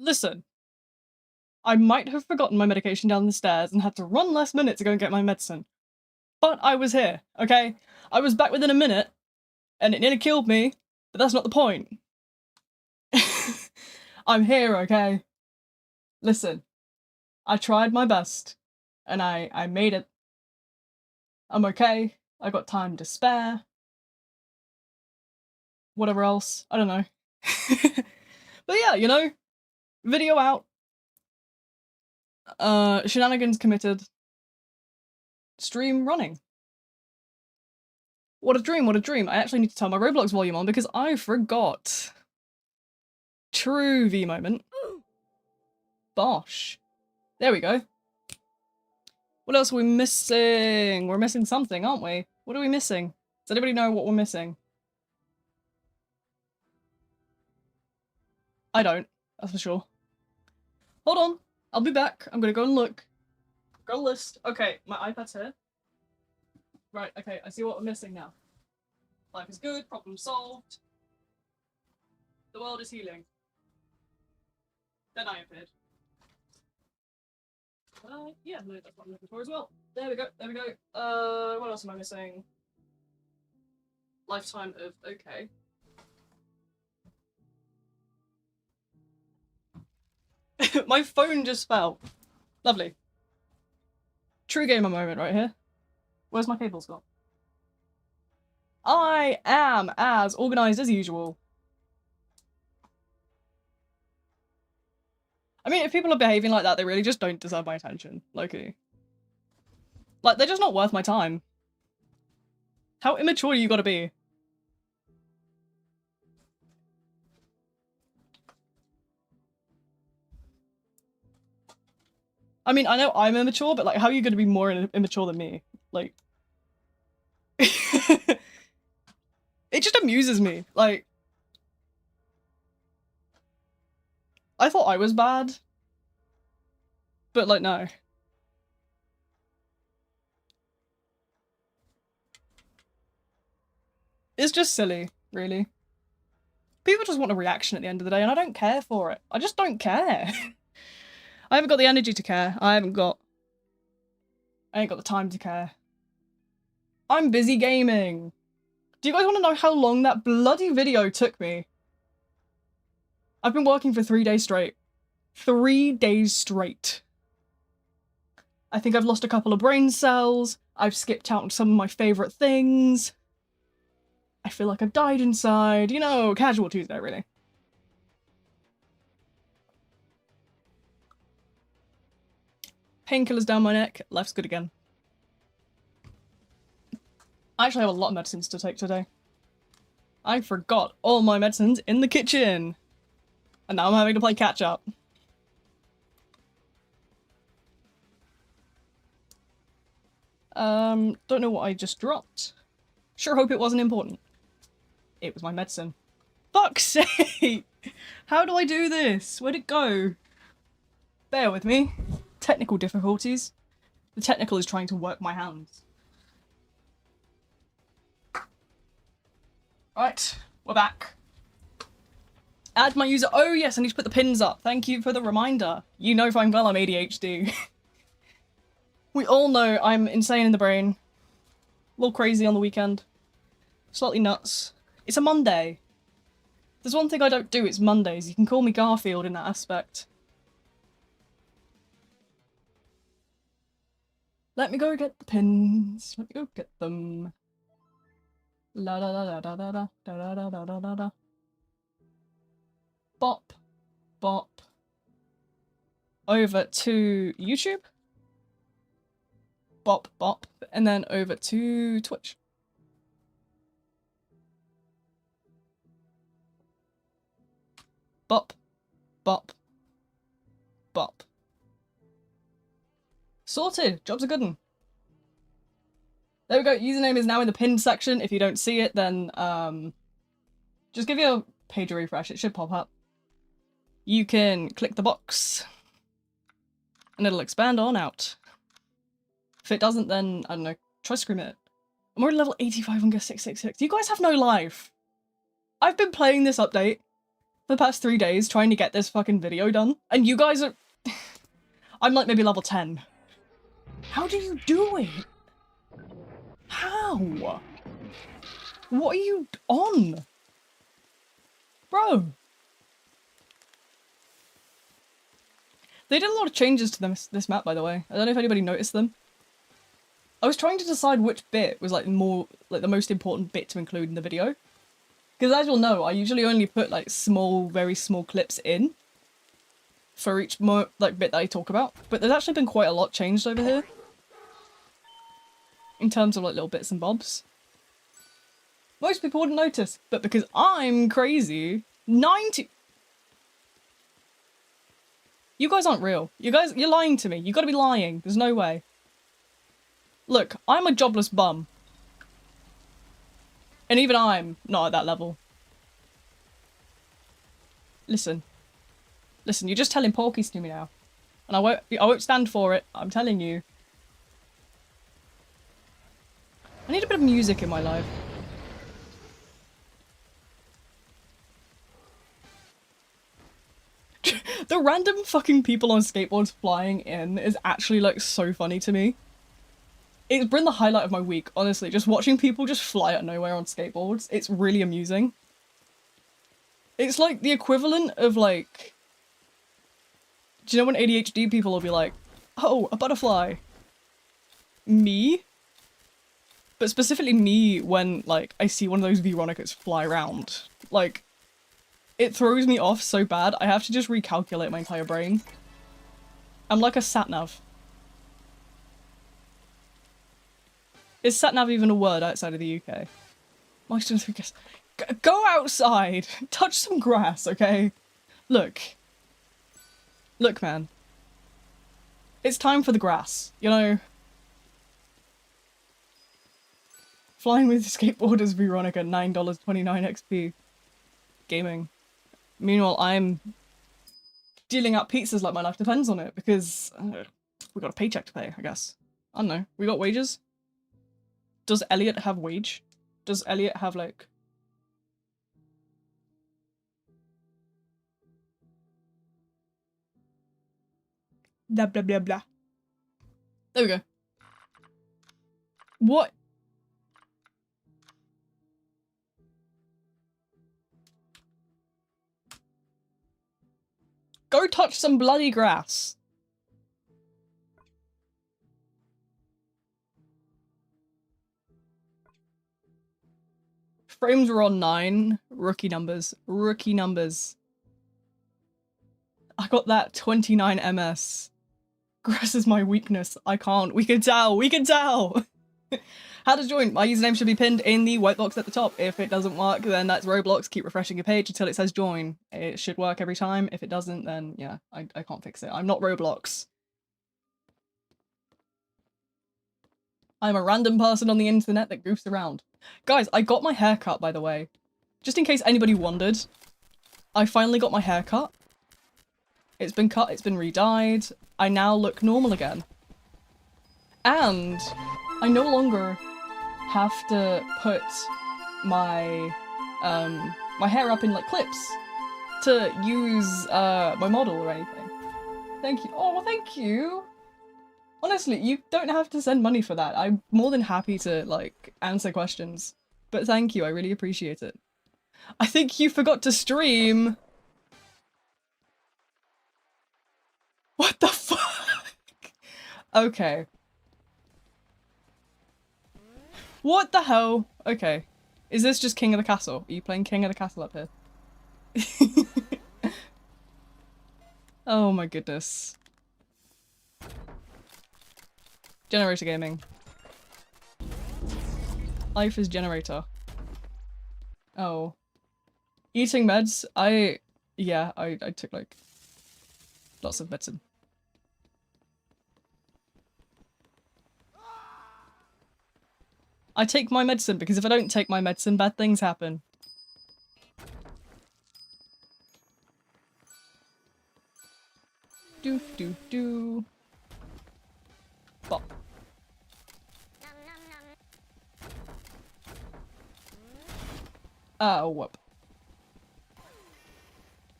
Listen, I might have forgotten my medication down the stairs and had to run last minute to go and get my medicine. But I was here, okay? I was back within a minute, and it nearly killed me, but that's not the point. I'm here, okay? Listen, I tried my best, and I made it. I'm okay. I got time to spare. Whatever else, I don't know. But yeah, you know, video out. Shenanigans committed. Stream running. What a dream, what a dream. I actually need to turn my Roblox volume on because I forgot. True V moment. Bosh. There we go. What else are we missing? We're missing something, aren't we? What are we missing? Does anybody know what we're missing? I don't, that's for sure. Hold on, I'll be back. I'm gonna go and look. Go list. Okay, my iPad's here. Right, okay, I see what we're missing now. Life is good, problem solved. The world is healing. Then I appeared. Yeah, no, that's what I'm looking for as well. There we go, there we go. What else am I missing? Lifetime of okay. My phone just fell. Lovely. True gamer moment right here. Where's my cables gone? I am as organised as usual. I mean, if people are behaving like that, they really just don't deserve my attention. Low-key. Like, they're just not worth my time. How immature you gotta be? I mean, I know I'm immature, but like, how are you gonna be more immature than me? Like... It just amuses me. Like... I thought I was bad. But like, no. It's just silly, really. People just want a reaction at the end of the day, and I don't care for it. I just don't care. I haven't got the energy to care. I ain't got the time to care. I'm busy gaming. Do you guys want to know how long that bloody video took me? I've been working for 3 days straight. 3 days straight. I think I've lost a couple of brain cells. I've skipped out on some of my favourite things. I feel like I've died inside. You know, casual Tuesday, really. Painkillers down my neck. Life's good again. I actually have a lot of medicines to take today. I forgot all my medicines in the kitchen. And now I'm having to play catch up. Don't know what I just dropped. Sure hope it wasn't important. It was my medicine. Fuck's sake! How do I do this? Where'd it go? Bear with me. Technical difficulties. The technical is trying to work my hands. Right, we're back. Add my user. Oh yes, I need to put the pins up. Thank you for the reminder. You know fine well I'm ADHD. We all know I'm insane in the brain. A little crazy on the weekend. Slightly nuts. It's a Monday. There's one thing I don't do, it's Mondays. You can call me Garfield in that aspect. Let me go get the pins. Let me go get them. La da da da da da da da da da da da da. Bop. Bop. Over to YouTube. Bop, bop. And then over to Twitch. Bop. Bop. Bop. Sorted. Job's a good one. There we go. Username is now in the pinned section. If you don't see it, then just give your page a refresh. It should pop up. You can click the box and it'll expand on out. If it doesn't, then I don't know. Try scream it. I'm already level 85 on Guess 666. You guys have no life. I've been playing this update for the past 3 days trying to get this fucking video done. And you guys are... I'm like maybe level 10. How do you do it? How? What are you on? Bro. They did a lot of changes to this map, by the way. I don't know if anybody noticed them. I was trying to decide which bit was like the most important bit to include in the video. Because as you'll know, I usually only put like small, very small clips in for each bit that I talk about. But there's actually been quite a lot changed over here. In terms of like little bits and bobs. Most people wouldn't notice, but because I'm crazy, 90... You guys aren't real. You're lying to me. You gotta be lying. There's no way. Look, I'm a jobless bum. And even I'm not at that level. Listen. Listen, you're just telling porkies to me now. And I won't stand for it. I'm telling you. I need a bit of music in my life. The random fucking people on skateboards flying in is actually like so funny to me. It's been the highlight of my week, honestly. Just watching people just fly out of nowhere on skateboards. It's really amusing. It's like the equivalent of like... Do you know when ADHD people will be like, oh, a butterfly. Me? But specifically me when like I see one of those Veronicas fly around. Like, it throws me off so bad, I have to just recalculate my entire brain. I'm like a sat-nav. Is sat-nav even a word outside of the UK? Go outside! Touch some grass, okay? Look. Look, man. It's time for the grass, you know? Flying with skateboarders Veronica, $9.29 XP. Gaming. Meanwhile, I'm dealing out pizzas like my life depends on it, because we got a paycheck to pay, I guess. I don't know. We got wages? Does Elliot have wage? Does Elliot have, like... Blah, blah, blah, blah. There we go. What? Go touch some bloody grass. Frames were on 9. Rookie numbers. Rookie numbers. I got that 29 ms. Grass is my weakness. I can't. We can tell. We can tell. How to join? My username should be pinned in the white box at the top. If it doesn't work, then that's Roblox. Keep refreshing your page until it says join. It should work every time. If it doesn't, then yeah, I can't fix it. I'm not Roblox. I'm a random person on the internet that goofs around. Guys, I got my hair cut, by the way. Just in case anybody wondered. I finally got my hair cut. It's been cut, it's been re-dyed. I now look normal again. And I no longer have to put my my hair up in like clips to use my model or anything. Thank you. Oh, thank you. Honestly, you don't have to send money for that. I'm more than happy to like answer questions. But thank you, I really appreciate it. I think you forgot to stream. What the fuck? Okay. What the hell? Okay. Is this just King of the Castle? Are you playing King of the Castle up here? Oh my goodness. Generator gaming. Life is generator. Oh. Eating meds? Yeah, I took like lots of medicine. I take my medicine because if I don't take my medicine, bad things happen. Do do do. Bop. Oh, whoop.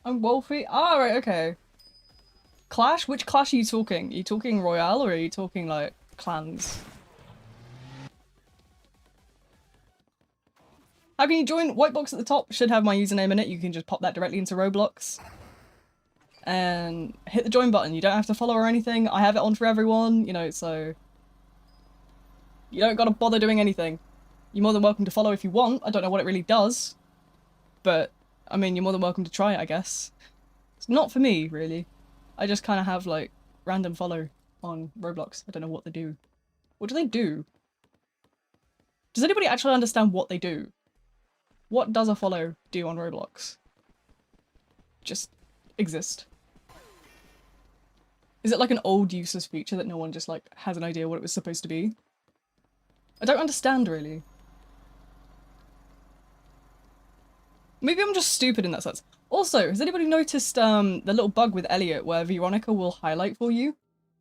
I'm Wolfie. Ah, right, okay. Clash? Which Clash are you talking? Are you talking Royale or are you talking, like, clans? How can you join? White box at the top should have my username in it. You can just pop that directly into Roblox. And hit the join button. You don't have to follow or anything. I have it on for everyone, you know, so... You don't gotta bother doing anything. You're more than welcome to follow if you want. I don't know what it really does. But, I mean, you're more than welcome to try it, I guess. It's not for me, really. I just kind of have, like, random follow on Roblox. I don't know what they do. What do they do? Does anybody actually understand what they do? What does a follow do on Roblox? Just exist. Is it like an old useless feature that no one just, like, has an idea what it was supposed to be? I don't understand, really. Maybe I'm just stupid in that sense. Also, has anybody noticed the little bug with Elliot where Veronica will highlight for you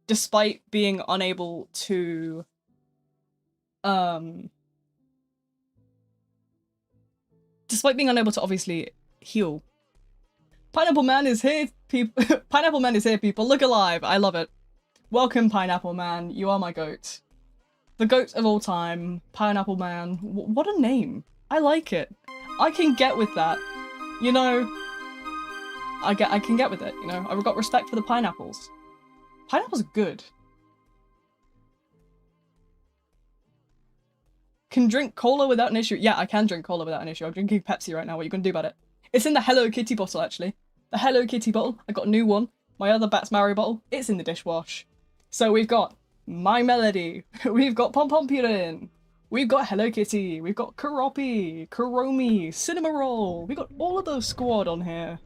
despite being unable to obviously heal? Pineapple Man is here, people. Pineapple Man is here, people. Look alive. I love it. Welcome, Pineapple Man. You are my goat. The goat of all time. Pineapple Man. What a name. I like it. I can get with that. You know, I can get with it, you know. I've got respect for the pineapples. Pineapples are good. Can drink cola without an issue. Yeah, I can drink cola without an issue. I'm drinking Pepsi right now. What are you gonna do about it? It's in the Hello Kitty bottle, actually. The Hello Kitty bottle. I got a new one. My other Bats Mario bottle. It's in the dishwash. So we've got My Melody. We've got Pom Pom Purin. We've got Hello Kitty. We've got Karopi, Karomi, Cinema Roll. We've got all of those squad on here.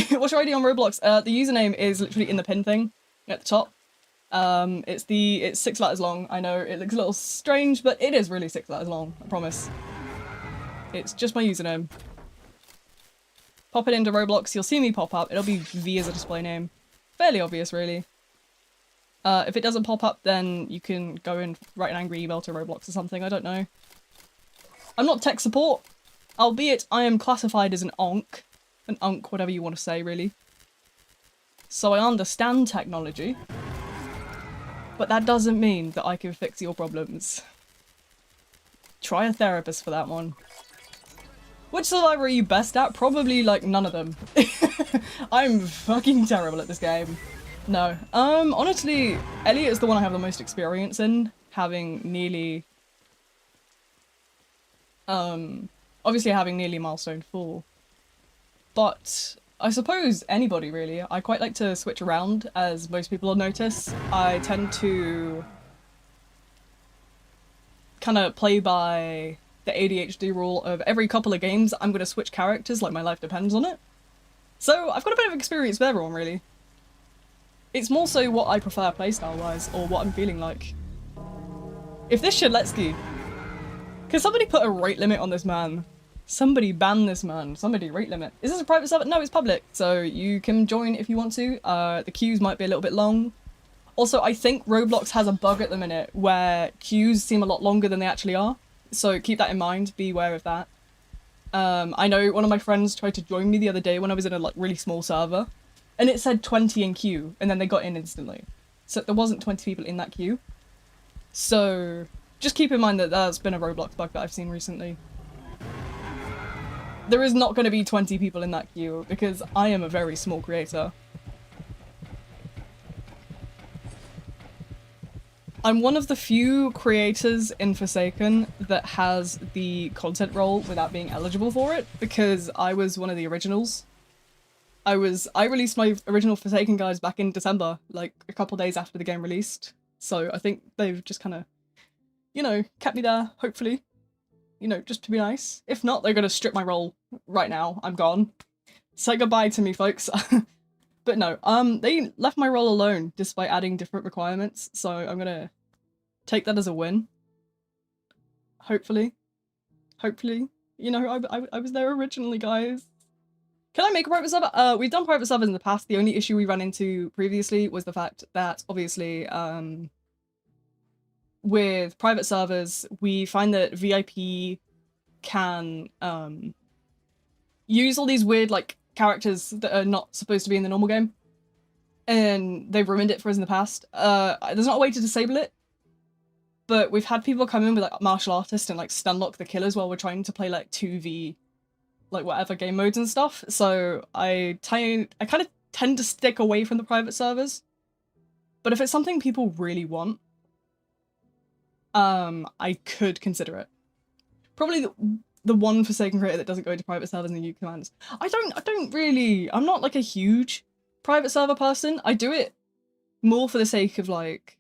What's your ID on Roblox? The username is literally in the pin thing at the top. It's 6 letters long. I know it looks a little strange, but it is really 6 letters long. I promise. It's just my username. Pop it into Roblox. You'll see me pop up. It'll be V as a display name. Fairly obvious, really. If it doesn't pop up, then you can go and write an angry email to Roblox or something. I don't know. I'm not tech support, albeit I am classified as an onk. An unk, whatever you want to say, really. So I understand technology. But that doesn't mean that I can fix your problems. Try a therapist for that one. Which survivor are you best at? Probably, like, none of them. I'm fucking terrible at this game. No. Honestly, Elliot is the one I have the most experience in, having nearly... obviously having nearly milestone 4. But I suppose anybody, really. I quite like to switch around, as most people will notice. I tend to kind of play by the ADHD rule of every couple of games I'm going to switch characters like my life depends on it. So I've got a bit of experience with everyone, really. It's more so what I prefer playstyle-wise, or what I'm feeling like. If this shit lets you... Can somebody put a rate limit on this man? Somebody ban this man. Somebody rate limit. Is this a private server? No, it's public. So you can join if you want to. The queues might be a little bit long. Also, I think Roblox has a bug at the minute where queues seem a lot longer than they actually are. So keep that in mind. Be aware of that. I know one of my friends tried to join me the other day when I was in a like really small server. And it said 20 in queue. And then they got in instantly. So there wasn't 20 people in that queue. So just keep in mind that that's been a Roblox bug that I've seen recently. There is not going to be 20 people in that queue, because I am a very small creator. I'm one of the few creators in Forsaken that has the content role without being eligible for it, because I was one of the originals. I released my original Forsaken guides back in December, like a couple days after the game released. So I think they've just kind of, you know, kept me there, hopefully. You know, just to be nice. If not, they're gonna strip my role right now. I'm gone. Say goodbye to me, folks. But no, they left my role alone despite adding different requirements, so I'm gonna take that as a win. Hopefully. Hopefully. You know, I was there originally, guys. Can I make a private server? We've done private servers in the past. The only issue we ran into previously was the fact that, obviously, with private servers, we find that VIP can use all these weird, like, characters that are not supposed to be in the normal game. And they've ruined it for us in the past. There's not a way to disable it. But we've had people come in with like martial artists and like stunlock the killers while we're trying to play like 2v, like whatever game modes and stuff. So I kind of tend to stick away from the private servers. But if it's something people really want, I could consider it. Probably the one Forsaken creator that doesn't go into private servers and the commands. I'm not like a huge private server person. I do it more for the sake of like,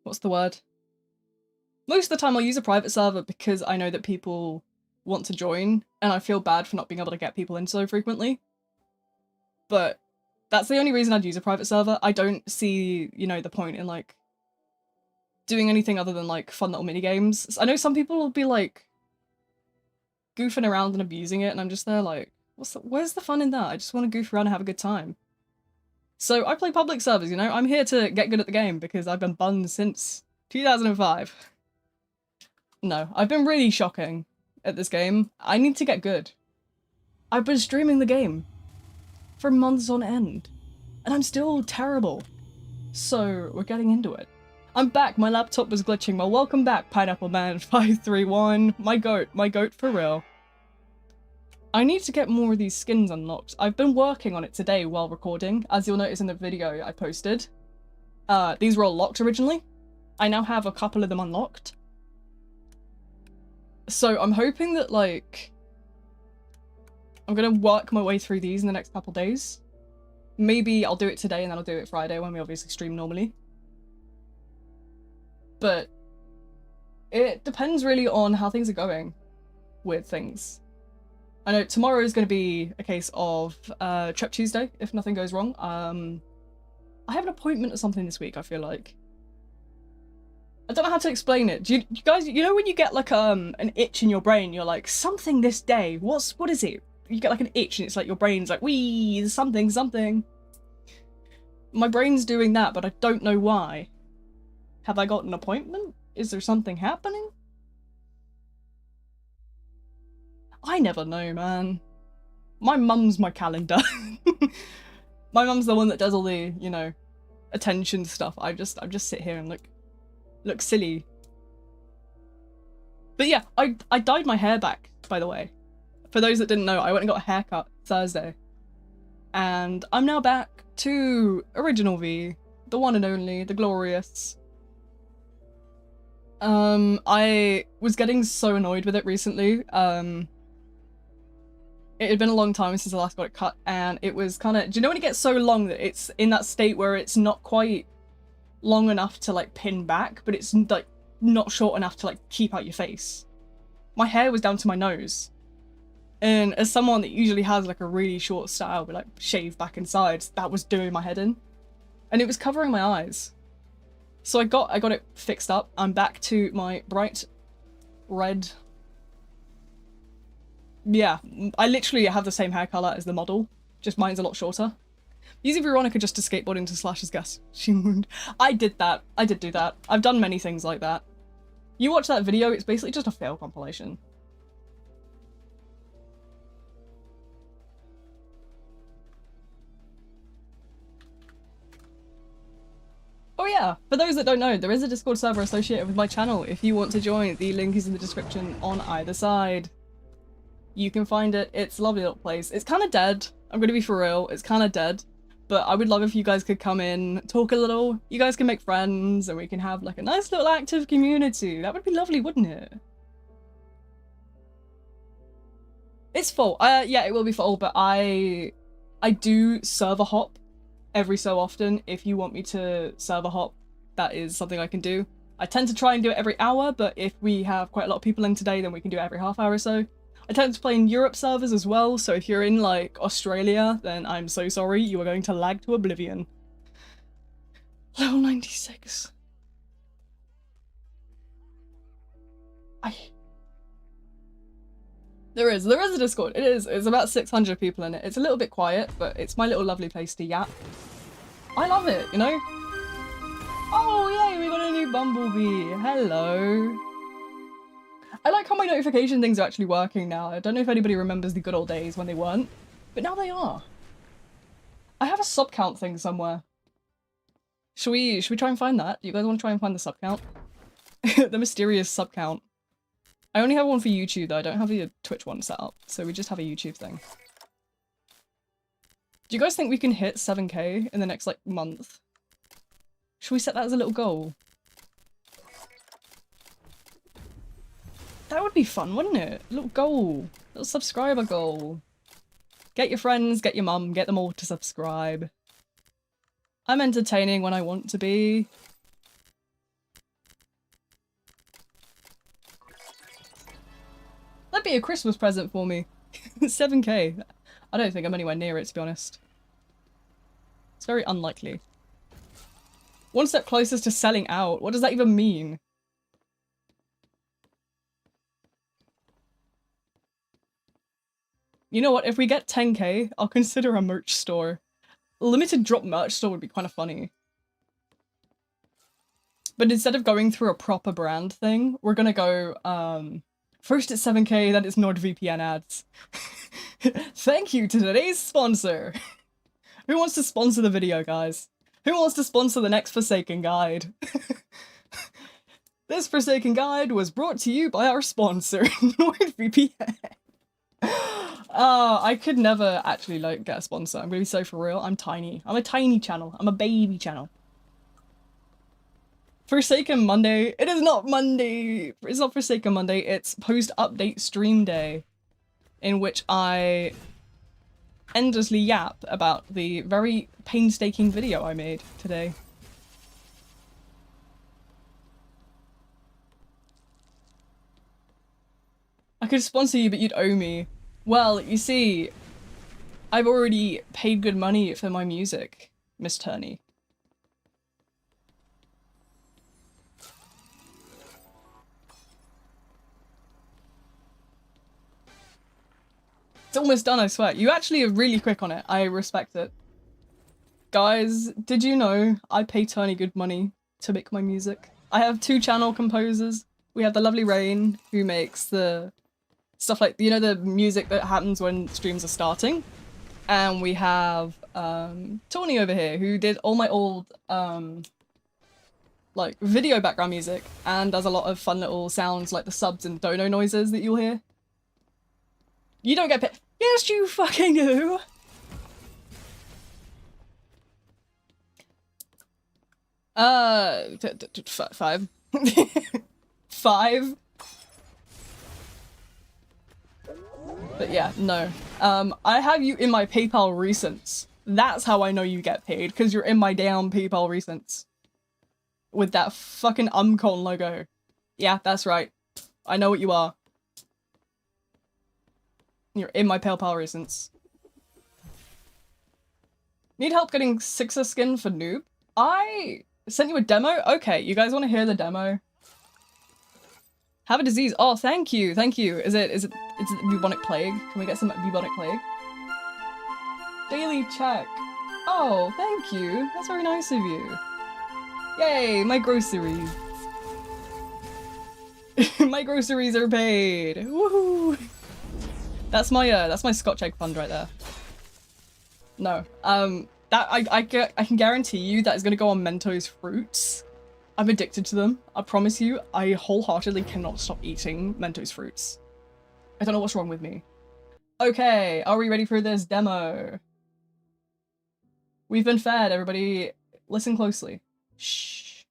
what's the word? Most of the time I'll use a private server because I know that people want to join and I feel bad for not being able to get people in so frequently. But that's the only reason I'd use a private server. I don't see, you know, the point in like doing anything other than like fun little mini games. I know some people will be like goofing around and abusing it and I'm just there like, where's the fun in that? I just want to goof around and have a good time. So I play public servers, you know? I'm here to get good at the game because I've been bunned since 2005. No, I've been really shocking at this game. I need to get good. I've been streaming the game for months on end, and I'm still terrible. So we're getting into it. I'm back, my laptop was glitching. Well, welcome back, Pineapple Man 531. My goat for real. I need to get more of these skins unlocked. I've been working on it today while recording, as you'll notice in the video I posted. These were all locked originally. I now have a couple of them unlocked. So I'm hoping that, like, I'm gonna work my way through these in the next couple days. Maybe I'll do it today and then I'll do it Friday when we obviously stream normally. But it depends really on how things are going with things. I know tomorrow is going to be a case of Trip Tuesday, if nothing goes wrong. I have an appointment or something this week, I feel like. I don't know how to explain it. Do you guys, you know when you get like an itch in your brain, you're like, something this day, what is it? You get like an itch and it's like your brain's like, wee, something. My brain's doing that, but I don't know why. Have I got an appointment? Is there something happening? I never know, man. My mum's my calendar. My mum's the one that does all the, you know, attention stuff. I just sit here and look silly. But yeah, I dyed my hair back, by the way. For those that didn't know, I went and got a haircut Thursday. And I'm now back to Original V, the one and only, the glorious. I was getting so annoyed with it recently. It had been a long time since I last got it cut, and it was kind of, do you know when it gets so long that it's in that state where it's not quite long enough to like pin back, but it's like not short enough to like keep out your face? My hair was down to my nose. And as someone that usually has like a really short style with like shaved back and sides, that was doing my head in. And it was covering my eyes. So I got it fixed up. I'm back to my bright red. Yeah, I literally have the same hair color as the model, just mine's a lot shorter. Using Veronica just to skateboard into Slash's gas. I did that. I did do that. I've done many things like that. You watch that video, it's basically just a fail compilation. Oh yeah, for those that don't know, there is a Discord server associated with my channel. If you want to join, the link is in the description on either side. You can find it. It's a lovely little place. It's kind of dead. I'm going to be for real. It's kind of dead. But I would love if you guys could come in, talk a little. You guys can make friends and we can have like a nice little active community. That would be lovely, wouldn't it? It's full. Yeah, it will be full, but I do server hop every so often. If you want me to server hop, that is something I can do. I tend to try and do it every hour, but if we have quite a lot of people in today, then we can do it every half hour or so. I tend to play in Europe servers as well, so if you're in like Australia, then I'm so sorry, you are going to lag to oblivion. Level 96. There is a Discord. It's about 600 people in it. It's a little bit quiet, but it's my little lovely place to yap. I love it, you know? Oh yay, we got a new Bumblebee. Hello. I like how my notification things are actually working now. I don't know if anybody remembers the good old days when they weren't, but now they are. I have a sub count thing somewhere. Should we try and find that? You guys want to try and find the sub count? The mysterious sub count. I only have one for YouTube though. I don't have a Twitch one set up, so we just have a YouTube thing. Do you guys think we can hit 7k in the next like month? Should we set that as a little goal? That would be fun, wouldn't it? A little goal. A little subscriber goal. Get your friends, get your mum, get them all to subscribe. I'm entertaining when I want to be. That'd be a Christmas present for me. 7k. I don't think I'm anywhere near it, to be honest. It's very unlikely. One step closest to selling out. What does that even mean? You know what? If we get 10k, I'll consider a merch store. A limited drop merch store would be kind of funny. But instead of going through a proper brand thing, we're gonna go, first it's 7k, then it's NordVPN ads. Thank you to today's sponsor. Who wants to sponsor the video, guys? Who wants to sponsor the next Forsaken Guide? This Forsaken Guide was brought to you by our sponsor, NordVPN. I could never actually like get a sponsor. I'm gonna be so for real. I'm tiny. I'm a tiny channel. I'm a baby channel. Forsaken Monday. It is not Monday. It's not Forsaken Monday. It's post-update stream day, in which I endlessly yap about the very painstaking video I made today. I could sponsor you, but you'd owe me. Well, you see, I've already paid good money for my music, Miss Turney. It's almost done, I swear. You actually are really quick on it. I respect it. Guys, did you know I pay Turney good money to make my music? I have 2 channel composers. We have the lovely Rain, who makes the stuff like, you know, the music that happens when streams are starting. And we have Tawny over here, who did all my old like video background music and does a lot of fun little sounds like the subs and dono noises that you'll hear. You don't get paid. Yes, you fucking do. Five. 5. But yeah, no. I have you in my PayPal recents. That's how I know you get paid, because you're in my damn PayPal recents. With that fucking Umcon logo. Yeah, that's right. I know what you are. You're in my PayPal recents. Need help getting Sixer skin for noob? I sent you a demo? Okay, you guys want to hear the demo? Have a disease. Oh, thank you, thank you. Is it bubonic plague? Can we get some bubonic plague? Daily check. Oh, thank you. That's very nice of you. Yay, my groceries. My groceries are paid. Woohoo! That's my Scotch egg fund right there. No, that I can guarantee you that is gonna go on Mentos fruits. I'm addicted to them. I promise you, I wholeheartedly cannot stop eating Mentos fruits. I don't know what's wrong with me. Okay, are we ready for this demo? We've been fed, everybody. Listen closely. Shh.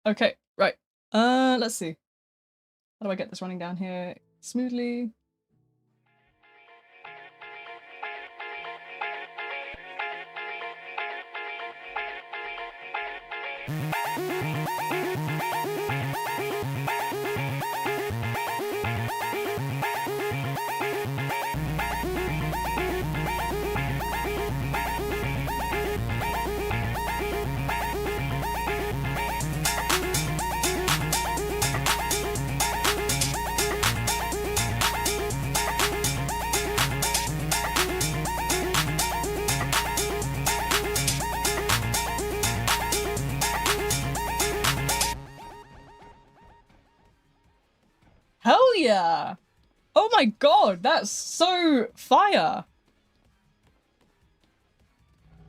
Okay, right. Let's see. How do I get this running down here smoothly? yeah! Oh my god, that's so fire!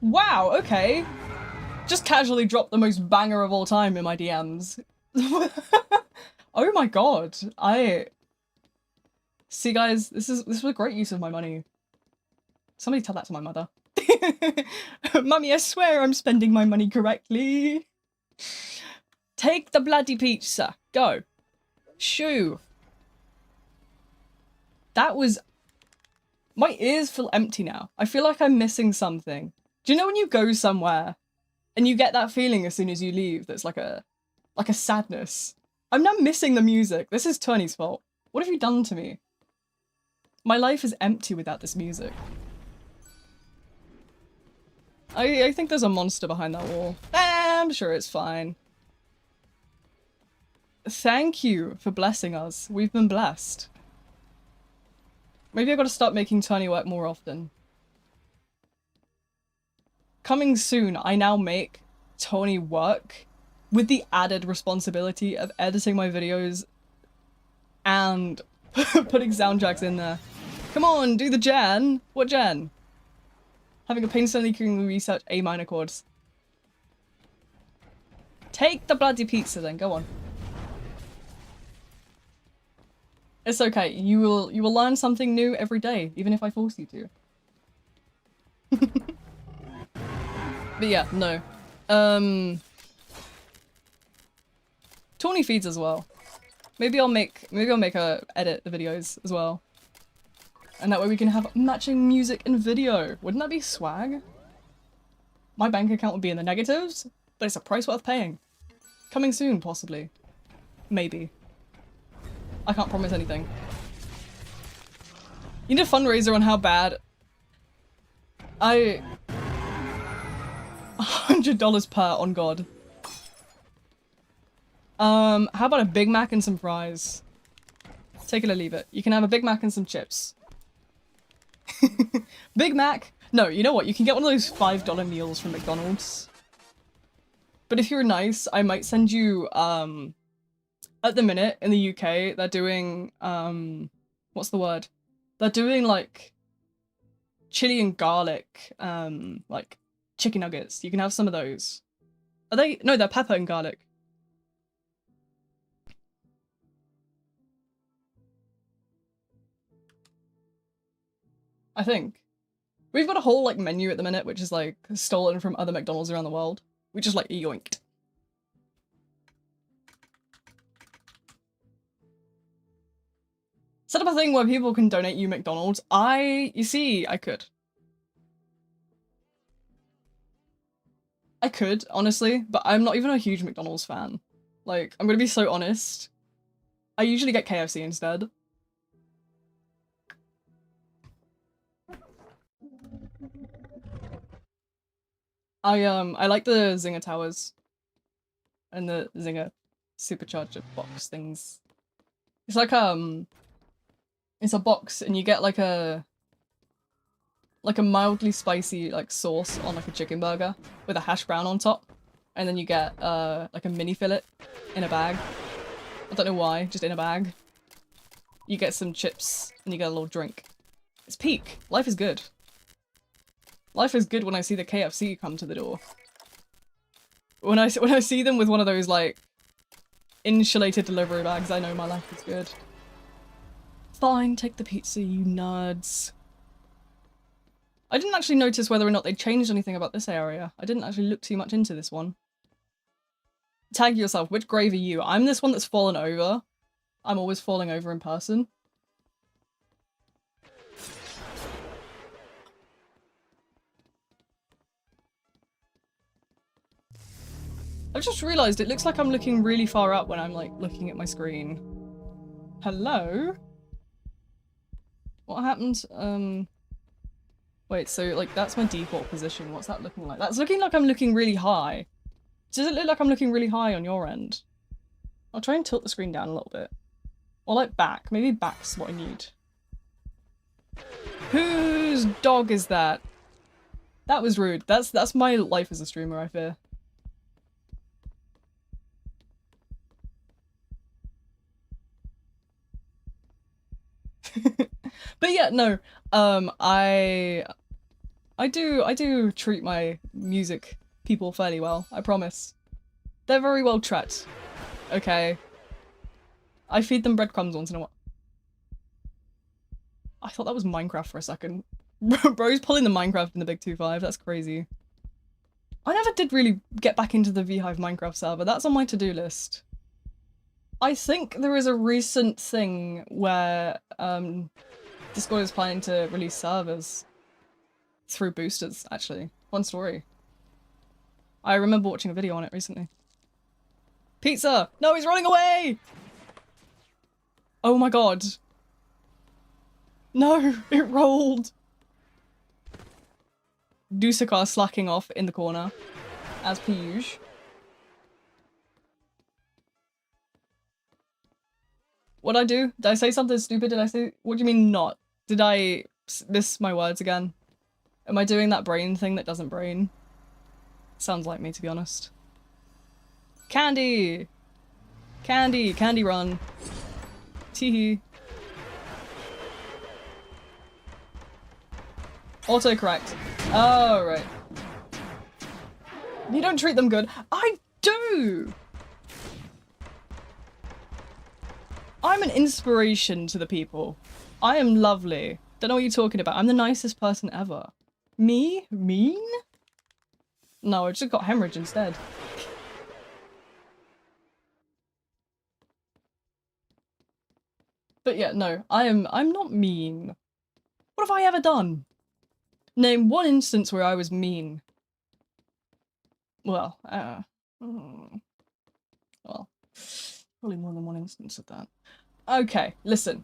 Wow, okay. Just casually dropped the most banger of all time in my DMs. Oh my god, See guys, this was a great use of my money. Somebody tell that to my mother. Mummy, I swear I'm spending my money correctly. Take the bloody pizza. Go. Shoo. That was... My ears feel empty now. I feel like I'm missing something. Do you know when you go somewhere and you get that feeling as soon as you leave that's like a sadness? I'm now missing the music. This is Tony's fault. What have you done to me? My life is empty without this music. I think there's a monster behind that wall. I'm sure it's fine. Thank you for blessing us. We've been blessed. Maybe I've got to start making Tony work more often. Coming soon, I now make Tony work with the added responsibility of editing my videos and putting soundtracks in there. Come on, do the Jan. What Jan? Having a painstakingly research A minor chords. Take the bloody pizza then, go on. It's okay, you will learn something new every day, even if I force you to. But yeah, no. Tawny feeds as well. Maybe I'll make her edit the videos as well. And that way we can have matching music and video. Wouldn't that be swag? My bank account would be in the negatives, but it's a price worth paying. Coming soon, possibly. Maybe. I can't promise anything. You need a fundraiser on how bad... $100 per, on God. How about a Big Mac and some fries? Take it or leave it. You can have a Big Mac and some chips. Big Mac? No, you know what? You can get one of those $5 meals from McDonald's. But if you're nice, I might send you, at the minute, in the UK, they're doing, what's the word? They're doing, like, chili and garlic, like, chicken nuggets. You can have some of those. Are they? No, they're pepper and garlic. I think. We've got a whole, like, menu at the minute, which is, like, stolen from other McDonald's around the world. We just, like, yoinked. Set up a thing where people can donate you McDonald's. You see, I could. I could, honestly, but I'm not even a huge McDonald's fan. Like, I'm gonna be so honest. I usually get KFC instead. I like the Zinger Towers. And the Zinger supercharger box things. It's like, it's a box and you get like a mildly spicy like sauce on like a chicken burger with a hash brown on top. And then you get like a mini fillet in a bag. I don't know why, just in a bag. You get some chips and you get a little drink. It's peak. Life is good. Life is good when I see the KFC come to the door. When I see them with one of those like insulated delivery bags, I know my life is good. Fine, take the pizza, you nerds. I didn't actually notice whether or not they changed anything about this area. I didn't actually look too much into this one. Tag yourself, which grave are you? I'm this one that's fallen over. I'm always falling over in person. I've just realised it looks like I'm looking really far up when I'm like looking at my screen. Hello? What happened? Wait, so like that's my default position. What's that looking like? That's looking like I'm looking really high. Does it look like I'm looking really high on your end? I'll try and tilt the screen down a little bit. Or like back. Maybe back's what I need. Whose dog is that? That was rude. That's my life as a streamer, I fear. But yeah, no, I do treat my music people fairly well, I promise. They're very well treated, okay? I feed them breadcrumbs once in a while. I thought that was Minecraft for a second. Bro's pulling the Minecraft in the big 2.5, that's crazy. I never did really get back into the Vhive Minecraft server, that's on my to-do list. I think there is a recent thing where Discord is planning to release servers through boosters, actually. One story. I remember watching a video on it recently. Pizza! No, he's running away! Oh my god. No, it rolled. Dusakar slacking off in the corner, as per usual. What'd I do? Did I say something stupid? Did I say- what do you mean not? Did I miss my words again? Am I doing that brain thing that doesn't brain? Sounds like me, to be honest. Candy! Candy! Candy run. Teehee. Autocorrect. Oh, right. You don't treat them good. I do! I'm an inspiration to the people. I am lovely. Don't know what you're talking about. I'm the nicest person ever. Me? Mean? No, I just got hemorrhage instead. But yeah, no, I'm not mean. What have I ever done? Name one instance where I was mean. Well, well, probably more than one instance of that. Okay, listen.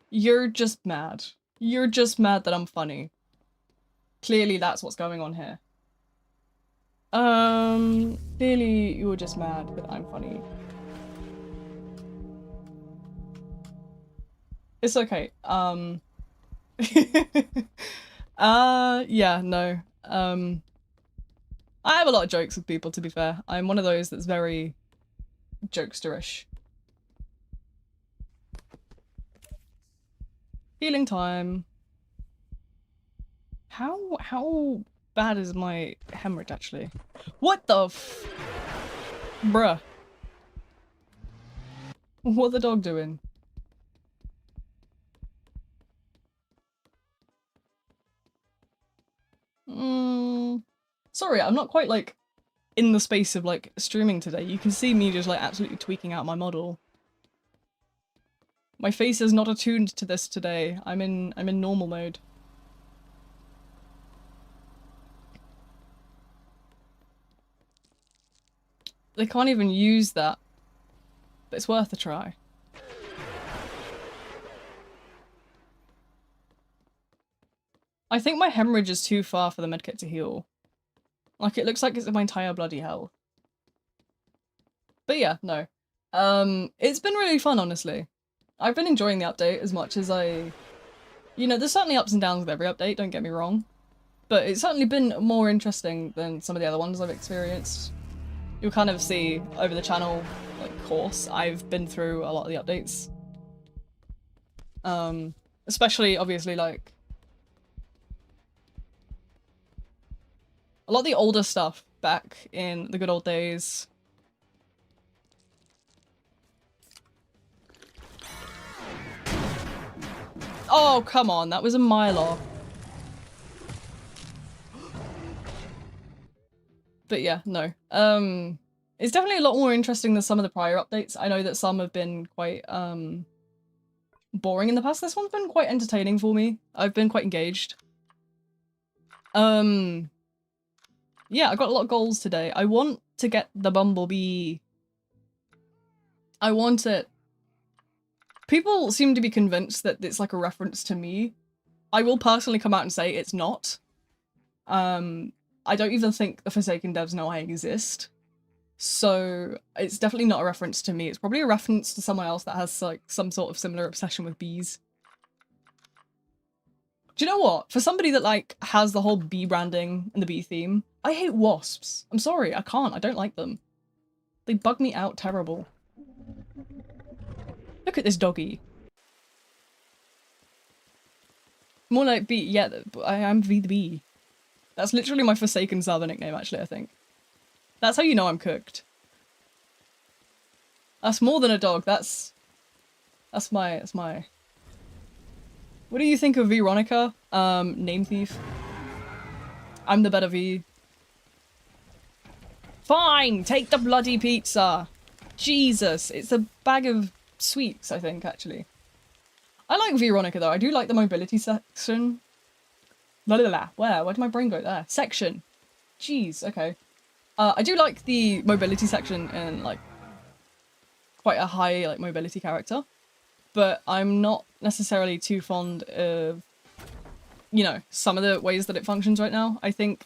You're just mad. You're just mad that I'm funny. Clearly that's what's going on here. Clearly you're just mad that I'm funny. It's okay. Yeah, no. I have a lot of jokes with people, to be fair. I'm one of those that's very jokesterish. Healing time. How bad is my hemorrhage, actually? What the f- Bruh. What the dog doing? Sorry, I'm not quite, like, in the space of, like, streaming today. You can see me just, like, absolutely tweaking out my model. My face is not attuned to this today. I'm in normal mode. They can't even use that. But it's worth a try. I think my hemorrhage is too far for the medkit to heal. Like, it looks like it's my entire bloody health. But yeah, no. It's been really fun, honestly. I've been enjoying the update as much as I... You know, there's certainly ups and downs with every update, don't get me wrong. But it's certainly been more interesting than some of the other ones I've experienced. You'll kind of see over the channel, like, course, I've been through a lot of the updates. Especially, obviously, like... a lot of the older stuff back in the good old days. Oh, come on, that was a mile off. But yeah, no. It's definitely a lot more interesting than some of the prior updates. I know that some have been quite, boring in the past. This one's been quite entertaining for me. I've been quite engaged. Yeah, I got a lot of goals today. I want to get the bumblebee. I want it. People seem to be convinced that it's like a reference to me. I will personally come out and say it's not. I don't even think the Forsaken devs know I exist. So it's definitely not a reference to me. It's probably a reference to someone else that has like some sort of similar obsession with bees. Do you know what? For somebody that like has the whole bee branding and the bee theme, I hate wasps. I'm sorry, I can't. I don't like them. They bug me out terrible. Look at this doggy. More like B. Yeah, I am V the Bee. That's literally my Forsaken server nickname, actually, I think. That's how you know I'm cooked. That's more than a dog. That's my... What do you think of Veronica? Name thief. I'm the better V. Fine! Take the bloody pizza! Jesus! It's a bag of sweets, I think, actually. I like Veronica, though. I do like the mobility section. La la la. Where did my brain go? There. Section. Jeez, okay. I do like the mobility section and, like, quite a high, like, mobility character. But I'm not necessarily too fond of, you know, some of the ways that it functions right now. I think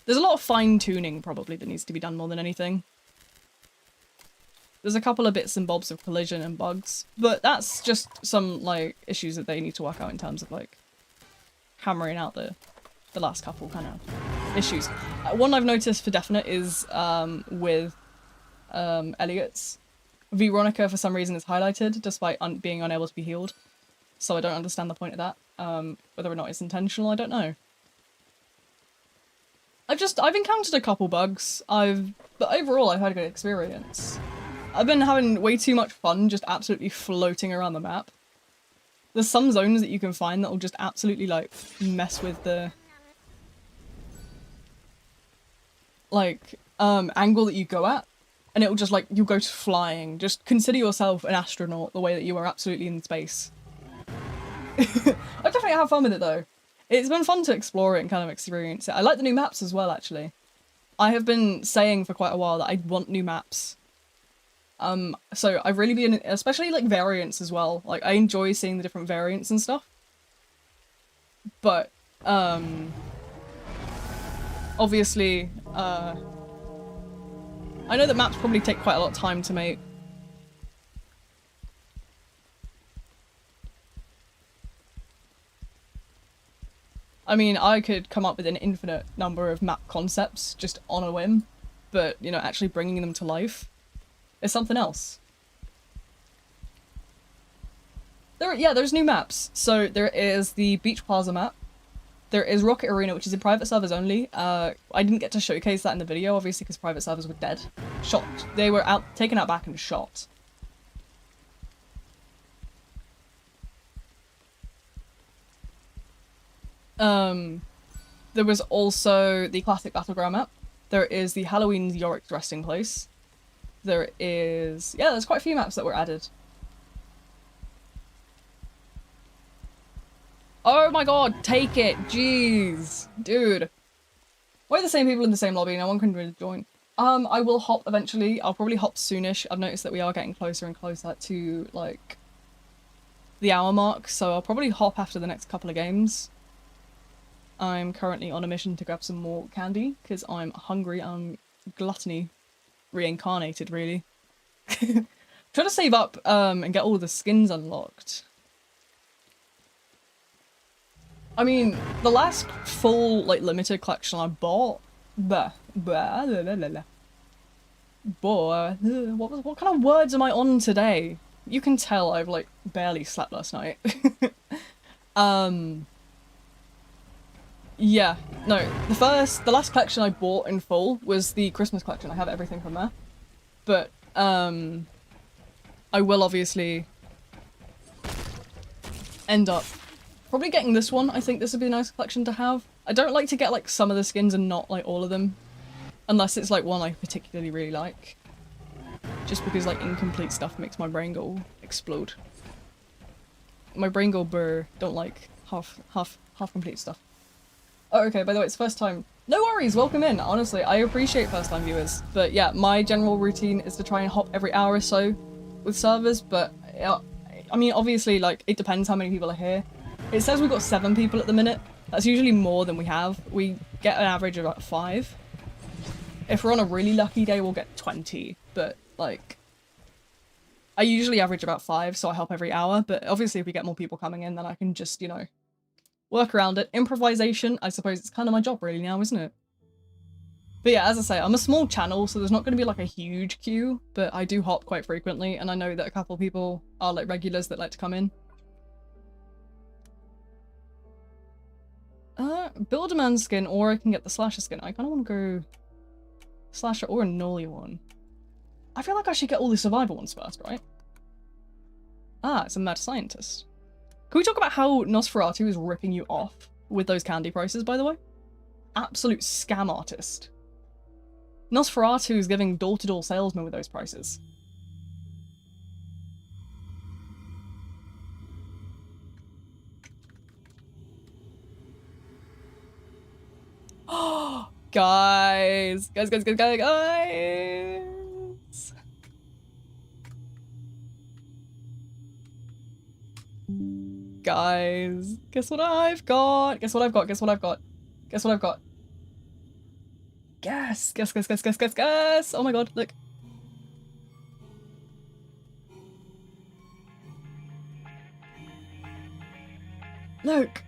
there's a lot of fine-tuning, probably, that needs to be done more than anything. There's a couple of bits and bobs of collision and bugs, but that's just some, like, issues that they need to work out in terms of, like, hammering out the last couple kind of issues. One I've noticed for definite is with Elliot's. Veronica, for some reason, is highlighted, despite being unable to be healed. So I don't understand the point of that. Whether or not it's intentional, I don't know. I've encountered a couple bugs. But overall, I've had a good experience. I've been having way too much fun just absolutely floating around the map. There's some zones that you can find that will just absolutely, like, mess with the... like, angle that you go at. And it'll just, like, you'll go to flying. Just consider yourself an astronaut the way that you are absolutely in space. I definitely have fun with it, though. It's been fun to explore it and kind of experience it. I like the new maps as well, actually. I have been saying for quite a while that I want new maps. So I've really been, especially like variants as well. Like I enjoy seeing the different variants and stuff. But, obviously, I know that maps probably take quite a lot of time to make. I mean, I could come up with an infinite number of map concepts just on a whim, but, you know, actually bringing them to life is something else. There's new maps. So there is the Beach Plaza map. There is Rocket Arena, which is in private servers only. I didn't get to showcase that in the video, obviously, because private servers were dead. Shot. They were taken out back and shot. There was also the classic Battleground map. There is the Halloween Yorick's resting place. There is... yeah, there's quite a few maps that were added. Oh my god, take it! Jeez! Dude. Why are the same people in the same lobby? No one can really join. I will hop eventually. I'll probably hop soonish. I've noticed that we are getting closer and closer to, like, the hour mark, so I'll probably hop after the next couple of games. I'm currently on a mission to grab some more candy, because I'm hungry. I'm gluttony reincarnated, really. Try to save up and get all the skins unlocked. I mean, the last full, like, limited collection I bought... Boy, what kind of words am I on today? You can tell I've, like, barely slept last night. Yeah, no, the last collection I bought in full was the Christmas collection. I have everything from there. But, I will obviously end up probably getting this one. I think this would be a nice collection to have. I don't like to get, like, some of the skins and not, like, all of them. Unless it's, like, one I particularly really like. Just because, like, incomplete stuff makes my brain go explode. My brain go burr, don't like half complete stuff. Oh, okay, by the way, it's first time. No worries, welcome in, honestly. I appreciate first time viewers. But yeah, my general routine is to try and hop every hour or so with servers, but I mean, obviously, like, it depends how many people are here. It says we've got 7 people at the minute. That's usually more than we have. We get an average of about 5. If we're on a really lucky day, we'll get 20, but, like, I usually average about 5, so I hop every hour, but obviously if we get more people coming in, then I can just, you know, work around it. Improvisation, I suppose it's kind of my job really now, isn't it? But yeah, as I say, I'm a small channel, so there's not going to be like a huge queue, but I do hop quite frequently, and I know that a couple people are like regulars that like to come in. Builderman skin, or I can get the slasher skin. I kind of want to go slasher or a Nolly one. I feel like I should get all the survivor ones first, right? Ah, it's a mad scientist. Can we talk about how Nosferatu is ripping you off with those candy prices, by the way? Absolute scam artist. Nosferatu is giving door-to-door salesmen with those prices. Oh, guys. Guys. Guys, guess what I've got? Guess what I've got? Guess what I've got? Guess what I've got? Guess. Oh my god, look. Look.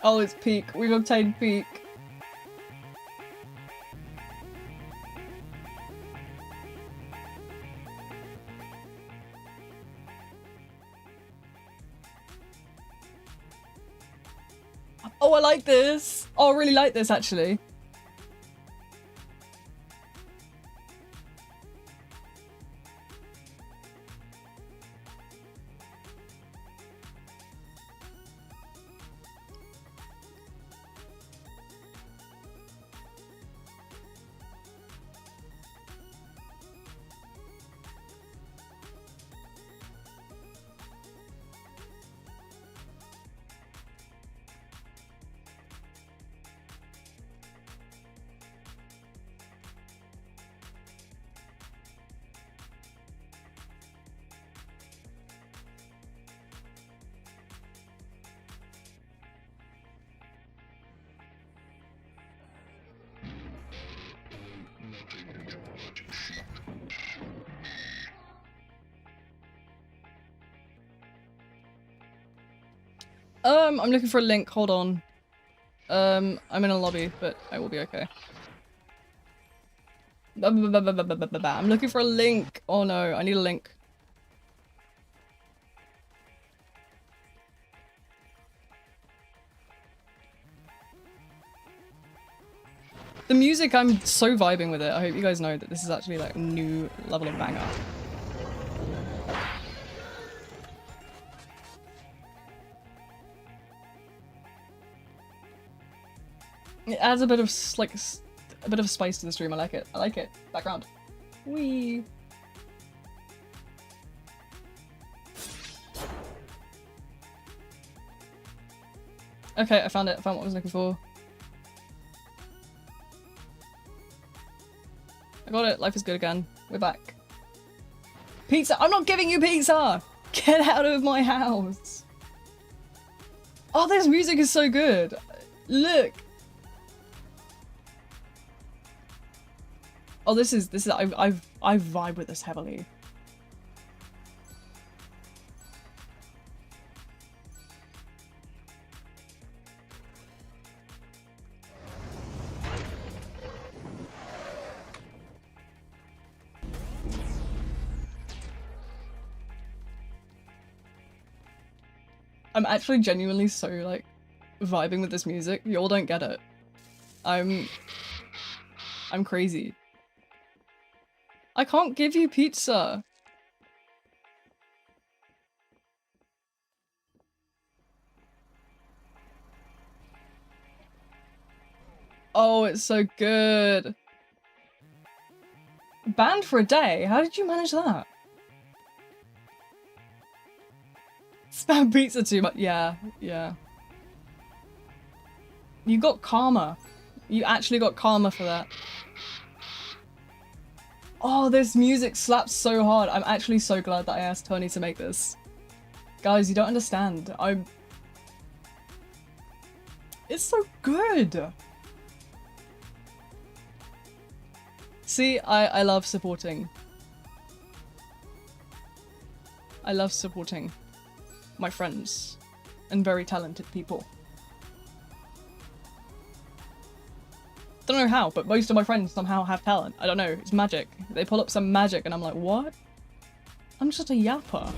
Oh, it's peak. We've obtained peak. Oh, I like this. Oh, I really like this, actually. I'm looking for a link. Hold on. I'm in a lobby, but I will be okay. I'm looking for a link. Oh no, I need a link. The music, I'm so vibing with it. I hope you guys know that this is actually like a new level of banger. It adds a bit of like a bit of spice to the stream. I like it. I like it. Background. Wee. Okay, I found it. I found what I was looking for. I got it. Life is good again. We're back. Pizza! I'm not giving you pizza! Get out of my house! Oh, this music is so good! Look! Oh, this is I vibe with this heavily. I'm actually genuinely so like vibing with this music. You all don't get it. I'm crazy. I can't give you pizza. Oh, it's so good. Banned for a day? How did you manage that? Spam pizza too much. Yeah, yeah. You got karma. You actually got karma for that. Oh, this music slaps so hard. I'm actually so glad that I asked Tony to make this. Guys, you don't understand. It's so good. See, I love supporting. I love supporting my friends. and very talented people. Don't know how, but most of my friends somehow have talent. I don't know, it's magic. They pull up some magic and I'm like, what? I'm just a yapper.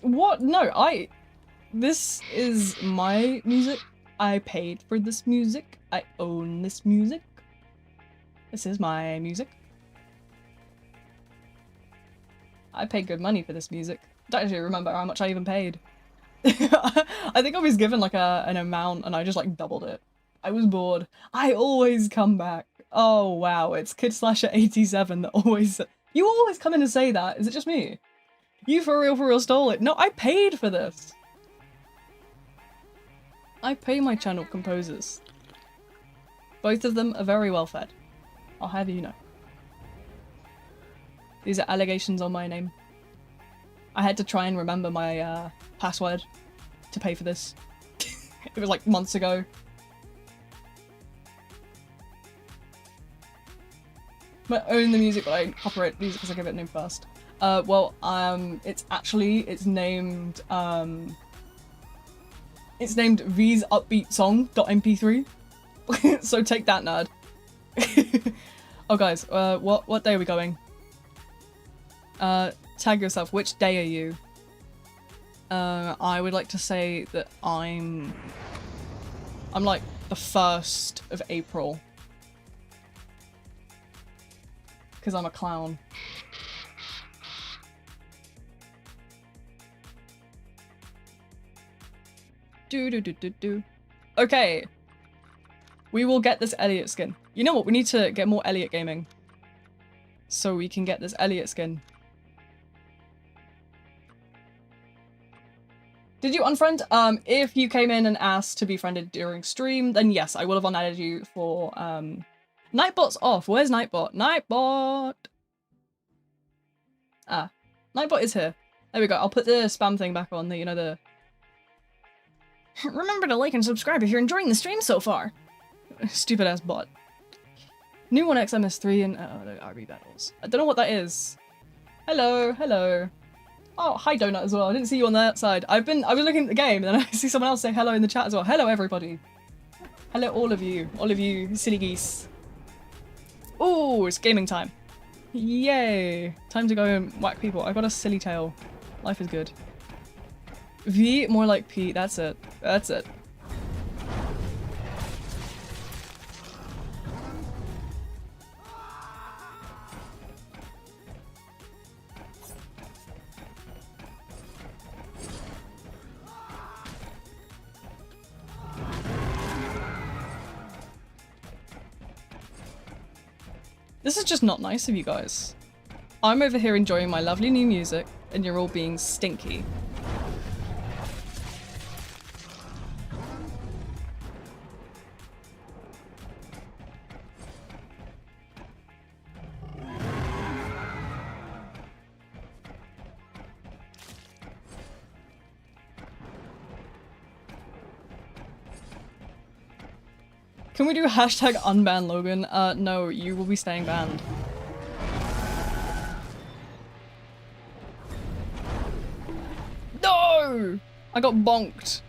What? No, this is my music. I paid for this music. I own this music. This is my music. I paid good money for this music. Don't actually remember how much I even paid. I think I was given like an amount and I just like doubled it. I was bored. I always come back. Oh wow, it's KidSlasher87 that always- You always come in and say that. Is it just me? You for real stole it. No, I paid for this. I pay my channel composers. Both of them are very well fed. I'll have you know. These are allegations on my name. I had to try and remember my password to pay for this. It was like months ago. I own the music, but I copyright music because I give it a name first. It's named V's Upbeat Song.mp3. So take that, nerd. Oh guys, what day are we going? Tag yourself, which day are you? I would like to say that I'm like the 1st of April. Because I'm a clown. Okay. We will get this Elliot skin. You know what? We need to get more Elliot gaming. So we can get this Elliot skin. Did you unfriend? If you came in and asked to be friended during stream, then yes, I will have unadded you for, Nightbot's off. Where's Nightbot? Nightbot! Ah. Nightbot is here. There we go. I'll put the spam thing back on, you know, the... Remember to like and subscribe if you're enjoying the stream so far. Stupid ass bot. New 1x MS3 and the RB battles. I don't know what that is. Hello, hello. Oh, hi Donut as well. I didn't see you on that side. I was looking at the game and then I see someone else say hello in the chat as well. Hello everybody. Hello all of you silly geese. Oh, it's gaming time. Yay. Time to go and whack people. I got a silly tail. Life is good. V, more like P. That's it. That's it. This is just not nice of you guys. I'm over here enjoying my lovely new music, and you're all being stinky. Can we do hashtag unban Logan? No, you will be staying banned. No! I got bonked.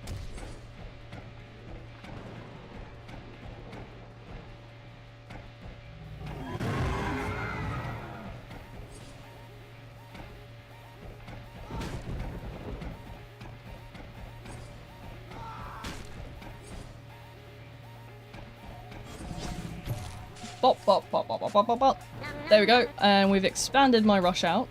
Bop, bop, bop, bop, bop, bop, bop, bop. There we go, and we've expanded my rush out.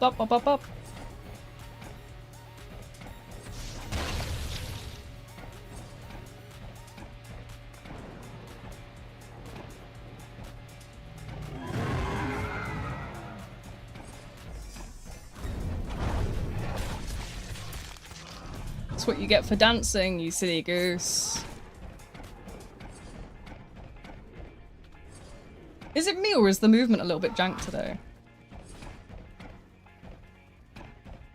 Bop, bop, bop, bop. That's what you get for dancing, you silly goose. Is it me or is the movement a little bit jank today?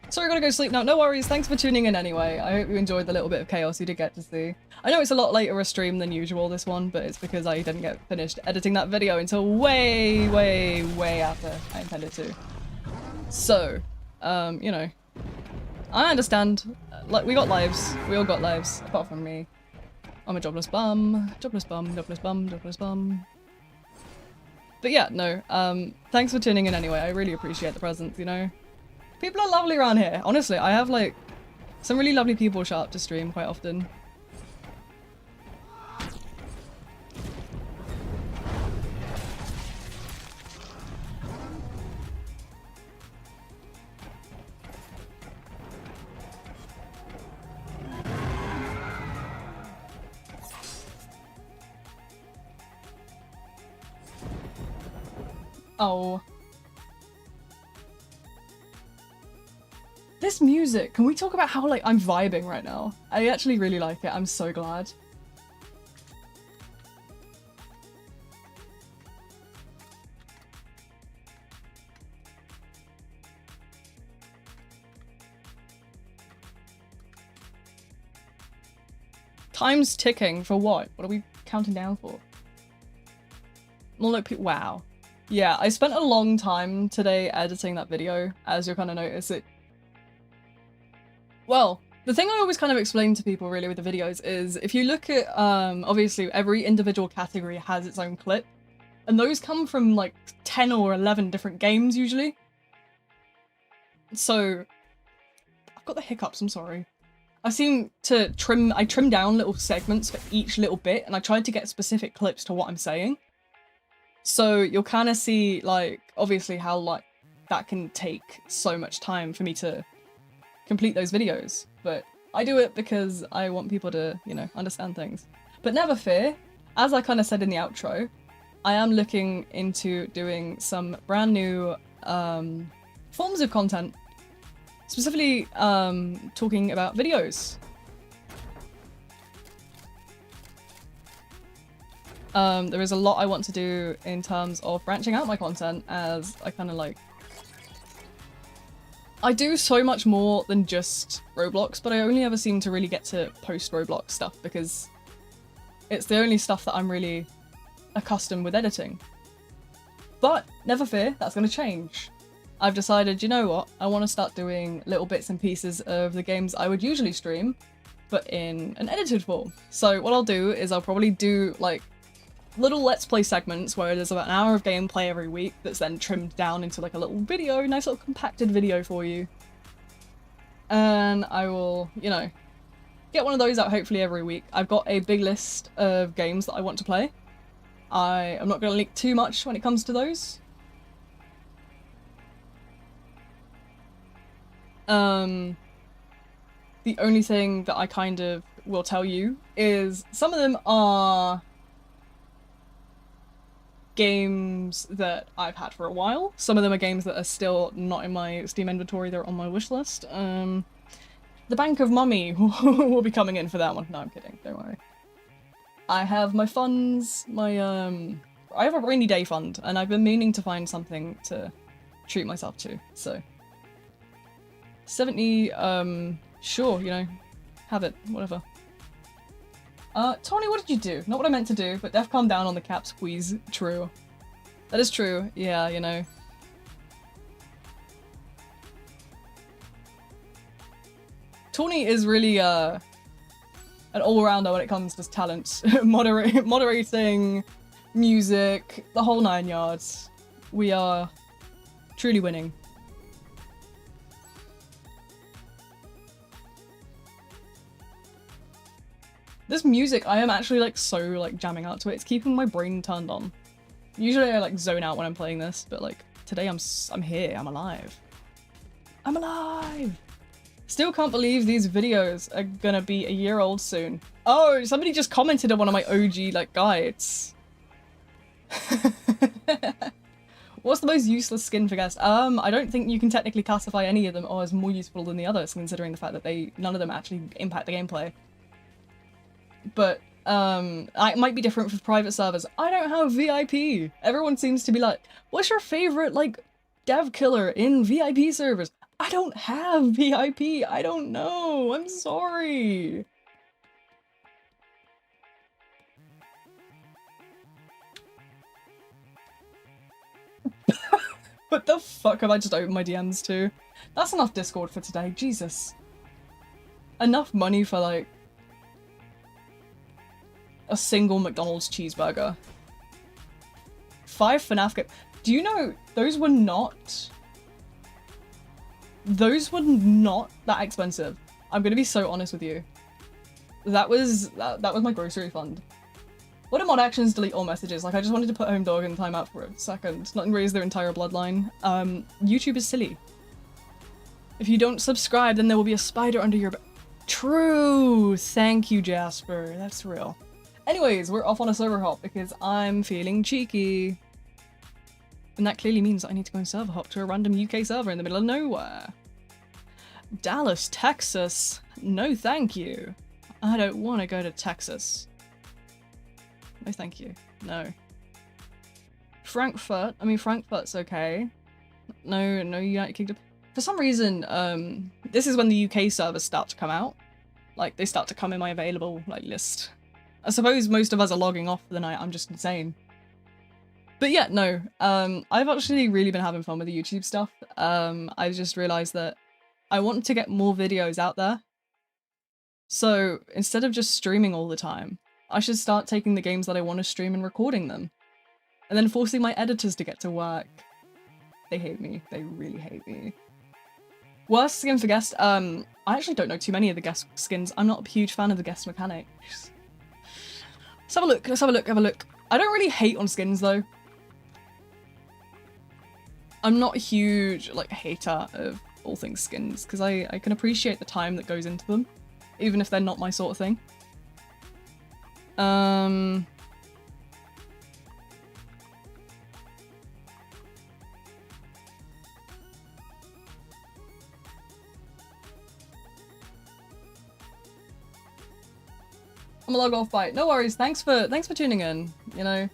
Sorry, I gotta go sleep now. No worries, thanks for tuning in anyway. I hope you enjoyed the little bit of chaos you did get to see. I know it's a lot later a stream than usual, this one, but it's because I didn't get finished editing that video until way, way, way after I intended to. So, you know, I understand. Like, we got lives. We all got lives, apart from me. I'm a jobless bum. Jobless bum, jobless bum, jobless bum. But yeah, no, thanks for tuning in anyway. I really appreciate the presence, you know? People are lovely around here. Honestly, I have, like, some really lovely people show up to stream quite often. Oh. This music, can we talk about how, like, I'm vibing right now? I actually really like it. I'm so glad. Time's ticking for what? What are we counting down for? More like wow. Yeah, I spent a long time today editing that video, as you'll kind of notice it. Well, the thing I always kind of explain to people really with the videos is if you look at, obviously every individual category has its own clip, and those come from like 10 or 11 different games usually. So, I've got the hiccups, I'm sorry. I seem to trim down little segments for each little bit, and I tried to get specific clips to what I'm saying. So you'll kind of see, like, obviously how, like, that can take so much time for me to complete those videos. But I do it because I want people to, you know, understand things. But never fear, as I kind of said in the outro, I am looking into doing some brand new forms of content. Specifically, talking about videos. There is a lot I want to do in terms of branching out my content, as I kind of like... I do so much more than just Roblox, but I only ever seem to really get to post Roblox stuff because it's the only stuff that I'm really accustomed with editing. But never fear, that's going to change. I've decided, you know what, I want to start doing little bits and pieces of the games I would usually stream, but in an edited form. So what I'll do is I'll probably do like little Let's Play segments where there's about an hour of gameplay every week that's then trimmed down into like a little video, nice little compacted video for you. And I will, you know, get one of those out hopefully every week. I've got a big list of games that I want to play. I am not going to leak too much when it comes to those. The only thing that I kind of will tell you is some of them are games that I've had for a while. Some of them are games that are still not in my Steam inventory, they're on my wish list. The Bank of Mummy will be coming in for that one. No, I'm kidding, don't worry. I have my funds, my I have a rainy day fund, and I've been meaning to find something to treat myself to, so 70, sure, you know, have it, whatever. Tony, what did you do? Not what I meant to do, but def calm down on the cap squeeze. True. That is true. Yeah, you know. Tony is really, an all-rounder when it comes to talent. Moderating, music, the whole 9 yards. We are truly winning. This music, I am actually like so like jamming out to it. It's keeping my brain turned on. Usually I like zone out when I'm playing this, but like today I'm here, I'm alive. I'm alive! Still can't believe these videos are gonna be a year old soon. Oh, somebody just commented on one of my OG like guides. What's the most useless skin for guest? I don't think you can technically classify any of them as more useful than the others, considering the fact that none of them actually impact the gameplay. But, it might be different for private servers. I don't have VIP! Everyone seems to be like, what's your favorite, like, dev killer in VIP servers? I don't have VIP! I don't know! I'm sorry! What the fuck have I just opened my DMs to? That's enough Discord for today, Jesus. Enough money for, like, a single McDonald's cheeseburger. 5 FNAF Do you know, those were not that expensive. I'm gonna be so honest with you. That was my grocery fund. What are mod actions? Delete all messages. Like, I just wanted to put home dog in timeout for a second. Not erase their entire bloodline. YouTube is silly. If you don't subscribe, then there will be a spider under your True! Thank you, Jasper. That's real. Anyways, we're off on a server hop because I'm feeling cheeky. And that clearly means that I need to go and server hop to a random UK server in the middle of nowhere. Dallas, Texas. No thank you. I don't want to go to Texas. No thank you. No. Frankfurt. I mean, Frankfurt's okay. No United Kingdom. For some reason, this is when the UK servers start to come out. Like, they start to come in my available, like, list. I suppose most of us are logging off for the night. I'm just insane. But yeah, no. I've actually really been having fun with the YouTube stuff. I've just realized that I want to get more videos out there. So instead of just streaming all the time, I should start taking the games that I want to stream and recording them. And then forcing my editors to get to work. They hate me. They really hate me. Worst skin for guest? I actually don't know too many of the guest skins. I'm not a huge fan of the guest mechanics. Let's have a look. Let's have a look. I don't really hate on skins though. I'm not a huge like hater of all things skins because I can appreciate the time that goes into them, even if they're not my sort of thing. I'm a log off bite. No worries. Thanks for tuning in. You know,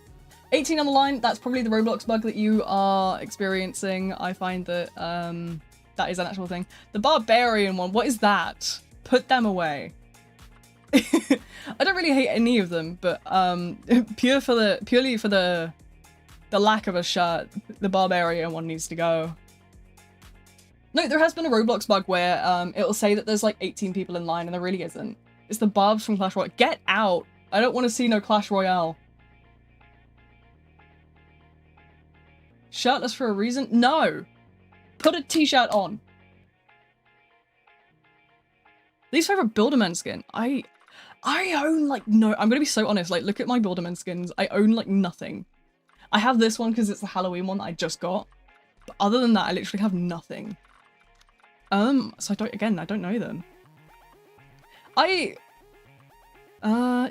18 on the line. That's probably the Roblox bug that you are experiencing. I find that that is an actual thing. The barbarian one. What is that? Put them away. I don't really hate any of them, but purely for the lack of a shirt, the barbarian one needs to go. No, there has been a Roblox bug where it'll say that there's like 18 people in line and there really isn't. It's the barbs from Clash Royale. Get out! I don't want to see no Clash Royale. Shirtless for a reason? No! Put a t-shirt on. Least favorite Builderman skin? I own like no, I'm gonna be so honest, like look at my Builderman skins. I own like nothing. I have this one because it's the Halloween one that I just got. But other than that, I literally have nothing. So I don't know them.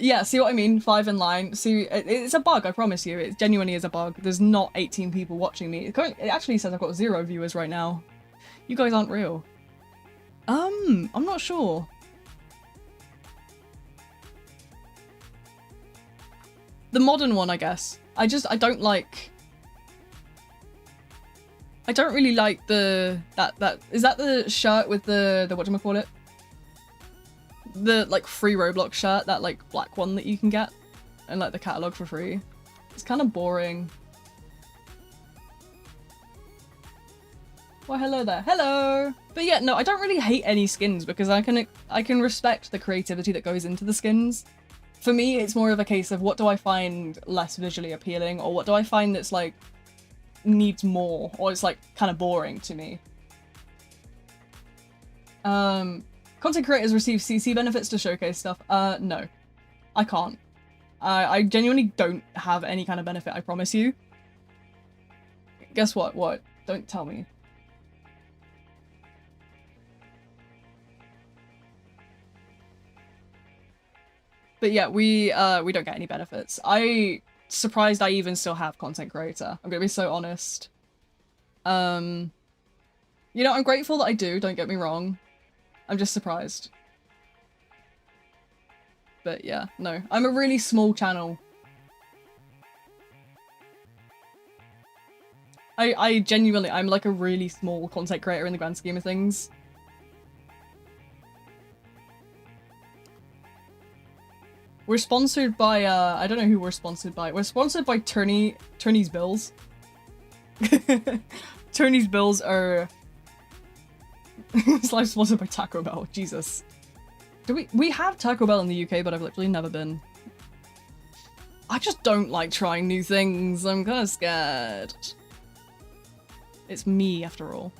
Yeah, see what I mean? 5 in line. See, it's a bug, I promise you. It genuinely is a bug. There's not 18 people watching me. It actually says I've got 0 viewers right now. You guys aren't real. I'm not sure. The modern one, I guess. I don't really like is that the shirt with the whatchamacallit? The like free Roblox shirt, that like black one that you can get and like the catalog for free. It's kind of boring. Well, hello there. Hello! But yeah, no, I don't really hate any skins because I can respect the creativity that goes into the skins. For me, it's more of a case of what do I find less visually appealing or what do I find that's like needs more or it's like kind of boring to me. Content creators receive CC benefits to showcase stuff. No. I can't. I genuinely don't have any kind of benefit, I promise you. Guess what? What? Don't tell me. But yeah, we don't get any benefits. Surprised I even still have content creator. I'm gonna be so honest. You know, I'm grateful that I do, don't get me wrong. I'm just surprised. But yeah, no. I'm a really small channel. I genuinely, I'm like a really small content creator in the grand scheme of things. We're sponsored by, I don't know who we're sponsored by. We're sponsored by Turney's Bills. Turney's Bills are... It's like sponsored by Taco Bell, Jesus. Do we have Taco Bell in the UK, but I've literally never been. I just don't like trying new things. I'm kind of scared. It's me, after all.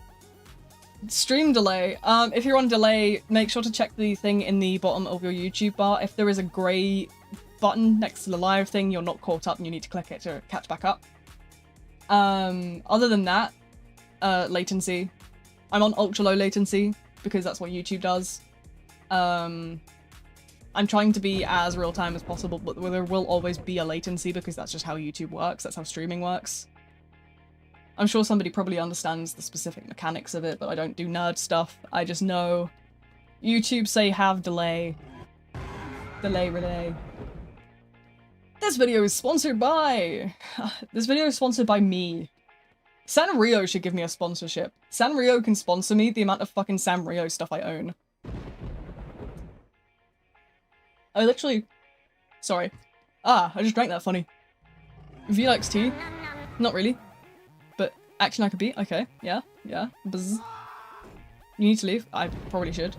Stream delay. If you're on delay, make sure to check the thing in the bottom of your YouTube bar. If there is a grey button next to the live thing, you're not caught up and you need to click it to catch back up. Other than that, latency. I'm on ultra low latency because that's what YouTube does. I'm trying to be as real time as possible, but there will always be a latency because that's just how YouTube works. That's how streaming works. I'm sure somebody probably understands the specific mechanics of it, but I don't do nerd stuff. I just know YouTube say have delay. Delay relay. This video is sponsored by... This video is sponsored by me. Sanrio should give me a sponsorship. Sanrio can sponsor me the amount of fucking Sanrio stuff I own. I literally... Sorry. Ah, I just drank that funny. V likes tea? Not really. But action I could beat? Okay. Yeah. Yeah. Buzz. You need to leave? I probably should.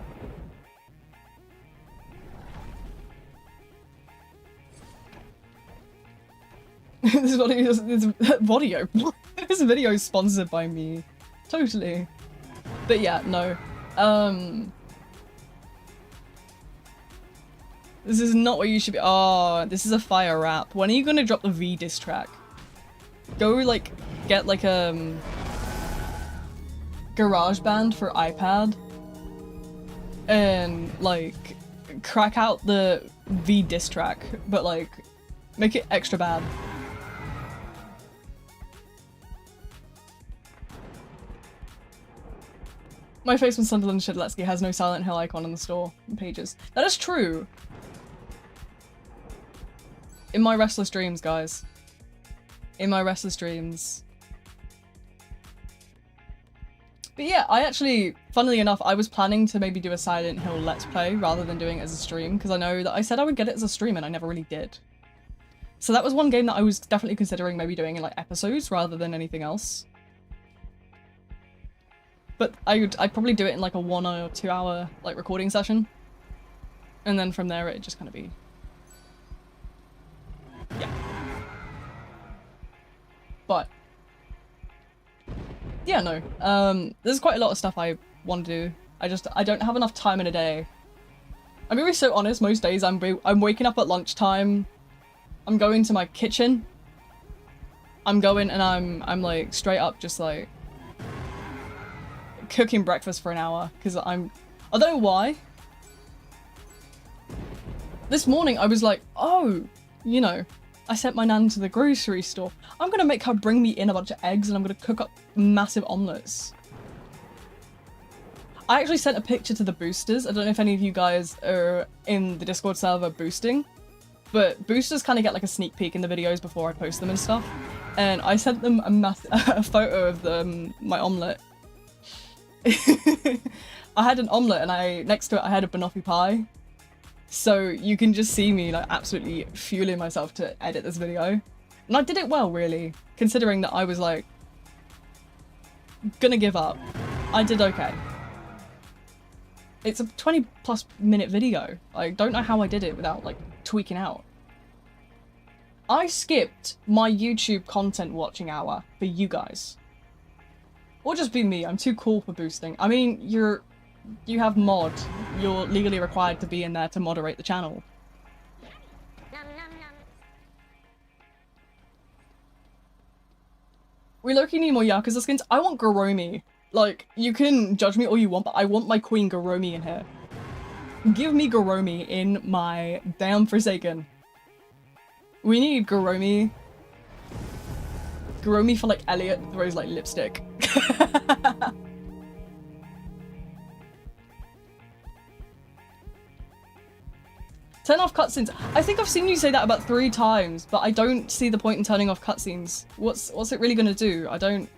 This video this video is sponsored by me. Totally. But yeah, no. This is not what you should be- Oh, this is a fire rap. When are you gonna drop the V diss track? Go, like, get, like, GarageBand for iPad. And, like, crack out the V diss track. But, like, make it extra bad. My face when Sunderland Shedletsky has no Silent Hill icon on the store pages. That is true! In my restless dreams, guys. In my restless dreams. But yeah, I actually, funnily enough, I was planning to maybe do a Silent Hill Let's Play rather than doing it as a stream, because I know that I said I would get it as a stream and I never really did. So that was one game that I was definitely considering maybe doing in like episodes rather than anything else. But I'd probably do it in like a 1 or 2 hour like recording session. And then from there it'd just kind of be... Yeah. But... Yeah, no. There's quite a lot of stuff I want to do. I don't have enough time in a day. I'm gonna be so honest, most days I'm waking up at lunchtime, I'm going to my kitchen, I'm going and I'm like straight up just like cooking breakfast for an hour because I don't know why. This morning I was like, oh, you know, I sent my nan to the grocery store. I'm gonna make her bring me in a bunch of eggs and I'm gonna cook up massive omelets. I actually sent a picture to the boosters. I don't know if any of you guys are in the Discord server boosting, but boosters kind of get like a sneak peek in the videos before I post them and stuff. And I sent them a photo of my omelet. I had an omelet and next to it I had a banoffee pie. So you can just see me like absolutely fueling myself to edit this video. And I did it well, really, considering that I was like gonna give up. I did okay. It's a 20+ minute video. I don't know how I did it without like tweaking out. I skipped my YouTube content watching hour for you guys. Or just be me, I'm too cool for boosting. I mean, you have mod. You're legally required to be in there to moderate the channel. We low-key need more Yakuza skins. I want Goromi. Like, you can judge me all you want, but I want my queen Goromi in here. Give me Goromi in my damn Forsaken. We need Goromi. Goromi for like Elliot throws like lipstick. Turn off cutscenes. I think I've seen you say that about 3 times, but I don't see the point in turning off cutscenes. What's it really gonna do? I don't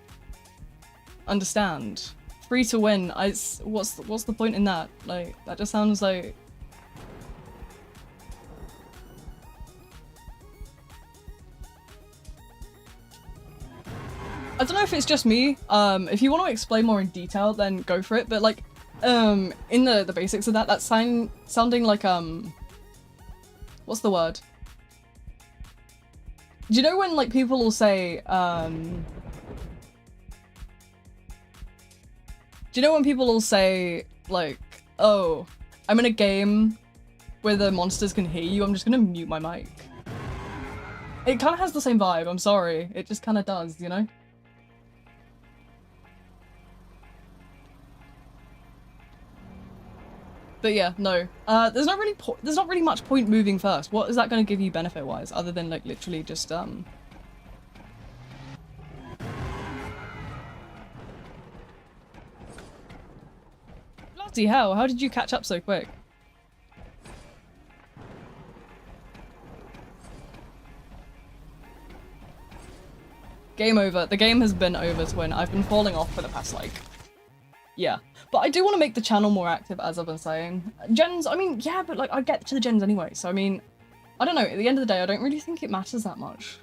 understand. Free to win. What's the point in that? Like, that just sounds like... I don't know if it's just me. If you want to explain more in detail, then go for it. But like, in the basics of that, that's sounding like what's the word? Do you know when like people will say do you know when people will say like, oh, I'm in a game where the monsters can hear you, I'm just gonna mute my mic. It kind of has the same vibe, I'm sorry. It just kind of does, you know? But yeah, no. There's not really much point moving first. What is that going to give you benefit-wise, other than like literally just Bloody hell! How did you catch up so quick? Game over. The game has been over, Twin. I've been falling off for the past like... Yeah. But I do want to make the channel more active, as I've been saying. Gens, I mean, yeah, but like, I get to the gens anyway, so I mean, I don't know, at the end of the day, I don't really think it matters that much.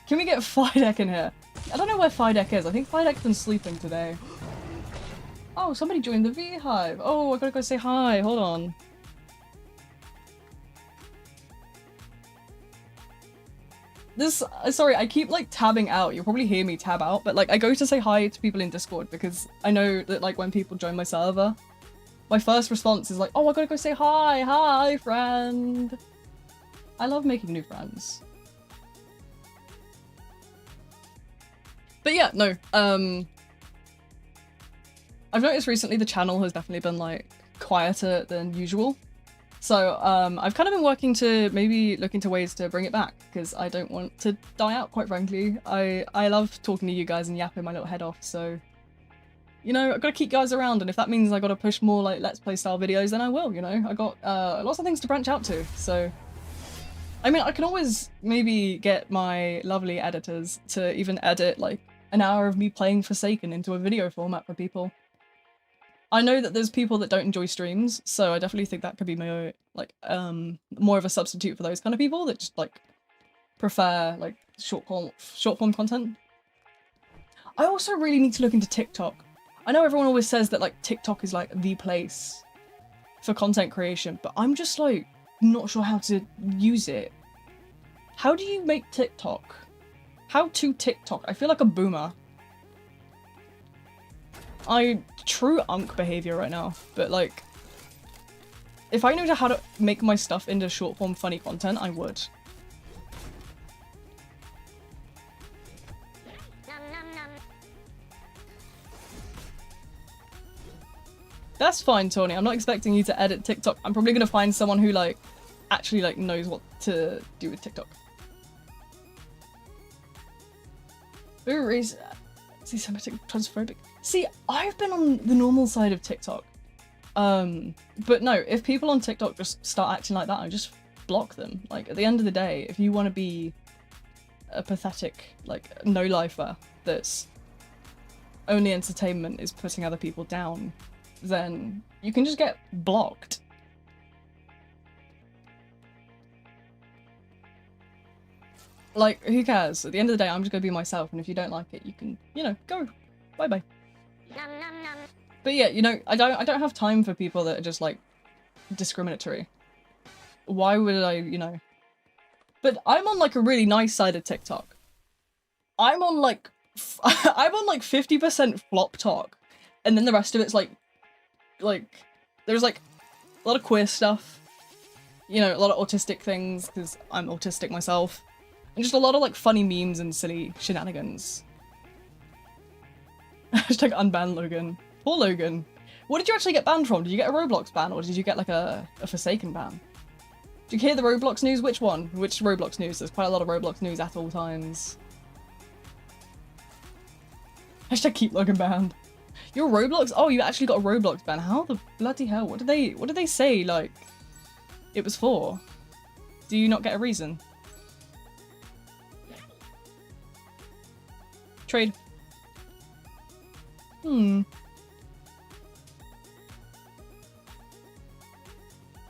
Can we get Fidek in here? I don't know where Fidek is. I think Fidek's been sleeping today. Oh, somebody joined the V-Hive. Oh, I gotta go say hi. Hold on. Sorry, I keep like tabbing out. You'll probably hear me tab out, but like I go to say hi to people in Discord because I know that like when people join my server, my first response is like, oh, I gotta go say hi. Hi, friend. I love making new friends. But yeah, no, I've noticed recently the channel has definitely been like quieter than usual. So I've kind of been working to maybe look into ways to bring it back because I don't want to die out, quite frankly. I love talking to you guys and yapping my little head off, so you know, I've got to keep guys around, and if that means I got to push more like Let's Play style videos, then I will, you know. I got lots of things to branch out to, so I mean, I can always maybe get my lovely editors to even edit like an hour of me playing Forsaken into a video format for people. I know that there's people that don't enjoy streams, so I definitely think that could be more like more of a substitute for those kind of people that just like prefer like short form content. I also really need to look into TikTok. I know everyone always says that like TikTok is like the place for content creation, but I'm just like not sure how to use it. How do you make TikTok? How to TikTok? I feel like a boomer. True unk behavior right now, but like, if I knew how to make my stuff into short form funny content, I would. That's fine, Tony. I'm not expecting you to edit TikTok. I'm probably gonna find someone who like actually like knows what to do with TikTok. Ooh, is anti-Semitic, transphobic. See, I've been on the normal side of TikTok. But no, if people on TikTok just start acting like that, I just block them. Like, at the end of the day, if you want to be a pathetic, like, no-lifer that's only entertainment is putting other people down, then you can just get blocked. Like, who cares? At the end of the day, I'm just gonna be myself, and if you don't like it, you can, you know, go. Bye-bye. But yeah, you know, I don't have time for people that are just, like, discriminatory. Why would I, you know... But I'm on, like, a really nice side of TikTok. I'm on, like... I'm on, like, 50% flop talk. And then the rest of it's, like... There's, like, a lot of queer stuff. You know, a lot of autistic things, because I'm autistic myself. And just a lot of, like, funny memes and silly shenanigans. Hashtag unban Logan. Poor Logan. What did you actually get banned from? Did you get a Roblox ban, or did you get, like, a Forsaken ban? Did you hear the Roblox news? Which one? Which Roblox news? There's quite a lot of Roblox news at all times. Hashtag keep Logan banned. Your Roblox? Oh, you actually got a Roblox ban. How the bloody hell? What did they say, like, it was for? Do you not get a reason? Trade.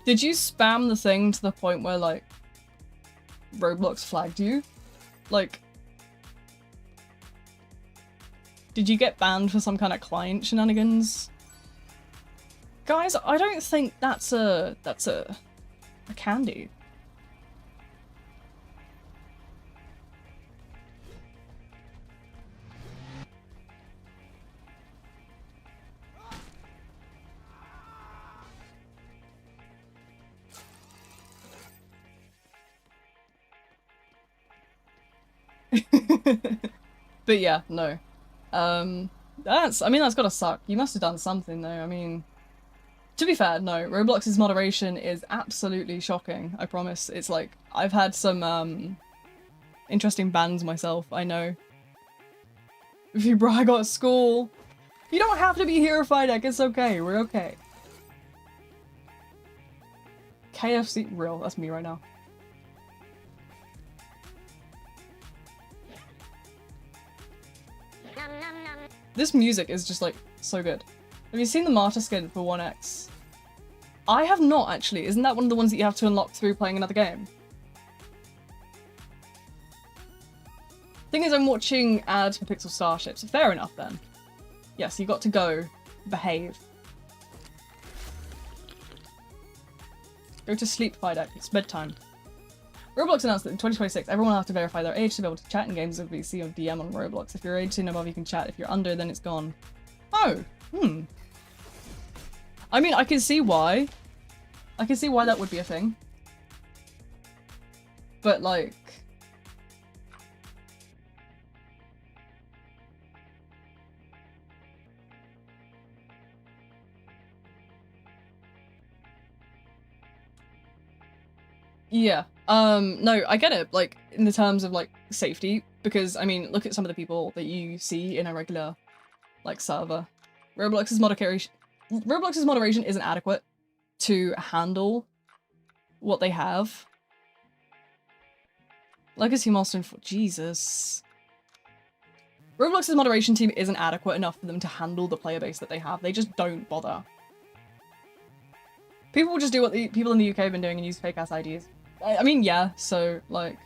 Did you spam the thing to the point where, like, Roblox flagged you? Like, did you get banned for some kind of client shenanigans? Guys, I don't think that's a candy. But yeah, no. That's gotta suck. You must have done something though. I mean, to be fair, no. Roblox's moderation is absolutely shocking, I promise. It's like, I've had some, interesting bans myself, I know. If you brag at school, you don't have to be here, Fidek, it's okay, we're okay. KFC, real, that's me right now. This music is just, like, so good. Have you seen the Martyr skin for 1X? I have not, actually. Isn't that one of the ones that you have to unlock through playing another game? Thing is, I'm watching ads for Pixel Starships. Fair enough, then. Yes, you got to go. Behave. Go to sleep, Fidek. It's bedtime. Roblox announced that in 2026, everyone will have to verify their age to be able to chat in games with VC or DM on Roblox. If you're 18 above, you can chat. If you're under, then it's gone. Oh, I mean, I can see why. I can see why that would be a thing. But, like... yeah. No, I get it, like, in the terms of, like, safety, because, I mean, look at some of the people that you see in a regular, like, server. Roblox's moderation isn't adequate to handle what they have. Legacy Milestone for Jesus. Roblox's moderation team isn't adequate enough for them to handle the player base that they have. They just don't bother. People will just do what the people in the UK have been doing and use fake-ass IDs. I mean, yeah, so, like...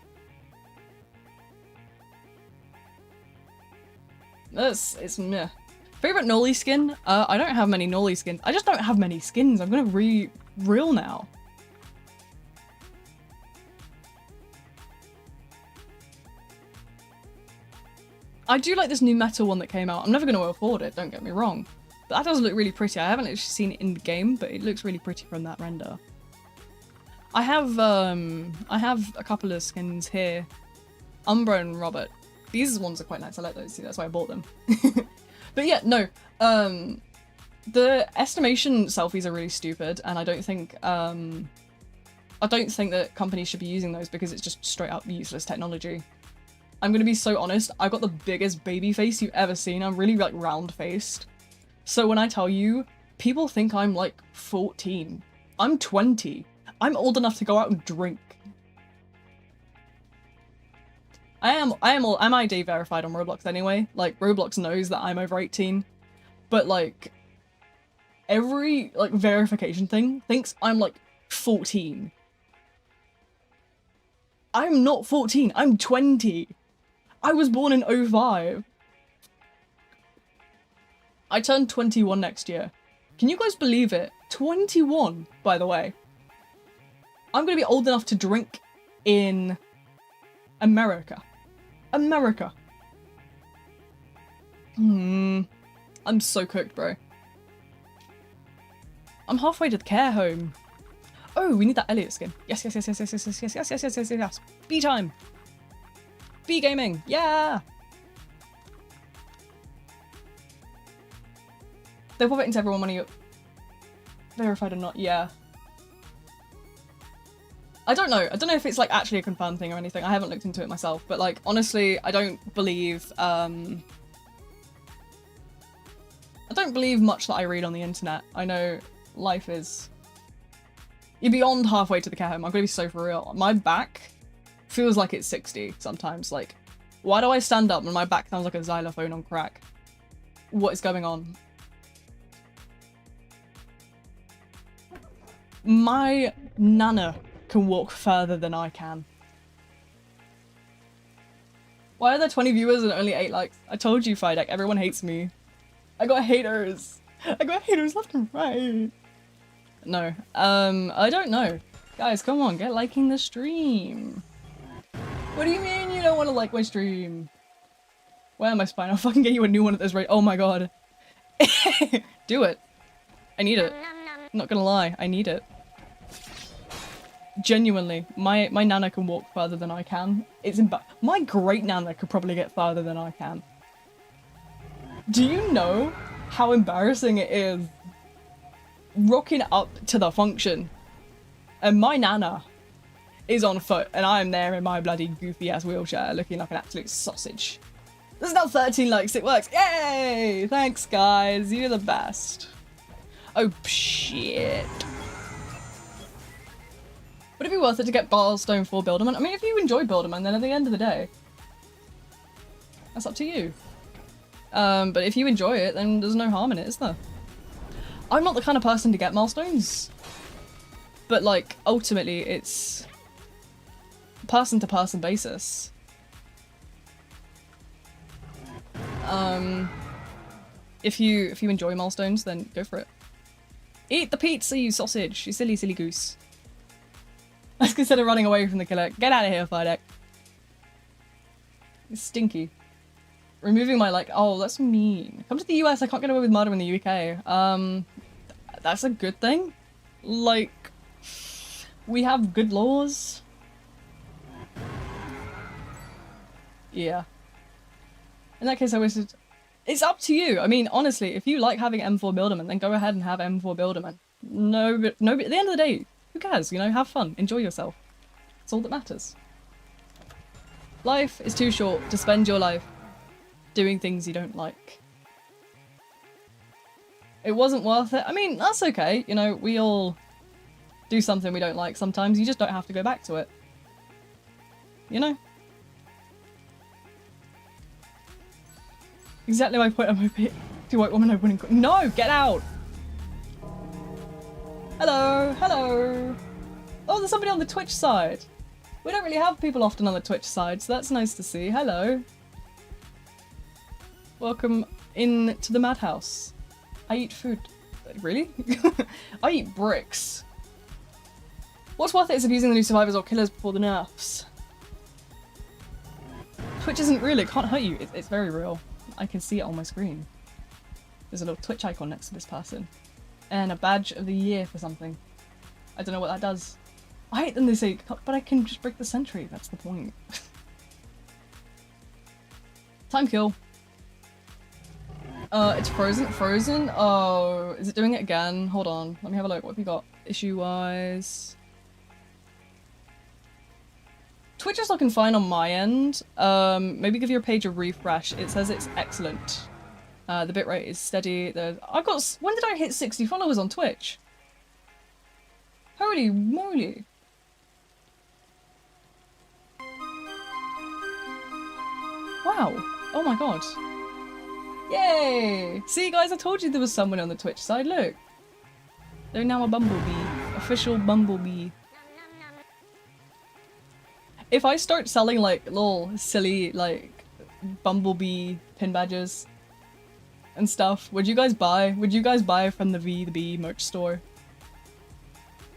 It's meh. Favorite Nolly skin? I don't have many Nolly skins. I just don't have many skins. I'm gonna real now. I do like this new metal one that came out. I'm never gonna afford it, don't get me wrong. But that does look really pretty. I haven't actually seen it in the game, but it looks really pretty from that render. I have a couple of skins here. Umbra and Robert. These ones are quite nice. I like those too. That's why I bought them. But yeah, no. The estimation selfies are really stupid, and I don't think that companies should be using those because it's just straight up useless technology. I'm gonna be so honest. I've got the biggest baby face you've ever seen. I'm really like round faced. So when I tell you, people think I'm like 14. I'm 20. I'm old enough to go out and drink. I'm ID verified on Roblox anyway. Like, Roblox knows that I'm over 18. But, like, every, like, verification thing thinks I'm, like, 14. I'm not 14. I'm 20. I was born in 05. I turn 21 next year. Can you guys believe it? 21, by the way. I'm gonna be old enough to drink in America. America. I'm so cooked, bro. I'm halfway to the care home. Oh, we need that Elliot skin. Yes, yes, yes, yes, yes, yes, yes, yes, yes, yes, yes, yes, yes. B time. B gaming. Yeah. They'll pop it into everyone when you verified or not. Yeah. I don't know if it's like actually a confirmed thing or anything. I haven't looked into it myself, but like honestly, I don't believe don't believe much that I read on the internet. I know life is... You're beyond halfway to the care home. I'm gonna be so for real. My back feels like it's 60 sometimes. Like, why do I stand up and my back sounds like a xylophone on crack? What is going on? My nana can walk further than I can. Why are there 20 viewers and only 8 likes? I told you, Fidek, everyone hates me. I got haters. I got haters left and right. No, I don't know. Guys, come on, get liking the stream. What do you mean you don't want to like my stream? Where am I spine? I'll fucking get you a new one at this rate. Oh my god. Do it. I need it. I'm not gonna lie, I need it. Genuinely, my nana can walk further than I can. It's my great nana could probably get farther than I can. Do you know how embarrassing it is rocking up to the function and my nana is on foot and I am there in my bloody goofy ass wheelchair looking like an absolute sausage? There's now 13 likes, it works. Yay! Thanks guys, you're the best. Oh shit. Would it be worth it to get Barstone for Builderman? I mean, if you enjoy Builderman, then at the end of the day, that's up to you. But if you enjoy it, then there's no harm in it, is there? I'm not the kind of person to get milestones. But, like, ultimately, it's person-to-person basis. If you enjoy milestones, then go for it. Eat the pizza, you sausage, you silly, silly goose. Let's consider running away from the killer. Get out of here, Fidek. It's stinky. Removing my, like, oh, that's mean. Come to the US, I can't get away with murder in the UK. That's a good thing. Like, we have good laws. Yeah. In that case, I wish it... It's up to you. I mean, honestly, if you like having M4 Builderman, then go ahead and have M4 Builderman. No, but at the end of the day, who cares? You know, have fun, enjoy yourself. That's all that matters. Life is too short to spend your life doing things you don't like. It wasn't worth it. I mean, that's okay. You know, we all do something we don't like sometimes. You just don't have to go back to it. You know? Exactly my point. I'm hoping to white woman I wouldn't. No, get out! Hello, hello. Oh, there's somebody on the Twitch side. We don't really have people often on the Twitch side, so that's nice to see. Hello. Welcome in to the madhouse. I eat food. Really? I eat bricks. What's worth it is abusing the new survivors or killers before the nerfs. Twitch isn't real, it can't hurt you. It's very real. I can see it on my screen. There's a little Twitch icon next to this person. And a badge of the year for something. I don't know what that does. I hate them they say, but I can just break the sentry. That's the point. Time kill. It's frozen. Frozen? Oh, is it doing it again? Hold on. Let me have a look. What have you got? Issue-wise. Twitch is looking fine on my end. Maybe give your page a refresh. It says it's excellent. The bitrate is steady. I've got... When did I hit 60 followers on Twitch? Holy moly. Wow. Oh my god. Yay! See guys, I told you there was someone on the Twitch side. Look. They're now a bumblebee. Official bumblebee. If I start selling like little silly like bumblebee pin badges and stuff, would you guys buy? Would you guys buy from the V the merch store?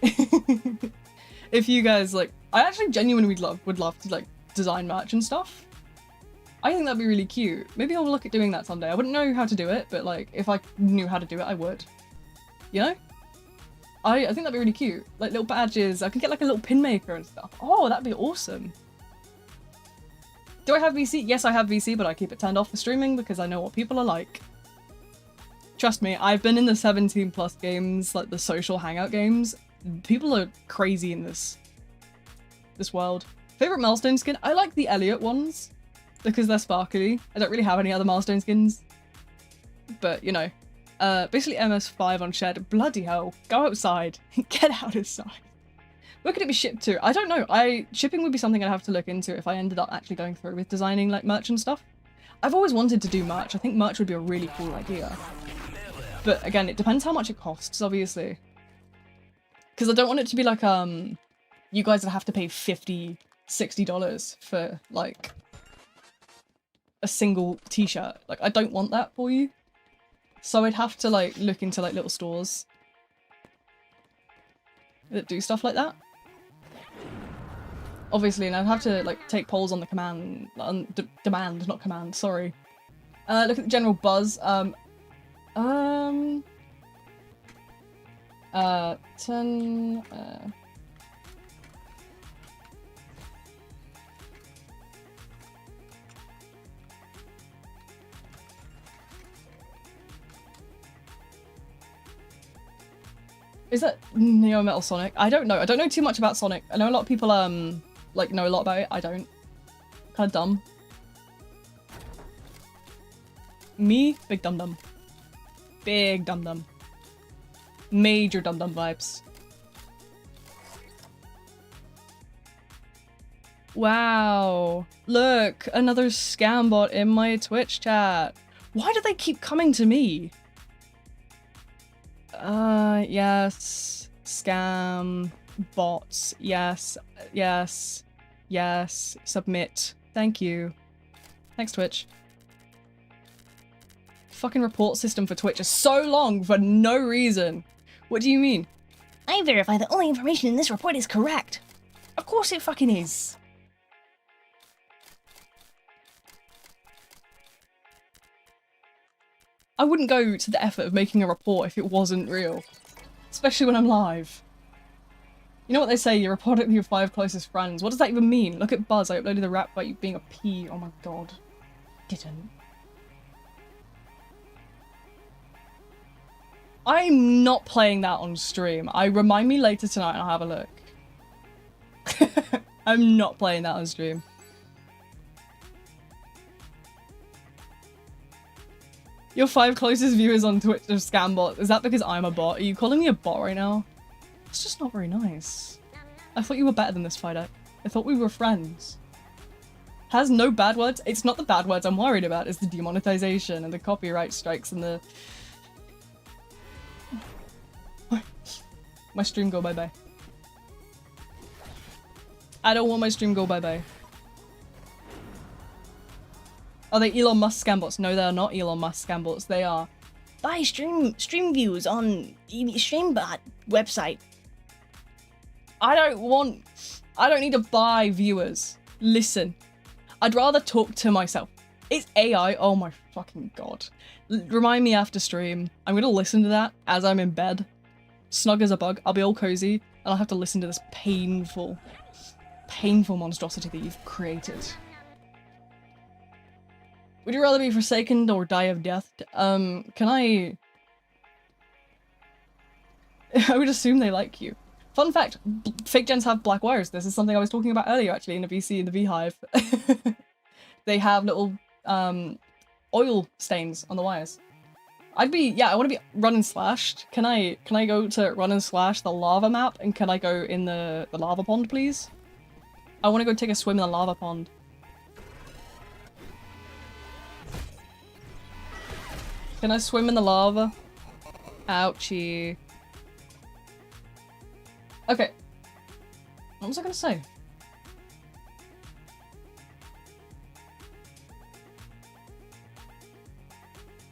If you guys like, I actually genuinely would love to like design merch and stuff. I think that'd be really cute. Maybe I'll look at doing that someday. I wouldn't know how to do it, but like if I knew how to do it, I would. You know? I think that'd be really cute. Like little badges. I could get like a little pin maker and stuff. Oh, that'd be awesome. Do I have VC? Yes, I have VC, but I keep it turned off for streaming because I know what people are like. Trust me, I've been in the 17+ games, like the social hangout games. People are crazy in this world. Favorite milestone skin? I like the Elliot ones because they're sparkly. I don't really have any other milestone skins. But, you know, Basically MS5 on shared. Bloody hell. Go outside. Get outside. Where could it be shipped to? I don't know. Shipping would be something I'd have to look into if I ended up actually going through with designing like merch and stuff. I've always wanted to do merch. I think merch would be a really cool idea. But again, it depends how much it costs, obviously. Because I don't want it to be like, you guys would have to pay $50, $60 for like a single t-shirt. Like, I don't want that for you. So I'd have to like look into like little stores that do stuff like that. Obviously, and I'd have to like take polls on the demand, not command, sorry. Look at the general buzz. 10, Is that Neo Metal Sonic? I don't know. I don't know too much about Sonic. I know a lot of people like know a lot about it. I don't. Kind of dumb. Me, big dum dum. Big dum dum. Major dum dum vibes. Wow. Look, another scam bot in my Twitch chat. Why do they keep coming to me? Yes. Scam. Bots. Yes. Yes. Yes. Submit. Thank you. Thanks, Twitch. Fucking report system for Twitch is so long for no reason. What do you mean? I verify that all the information in this report is correct. Of course it fucking is. I wouldn't go to the effort of making a report if it wasn't real. Especially when I'm live. You know what they say, you report it to your 5 closest friends. What does that even mean? Look at Buzz, I uploaded the rap about you being a P. Oh my god. Didn't. I'm not playing that on stream. Remind me later tonight and I'll have a look. I'm not playing that on stream. Your 5 closest viewers on Twitch are scam bots. Is that because I'm a bot? Are you calling me a bot right now? It's just not very nice. I thought you were better than this, Fido. I thought we were friends. Has no bad words? It's not the bad words I'm worried about. It's the demonetization and the copyright strikes and the... My stream go bye-bye. I don't want my stream go bye-bye. Are they Elon Musk scam bots? No, they are not Elon Musk scam bots. They are... Buy stream views on Streambot website. I don't need to buy viewers. Listen. I'd rather talk to myself. It's AI. Oh my fucking god. Remind me after stream. I'm gonna listen to that as I'm in bed. Snug as a bug. I'll be all cozy. And I'll have to listen to this painful monstrosity that you've created. Would you rather be forsaken or die of death? Can I... I would assume they like you. Fun fact, fake gens have black wires. This is something I was talking about earlier, actually, in the VC, in the Beehive. They have little, oil stains on the wires. I want to be run and slashed. Can I go to run and slash the lava map, and can I go in the lava pond, please? I want to go take a swim in the lava pond. Can I swim in the lava? Ouchie. Okay. What was I gonna say?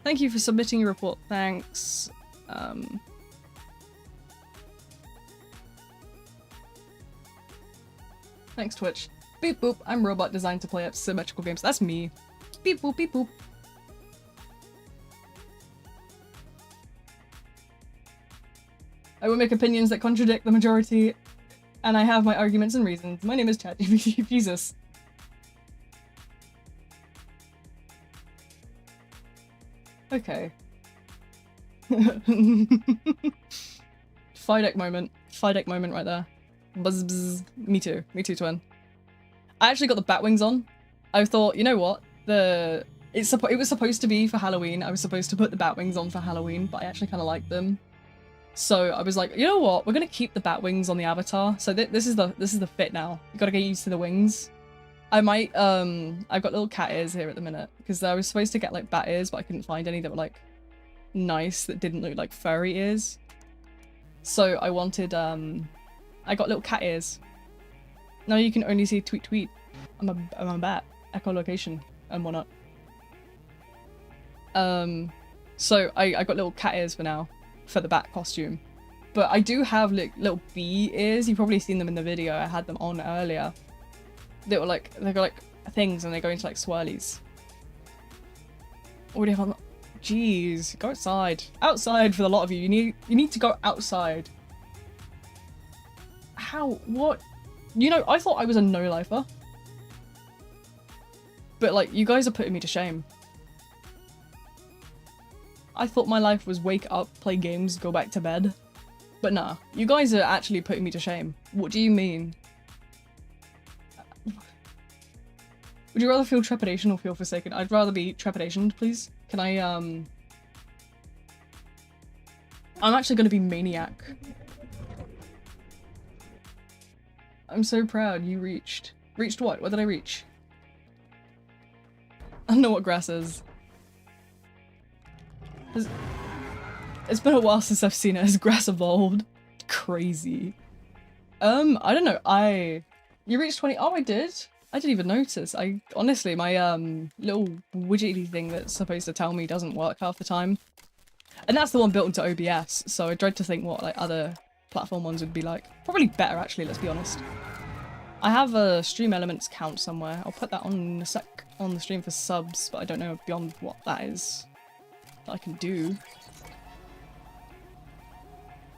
Thank you for submitting your report. Thanks. Thanks, Twitch. Beep boop. I'm robot designed to play up symmetrical games. That's me. Beep boop, beep boop. I will make opinions that contradict the majority, and I have my arguments and reasons. My name is ChatGPT. Jesus. Okay. Fidec moment. Fidec moment right there. Buzz buzz. Me too. Me too, twin. I actually got the bat wings on. I thought, you know what? The It was supposed to be for Halloween. I was supposed to put the bat wings on for Halloween, but I actually kind of like them. So I was like, you know what? We're gonna keep the bat wings on the avatar. So this is the fit now. You gotta get used to the wings. I might I've got little cat ears here at the minute because I was supposed to get like bat ears, but I couldn't find any that were like nice that didn't look like furry ears. So I wanted I got little cat ears. Now you can only see tweet tweet. I'm a bat. Echolocation and whatnot. So I got little cat ears for now, for the bat costume. But I do have like little bee ears. You've probably seen them in the video. I had them on earlier. They got like things and they go into like swirlies. What do you have on? Jeez, go outside. Outside for a lot of you. You need to go outside. How? What? You know, I thought I was a no-lifer. But like, you guys are putting me to shame. I thought my life was wake up, play games, go back to bed. But nah, you guys are actually putting me to shame. What do you mean? Would you rather feel trepidation or feel forsaken? I'd rather be trepidation, please. Can I, I'm actually gonna be maniac. I'm so proud you reached. Reached what? What did I reach? I don't know what grass is. It's been a while since I've seen it. Has grass evolved? Crazy. I don't know. You reached 20. Oh, I did? I didn't even notice. Honestly, my little widgety thing that's supposed to tell me doesn't work half the time. And that's the one built into OBS, so I dread to think what like other platform ones would be like. Probably better actually, let's be honest. I have a stream elements count somewhere. I'll put that on in a sec on the stream for subs, but I don't know beyond what that is that I can do.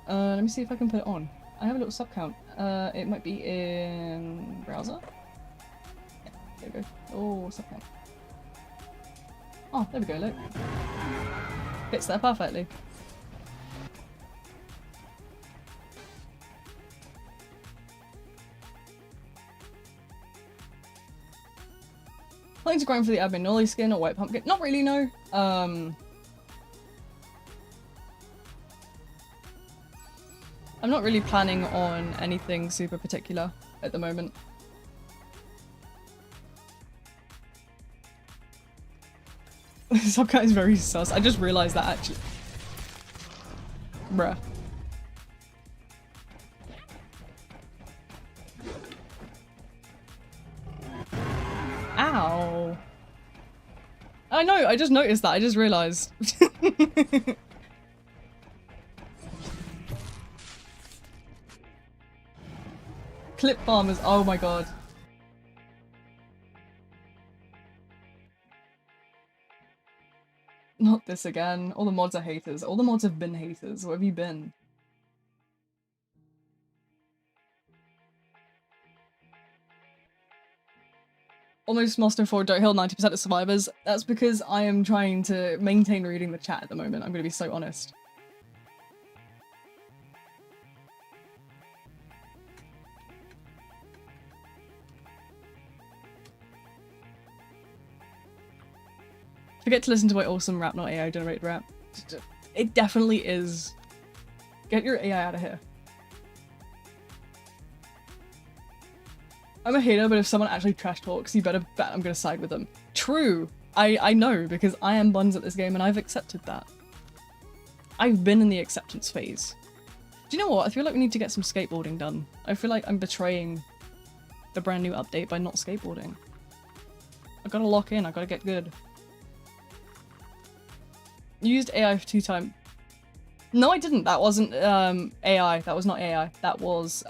Let me see if I can put it on. I have a little sub count. It might be in browser. Yeah, there we go. Oh, sub count. Oh, there we go, look. Fits there perfectly. Planning to grind for the admin nolly skin or white pumpkin? Not really, no. I'm not really planning on anything super particular at the moment. Subcat is very sus. I just realized that actually. Bruh. Ow. I know, I just noticed that. I just realized. Clip farmers, oh my god. Not this again. All the mods are haters. All the mods have been haters. Where have you been? Almost Monster 4 don't heal 90% of survivors. That's because I am trying to maintain reading the chat at the moment. I'm gonna be so honest. Forget to listen to my awesome rap, not AI generated rap. It definitely is. Get your AI out of here. I'm a hater, but if someone actually trash talks, you better bet I'm gonna side with them. True! I know, because I am buns at this game and I've accepted that. I've been in the acceptance phase. Do you know what? I feel like we need to get some skateboarding done. I feel like I'm betraying the brand new update by not skateboarding. I gotta lock in, I gotta get good. You used AI for 2 times. No, I didn't. That wasn't AI. That was not AI. That was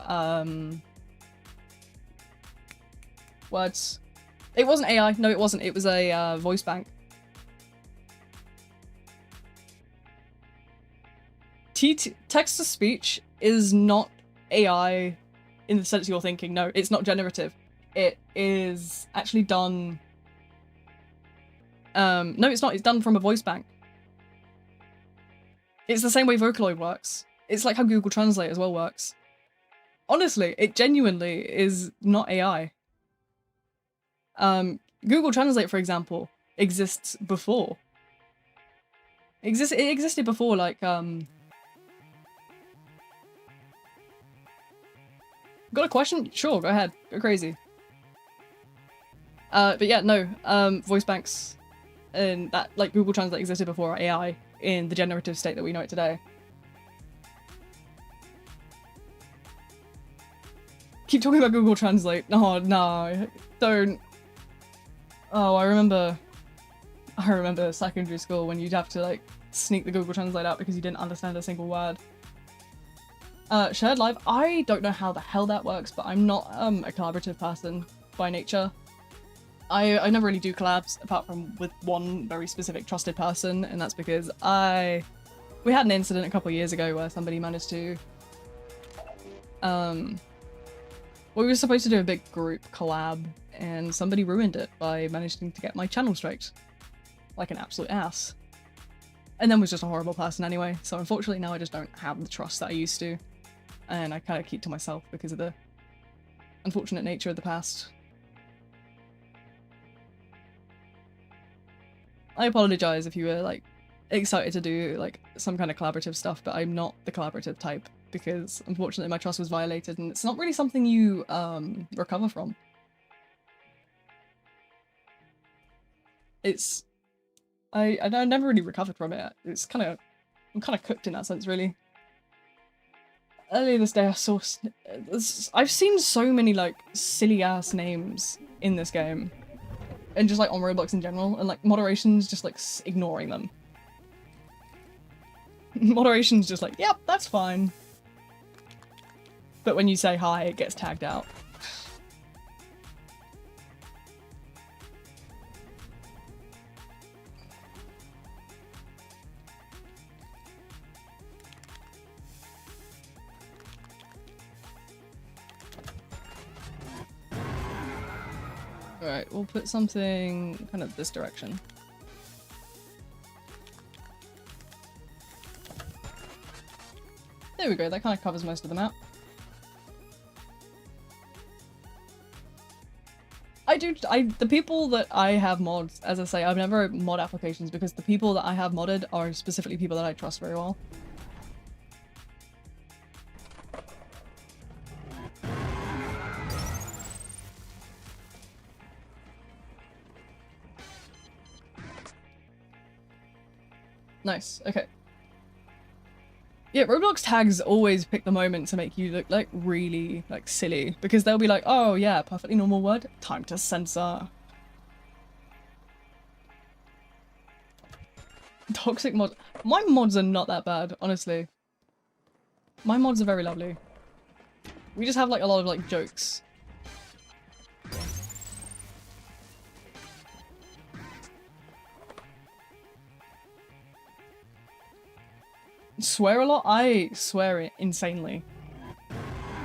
words. It wasn't AI. No, it wasn't. It was a voice bank. Text to speech is not AI in the sense you're thinking. No, it's not generative. It is actually done. No, it's not. It's done from a voice bank. It's the same way Vocaloid works. It's like how Google Translate as well works. Honestly, it genuinely is not AI. Google Translate, for example, exists before. It existed before, like, Got a question? Sure, go ahead. Go crazy. But yeah, no, voice banks and that, like, Google Translate existed before AI in the generative state that we know it today. Keep talking about Google Translate. Oh, no, don't. Oh, I remember secondary school when you'd have to, like, sneak the Google Translate out because you didn't understand a single word. Shared live, I don't know how the hell that works, but I'm not a collaborative person by nature. I never really do collabs apart from with one very specific trusted person, and that's because we had an incident a couple of years ago where somebody managed to we were supposed to do a big group collab and somebody ruined it by managing to get my channel striked like an absolute ass, and then was just a horrible person anyway. So unfortunately now I just don't have the trust that I used to, and I kind of keep to myself because of the unfortunate nature of the past. I apologize if you were, like, excited to do, like, some kind of collaborative stuff, but I'm not the collaborative type because, unfortunately, my trust was violated, and it's not really something you, recover from. It's... I never really recovered from it. It's kind of... I'm kind of cooked in that sense, really. Earlier this day I saw... I've seen so many, like, silly-ass names in this game. And just, like, on Roblox in general, and, like, moderation's just, like, ignoring them. Moderation's just like, yep, that's fine. But when you say hi, it gets tagged out. Alright, we'll put something kind of this direction. There we go, that kind of covers most of the map. The people that I have mods, as I say, I've never mod applications because the people that I have modded are specifically people that I trust very well. Nice, okay. Yeah, Roblox tags always pick the moment to make you look, like, really, like, silly. Because they'll be like, oh yeah, perfectly normal word, time to censor. Toxic mod. My mods are not that bad, honestly. My mods are very lovely. We just have, like, a lot of, like, jokes. Swear a lot? I swear it insanely.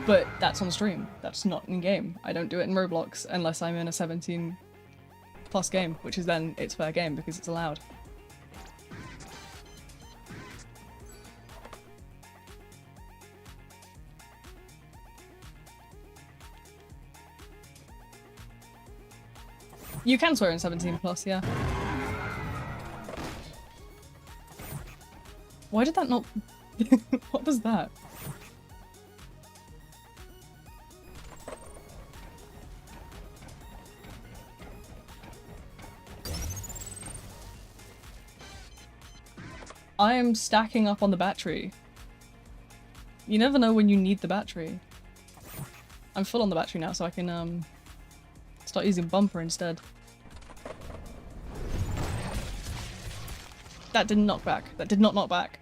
But that's on stream. That's not in game. I don't do it in Roblox unless I'm in a 17+ game, which is then it's fair game because it's allowed. You can swear in 17+, yeah. Why did that not... What was that? I am stacking up on the battery. You never know when you need the battery. I'm full on the battery now, so I can start using bumper instead. That didn't knock back. That did not knock back.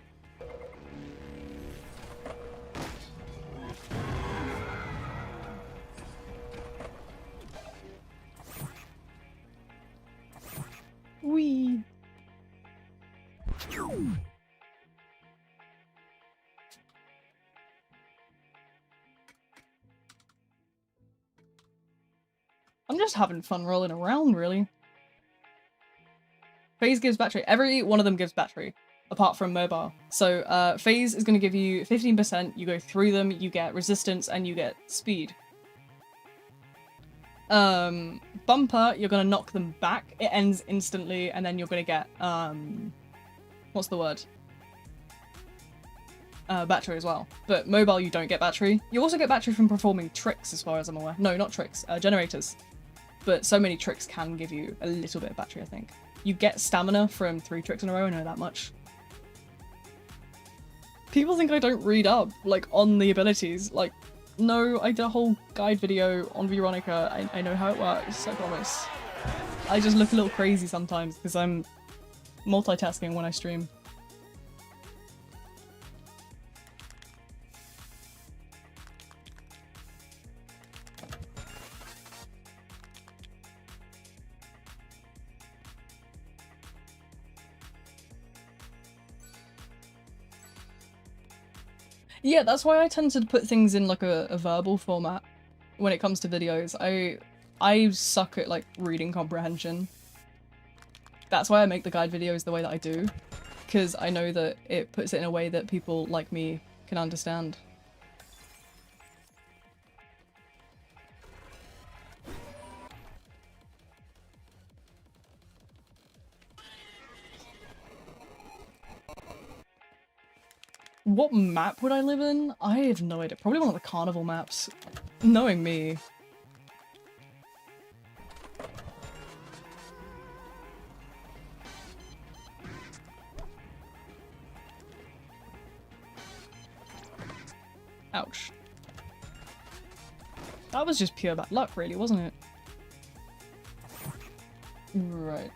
Whee! I'm just having fun rolling around, really. Phase gives battery. Every one of them gives battery, apart from mobile. So Phase is going to give you 15%, you go through them, you get resistance, and you get speed. Bumper, you're gonna knock them back. It ends instantly, and then you're gonna get, what's the word? Battery as well. But mobile, you don't get battery. You also get battery from performing tricks, as far as I'm aware. No, not tricks, generators. But so many tricks can give you a little bit of battery, I think. You get stamina from 3 tricks in a row, I know that much. People think I don't read up, like, on the abilities. Like, no, I did a whole guide video on Veronica. I know how it works, I promise. I just look a little crazy sometimes, because I'm multitasking when I stream. Yeah, that's why I tend to put things in like a verbal format when it comes to videos. I suck at like reading comprehension. That's why I make the guide videos the way that I do, because I know that it puts it in a way that people like me can understand. What map would I live in? I have no idea. Probably one of the carnival maps. Knowing me. Ouch. That was just pure bad luck, really, wasn't it? Right.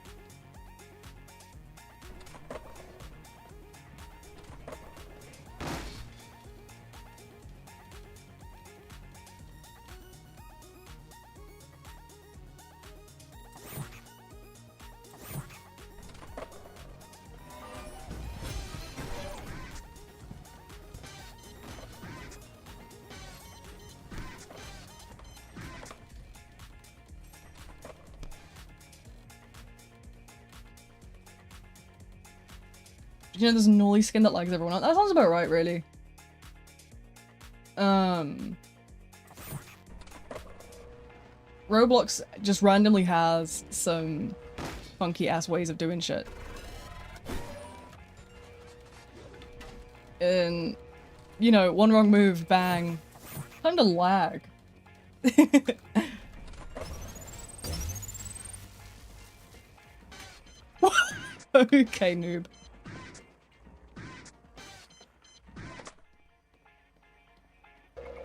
You know, there's a Nolly skin that likes everyone else. That sounds about right, really. Roblox just randomly has some funky ass ways of doing shit. And, you know, one wrong move, bang. Time to lag. Okay, noob.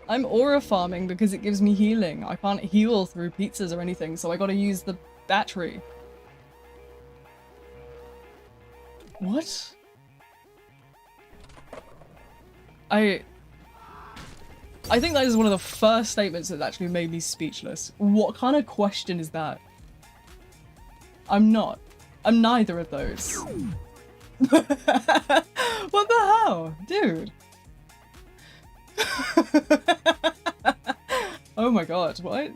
I'm aura farming because it gives me healing. I can't heal through pizzas or anything, so I gotta use the battery. What? I think that is one of the first statements that actually made me speechless. What kind of question is that? I'm not. I'm neither of those. What the hell? Dude. Oh my god, what?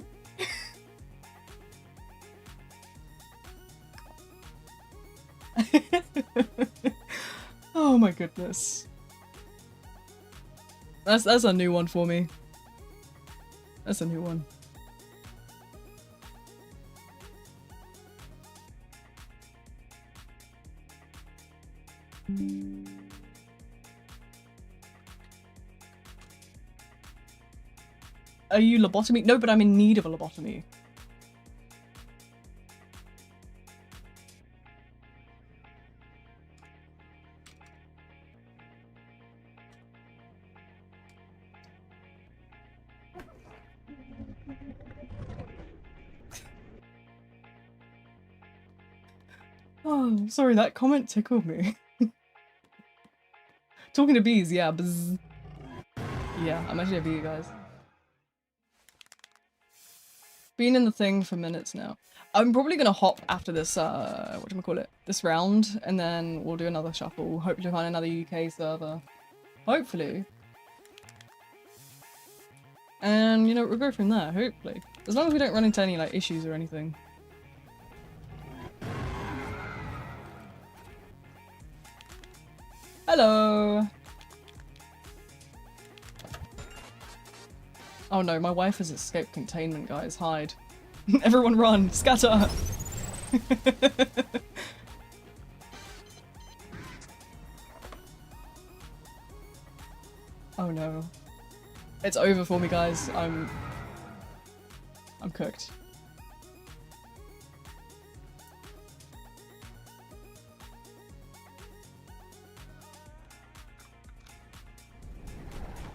Oh my goodness. That's a new one for me. That's a new one. Are you lobotomy? No, but I'm in need of a lobotomy. Oh, sorry, that comment tickled me. Talking to bees, yeah, bzz. Yeah, I'm actually a bee, guys. Been in the thing for minutes now. I'm probably gonna hop after this, whatchamacallit, this round, and then we'll do another shuffle. Hopefully find another UK server. Hopefully. And, you know, we'll go from there, hopefully. As long as we don't run into any, like, issues or anything. Hello! Oh no, my wife has escaped containment, guys. Hide. Everyone run! Scatter! Oh no. It's over for me, guys. I'm cooked.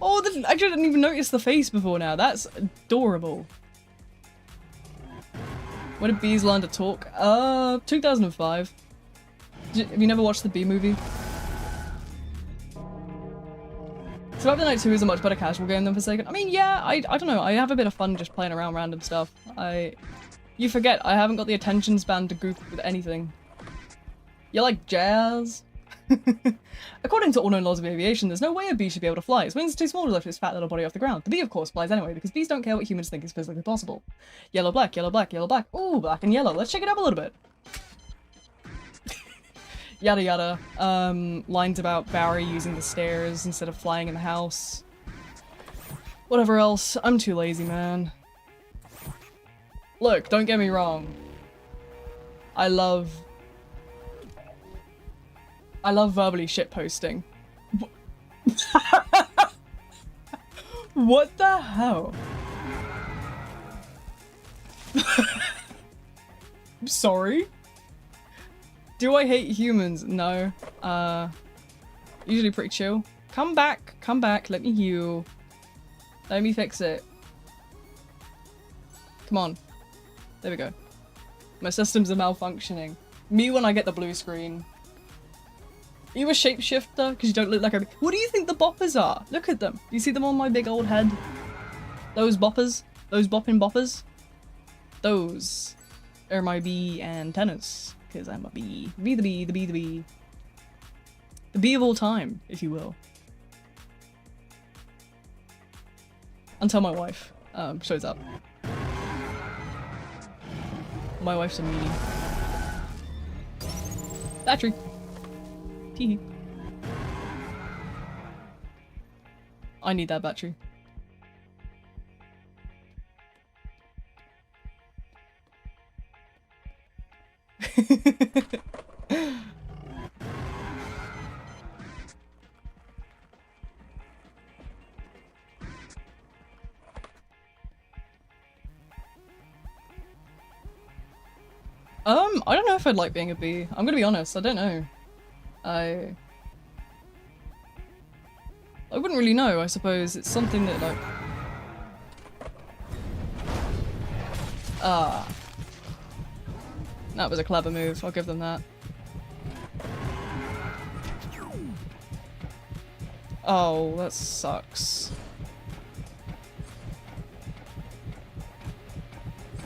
Oh, I didn't even notice the face before now. That's adorable. When did bees learn to talk? 2005. Have you never watched the Bee Movie? Survivor the Night 2 is a much better casual game than Forsaken. I mean, yeah, I don't know. I have a bit of fun just playing around random stuff. You forget, I haven't got the attention span to goof with anything. You like jazz? According to all known laws of aviation, there's no way a bee should be able to fly. Its wings are too small to lift its fat little body off the ground. The bee, of course, flies anyway, because bees don't care what humans think is physically possible. Yellow, black, yellow, black, yellow, black. Ooh, black and yellow. Let's shake it up a little bit. Yada yada. Lines about Barry using the stairs instead of flying in the house. Whatever else. I'm too lazy, man. Look, don't get me wrong. I love verbally shitposting. What the hell? I'm sorry? Do I hate humans? No. Usually pretty chill. Come back, let me heal. Let me fix it. Come on. There we go. My systems are malfunctioning. Me when I get the blue screen. Are you a shapeshifter? Because you don't look like a- What do you think the boppers are? Look at them. You see them on my big old head? Those boppers? Those bopping boppers? Those are my bee antennas. Because I'm a bee. Be the bee, the bee, the bee. The bee of all time, if you will. Until my wife shows up. My wife's a meanie. Battery. Teehee. I need that battery. I don't know if I'd like being a bee. I'm gonna be honest, I don't know. I wouldn't really know, I suppose. It's something that, like... That was a clever move, I'll give them that. Oh, that sucks.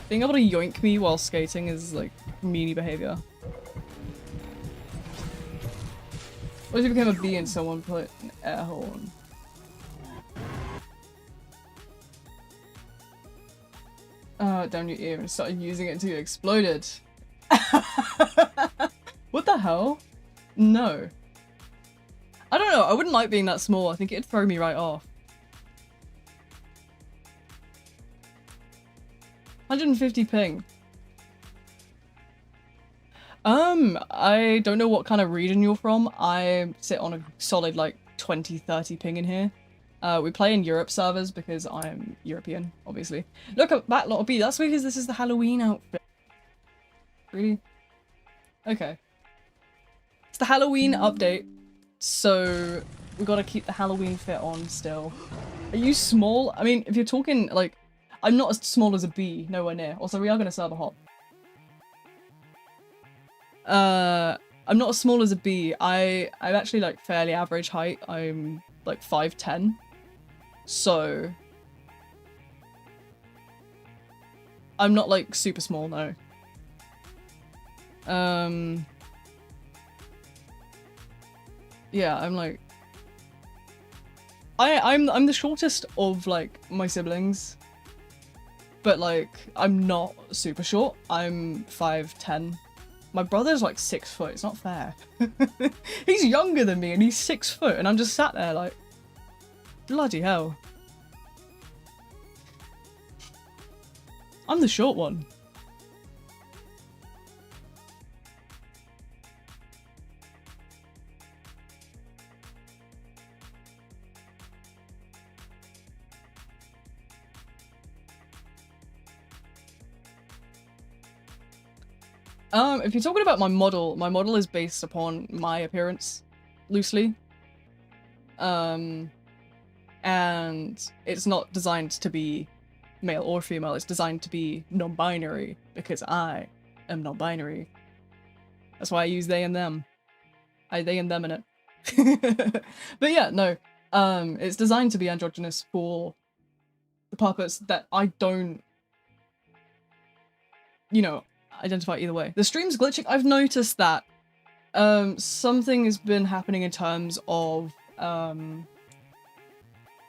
Being able to yoink me while skating is, like, meanie behavior. What if you became a bee and someone put an air horn? Down your ear and started using it until you exploded. What the hell? No. I don't know, I wouldn't like being that small. I think it'd throw me right off. 150 ping. I don't know what kind of region you're from. I sit on a solid like 20-30 ping in here. We play in Europe servers because I'm European, obviously. Look at that lot of B. That's because this is the Halloween outfit. Really? Okay. It's the Halloween update, so we gotta keep the Halloween fit on still. Are you small? I mean, if you're talking like, I'm not as small as a bee, nowhere near. Also, we are gonna serve a hop. I'm not as small as a bee. I'm actually like fairly average height. I'm like 5'10". So I'm not like super small, no. Yeah, I'm like I'm the shortest of like my siblings. But like I'm not super short. I'm 5'10". My brother's like 6 foot. It's not fair. He's younger than me and he's 6 foot and I'm just sat there like, bloody hell. I'm the short one. If you're talking about my model is based upon my appearance, loosely. And it's not designed to be male or female, it's designed to be non-binary, because I am non-binary. That's why I use they and them. They and them in it. But yeah, no. It's designed to be androgynous for the purpose that I don't, you know, identify either way. The stream's glitching. I've noticed that something has been happening in terms of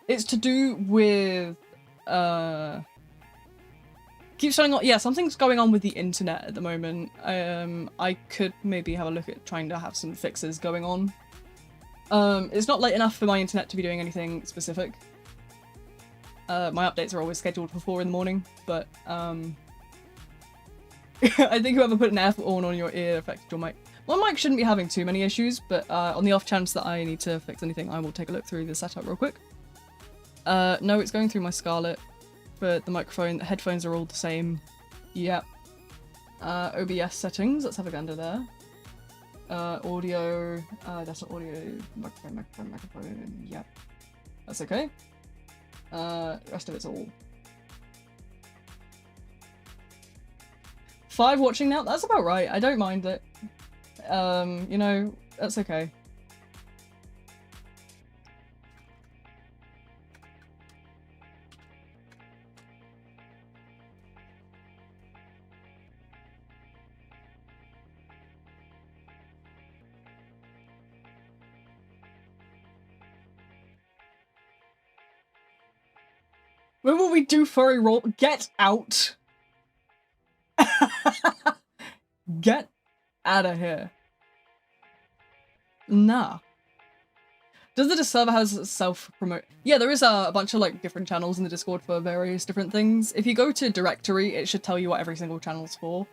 it's to do with keeps showing on. Yeah, something's going on with the internet at the moment. I could maybe have a look at trying to have some fixes going on. It's not late enough for my internet to be doing anything specific. My updates are always scheduled for 4 in the morning, but I think whoever put an air horn on your ear affected your mic. My mic shouldn't be having too many issues, but on the off chance that I need to fix anything, I will take a look through the setup real quick. No, it's going through my Scarlett, but the microphone, the headphones are all the same. Yep. OBS settings, let's have a gander there. Audio, that's not audio, microphone, yep. That's okay. The rest of it's all. 5 watching now? That's about right. I don't mind it. You know, that's okay. When will we do furry roll? Get out! Get out of here. Nah. Does the server has self-promote? Yeah, there is a bunch of like different channels in the Discord for various different things. If you go to directory, it should tell you what every single channel's for.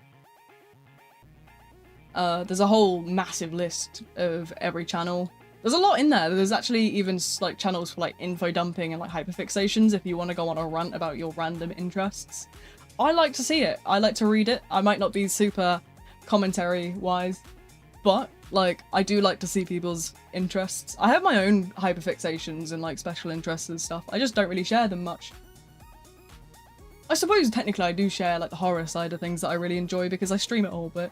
There's a whole massive list of every channel. There's a lot in there. There's actually even like channels for like info dumping and like hyperfixations if you want to go on a rant about your random interests. I like to see it. I like to read it. I might not be super commentary wise, but like I do like to see people's interests. I have my own hyperfixations and like special interests and stuff. I just don't really share them much. I suppose technically I do share like the horror side of things that I really enjoy because I stream it all, but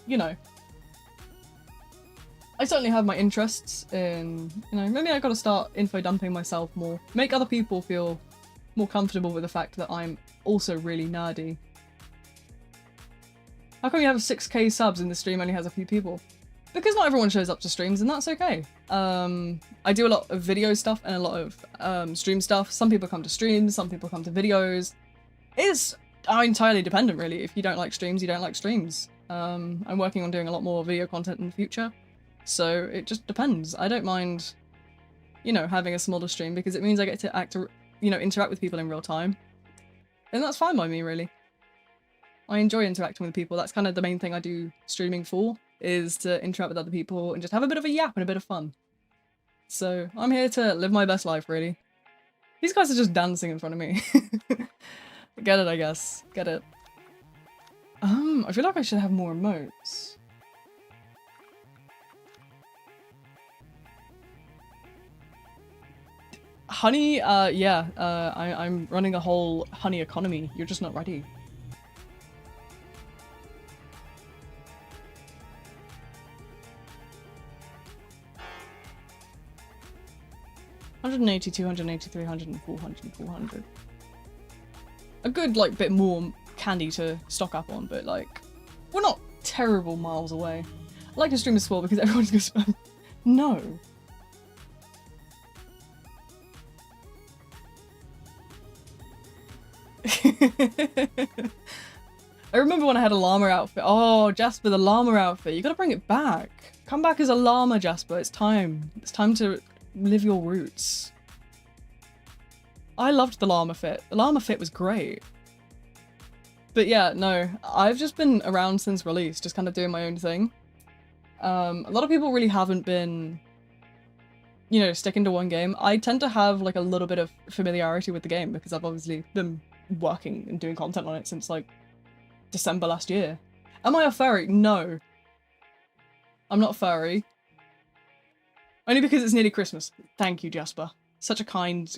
you know. I certainly have my interests in, you know, maybe I gotta start info dumping myself more. Make other people feel more comfortable with the fact that I'm also really nerdy. How come you have 6k subs and the stream only has a few people? Because not everyone shows up to streams and that's okay. I do a lot of video stuff and a lot of stream stuff. Some people come to streams, some people come to videos. It's entirely dependent really. If you don't like streams, you don't like streams. I'm working on doing a lot more video content in the future. So it just depends. I don't mind, you know, having a smaller stream because it means I get to interact with people in real time. And that's fine by me, really. I enjoy interacting with people. That's kind of the main thing I do streaming for, is to interact with other people and just have a bit of a yap and a bit of fun. So I'm here to live my best life, really. These guys are just dancing in front of me. Get it, I guess. Get it. I feel like I should have more emotes. Honey, yeah, I'm running a whole honey economy. You're just not ready. $180, $280, $300, $400, $400. A good, like, bit more candy to stock up on, but, like, we're not terrible miles away. I like to stream as well because everyone's gonna spend... No. I remember when I had a llama outfit. Oh, Jasper, the llama outfit. You gotta bring it back. Come back as a llama, Jasper. It's time. It's time to live your roots. I loved the llama fit. The llama fit was great. But yeah, no. I've just been around since release, just kind of doing my own thing. A lot of people really haven't been, you know, sticking to one game. I tend to have like a little bit of familiarity with the game because I've obviously been working and doing content on it since like December last year. Am I a furry? No. I'm not furry. Only because it's nearly Christmas. Thank you, Jasper. Such a kind.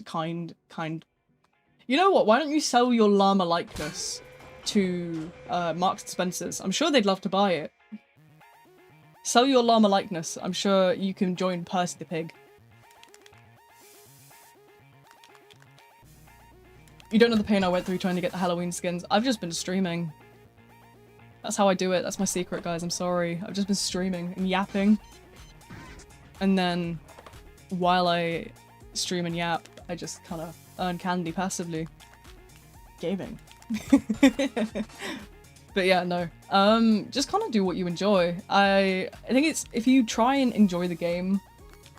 You know what? Why don't you sell your llama likeness to Marks and Spencer's? I'm sure they'd love to buy it. Sell your llama likeness. I'm sure you can join Percy the Pig. You don't know the pain I went through trying to get the Halloween skins. I've just been streaming. That's how I do it. That's my secret, guys. I'm sorry. I've just been streaming and yapping. And then, while I stream and yap, I just kind of earn candy passively. Gaming. But yeah, no. Just kind of do what you enjoy. I think it's, if you try and enjoy the game,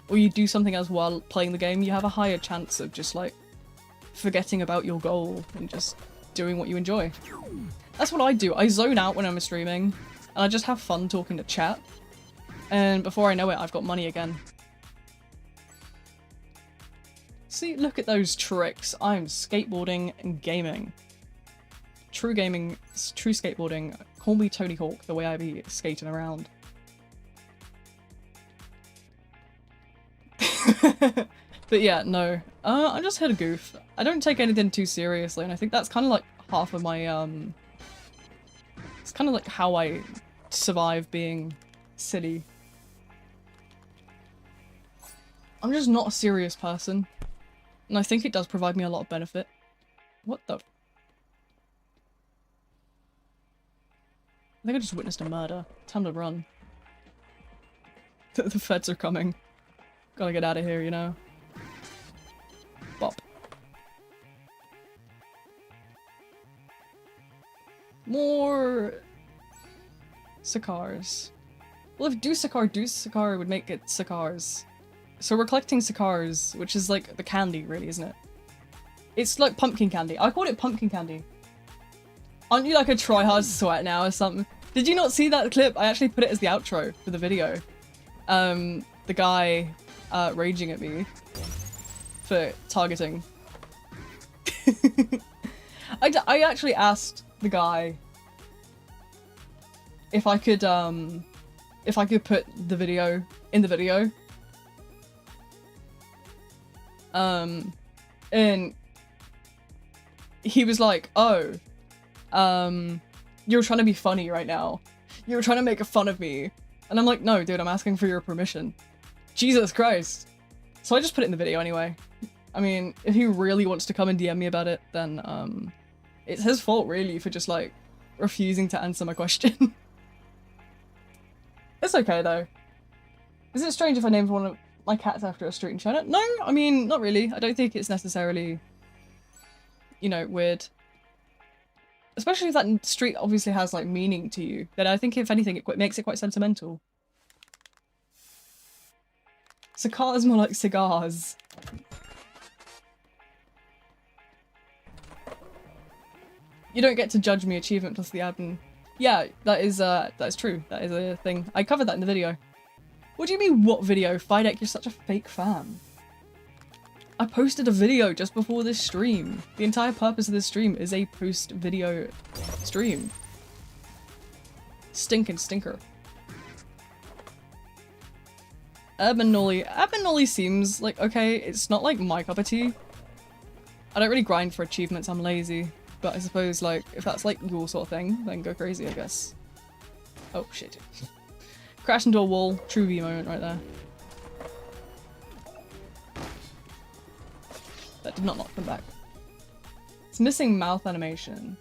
or you do something else while playing the game, you have a higher chance of just like forgetting about your goal and just doing what you enjoy. That's what I do. I zone out when I'm streaming, and I just have fun talking to chat. And before I know it, I've got money again. See, look at those tricks. I'm skateboarding and gaming. True gaming, true skateboarding. Call me Tony Hawk, the way I be skating around. But yeah, no. I'm just here to goof. I don't take anything too seriously, and I think that's kind of like half of my, it's kind of like how I survive being silly. I'm just not a serious person. And I think it does provide me a lot of benefit. What the? I think I just witnessed a murder. Time to run. The feds are coming. Gotta get out of here, you know? Bop. More cigars. Well, if Dusakar would make it cigars. So we're collecting cigars, which is like the candy, really, isn't it? It's like pumpkin candy. I called it pumpkin candy. Aren't you like a tryhard sweat now or something? Did you not see that clip? I actually put it as the outro for the video. The guy raging at me for targeting. I actually asked the guy if I could put the video in the video. And he was like, oh, you're trying to be funny right now. You're trying to make fun of me. And I'm like, no, dude, I'm asking for your permission. Jesus Christ. So I just put it in the video anyway. I mean, if he really wants to come and DM me about it, then, it's his fault, really, for just, like, refusing to answer my question. It's okay, though. Is it strange if I named one of my cats after a street in China? No, I mean, not really. I don't think it's necessarily, you know, weird. Especially if that street obviously has, like, meaning to you. Then I think, if anything, it makes it quite sentimental. Cigars more like cigars. You don't get to judge me achievement plus the admin. Yeah, that is true. That is a thing. I covered that in the video. What do you mean, what video? Fidek, you're such a fake fan. I posted a video just before this stream. The entire purpose of this stream is a post-video stream. Stinking stinker. Urban Nolly seems like, okay, it's not like my cup of tea. I don't really grind for achievements, I'm lazy. But I suppose, like, if that's like your sort of thing, then go crazy, I guess. Oh, shit. Crash into a wall. True V moment right there. That did not knock them back. It's missing mouth animation.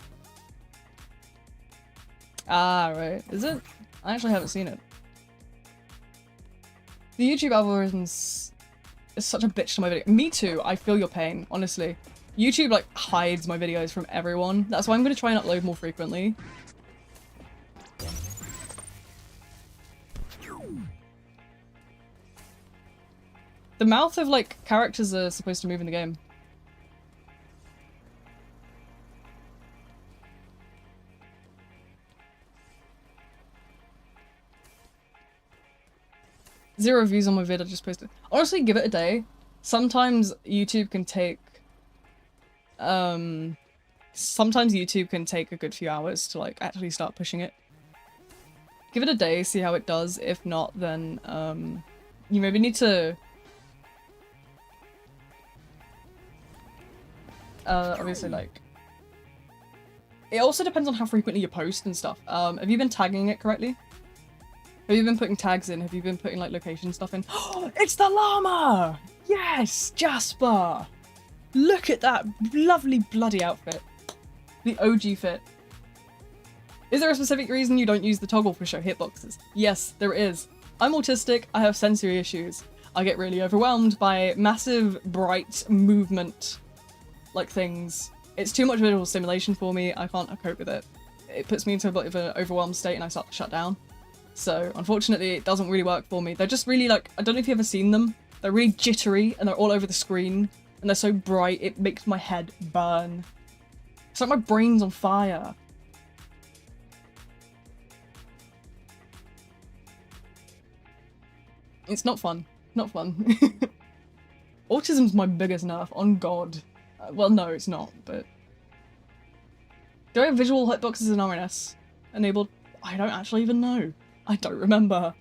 Ah, right. Is it? I actually haven't seen it. The YouTube algorithms is such a bitch to my video. Me too. I feel your pain, honestly. YouTube, like, hides my videos from everyone. That's why I'm going to try and upload more frequently. The mouth of, like, characters are supposed to move in the game. Zero views on my vid I just posted. Honestly, give it a day. Sometimes YouTube can take sometimes YouTube can take a good few hours to, like, actually start pushing it. Give it a day, see how it does. If not, then you maybe need to obviously, like, it also depends on how frequently you post and stuff. Have you been tagging it correctly? Have you been putting tags in? Have you been putting, like, location stuff in? It's the llama! Yes! Jasper! Look at that lovely bloody outfit. The OG fit. Is there a specific reason you don't use the toggle for show hitboxes? Yes, there is. I'm autistic, I have sensory issues. I get really overwhelmed by massive, bright movement, like, things. It's too much visual stimulation for me, I can't cope with it. It puts me into a bit of an overwhelmed state and I start to shut down. So, unfortunately, it doesn't really work for me. They're just really, like, I don't know if you've ever seen them. They're really jittery and they're all over the screen. And they're so bright, it makes my head burn. It's like my brain's on fire. It's not fun. Not fun. Autism's my biggest nerf, on God. Well, no, it's not, but... Do I have visual hitboxes in RNS enabled? I don't actually even know. I don't remember.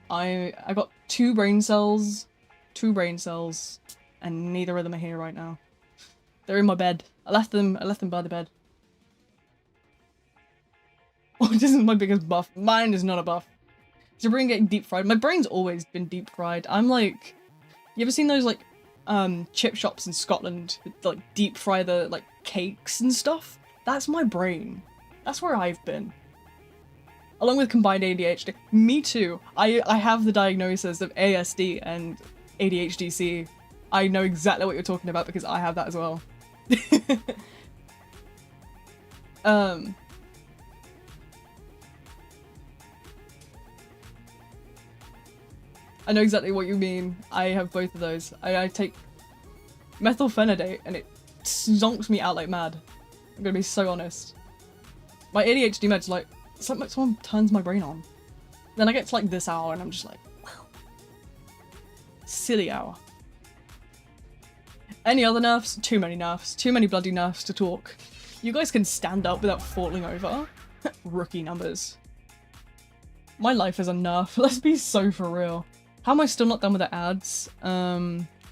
I got 2 brain cells, and neither of them are here right now. They're in my bed. I left them by the bed. Autism is my biggest buff. Mine is not a buff. Is your brain getting deep fried? My brain's always been deep fried. I'm like, you ever seen those like chip shops in Scotland that like deep fry the like cakes and stuff? That's my brain. That's where I've been. Along with combined ADHD. Me too. I have the diagnosis of ASD and ADHD-C. I know exactly what you're talking about because I have that as well. I know exactly what you mean. I have both of those. I take methylphenidate and it zonks me out like mad. I'm gonna be so honest. My ADHD meds, like, it's like someone turns my brain on. Then I get to like this hour and I'm just like, wow. Silly hour. Any other nerfs? Too many nerfs. Too many bloody nerfs to talk. You guys can stand up without falling over. Rookie numbers. My life is a nerf. Let's be so for real. How am I still not done with the ads?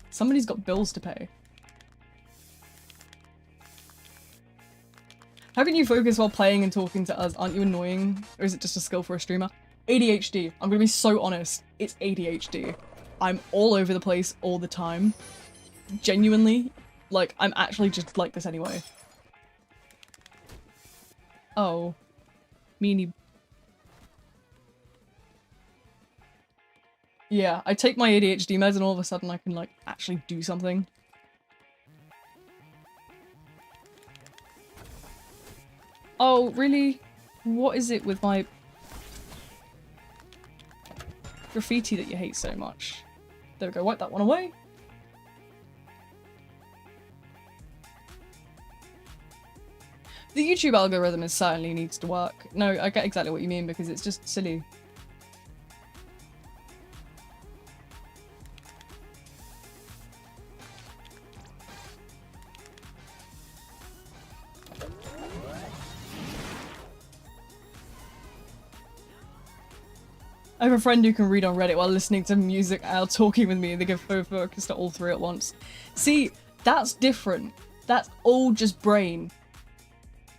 Somebody's got bills to pay. How can you focus while playing and talking to us? Aren't you annoying? Or is it just a skill for a streamer? ADHD. I'm gonna be so honest. It's ADHD. I'm all over the place all the time. Genuinely. Like, I'm actually just like this anyway. Oh. Meanie. Yeah, I take my ADHD meds and all of a sudden I can, like, actually do something. Oh, really? What is it with my graffiti that you hate so much? There we go, wipe that one away. The YouTube algorithm certainly needs to work. No, I get exactly what you mean because it's just silly. I have a friend who can read on Reddit while listening to music while talking with me and they get focused to all 3 at once. See, that's different. That's all just brain.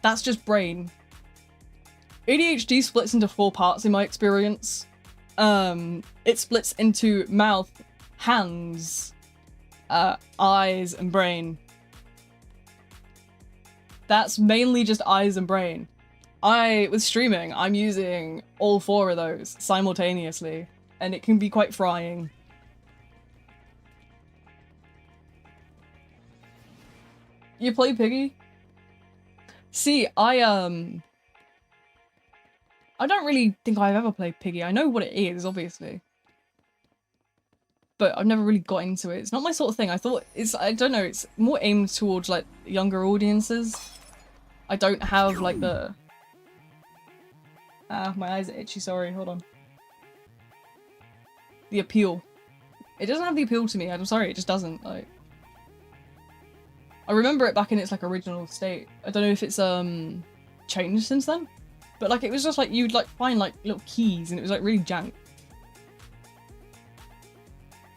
That's just brain. ADHD splits into 4 parts in my experience. It splits into mouth, hands, eyes, and brain. That's mainly just eyes and brain. With streaming, I'm using all 4 of those simultaneously, and it can be quite frying. You play Piggy? See, I don't really think I've ever played Piggy. I know what it is, obviously. But I've never really got into it. It's not my sort of thing. I thought I don't know, it's more aimed towards, like, younger audiences. I don't have, like, the... Ah, my eyes are itchy, sorry, hold on. The appeal. It doesn't have the appeal to me, I'm sorry, it just doesn't, like... I remember it back in its, like, original state. I don't know if it's, changed since then, But like, it was just like, you'd like find like little keys and it was like really jank.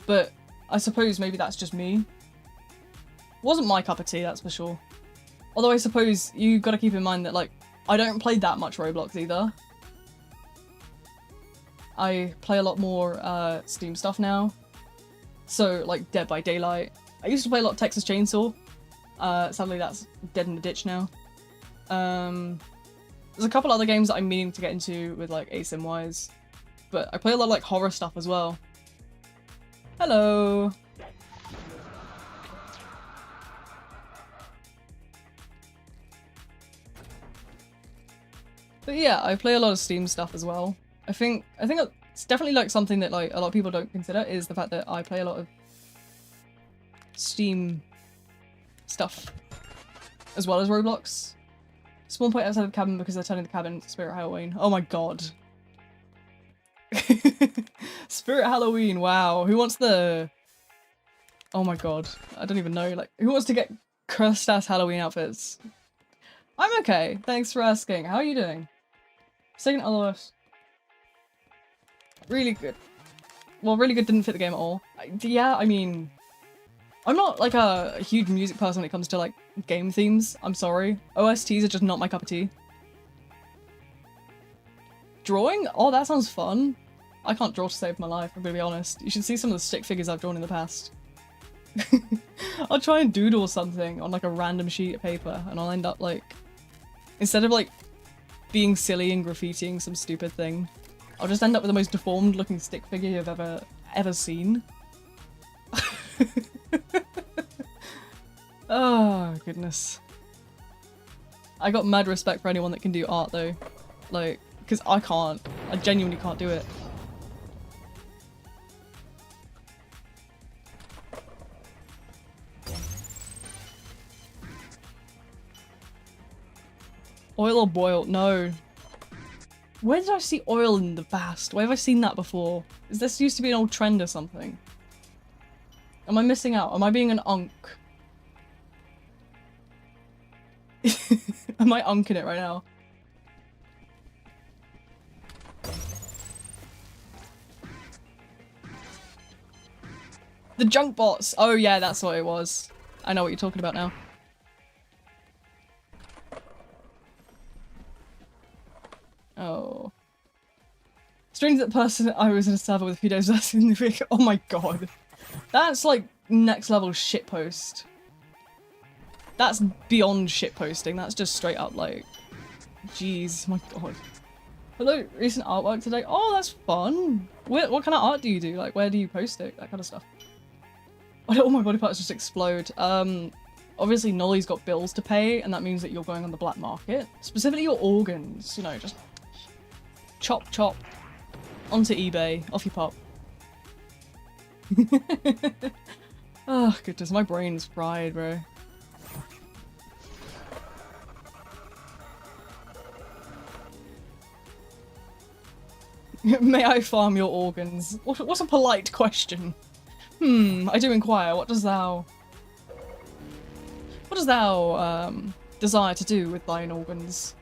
But I suppose maybe that's just me. Wasn't my cup of tea, that's for sure. Although I suppose you gotta keep in mind that like, I don't play that much Roblox either. I play a lot more Steam stuff now. So like Dead by Daylight. I used to play a lot of Texas Chainsaw. Sadly that's dead in the ditch now. There's a couple other games that I'm meaning to get into with like ASIM wise. But I play a lot of like horror stuff as well. Hello! But yeah, I play a lot of Steam stuff as well. I think it's definitely like something that like a lot of people don't consider is the fact that I play a lot of Steam stuff as well as Roblox. Spawn point outside the cabin because they're turning the cabin into Spirit Halloween. Oh my god. Spirit Halloween, wow. Who wants the... Oh my god. I don't even know. Like, who wants to get cursed ass Halloween outfits? I'm okay. Thanks for asking. How are you doing? Second LOS. Really good. Well, really good didn't fit the game at all. Yeah, I mean... I'm not like a huge music person when it comes to like game themes. I'm sorry. OSTs are just not my cup of tea. Drawing? Oh, that sounds fun. I can't draw to save my life, I'm gonna be honest. You should see some of the stick figures I've drawn in the past. I'll try and doodle something on like a random sheet of paper and I'll end up like... Instead of like being silly and graffitiing some stupid thing, I'll just end up with the most deformed looking stick figure you've ever seen. Oh, goodness. I got mad respect for anyone that can do art though. Like, because I can't. I genuinely can't do it. Oil or boil? No. Where did I see oil in the past? Where have I seen that before? Is this used to be an old trend or something? Am I missing out? Am I being an unk? Am I unking it right now? The junk bots! Oh yeah, that's what it was. I know what you're talking about now. Oh. Strange that person I was in a server with a few days less in the week. Oh my god. That's like next level shitpost. That's beyond shitposting. That's just straight up like... Jeez, my god. Hello, recent artwork today. Oh, that's fun. What kind of art do you do? Like, where do you post it? That kind of stuff. Why do all my body parts just explode? Obviously Nolly's got bills to pay, and that means that you're going on the black market. Specifically your organs, you know, just... Chop, chop. Onto eBay. Off you pop. Oh, goodness, my brain's fried, bro. May I farm your organs? What's a polite question? I do inquire, what does thou desire to do with thine organs?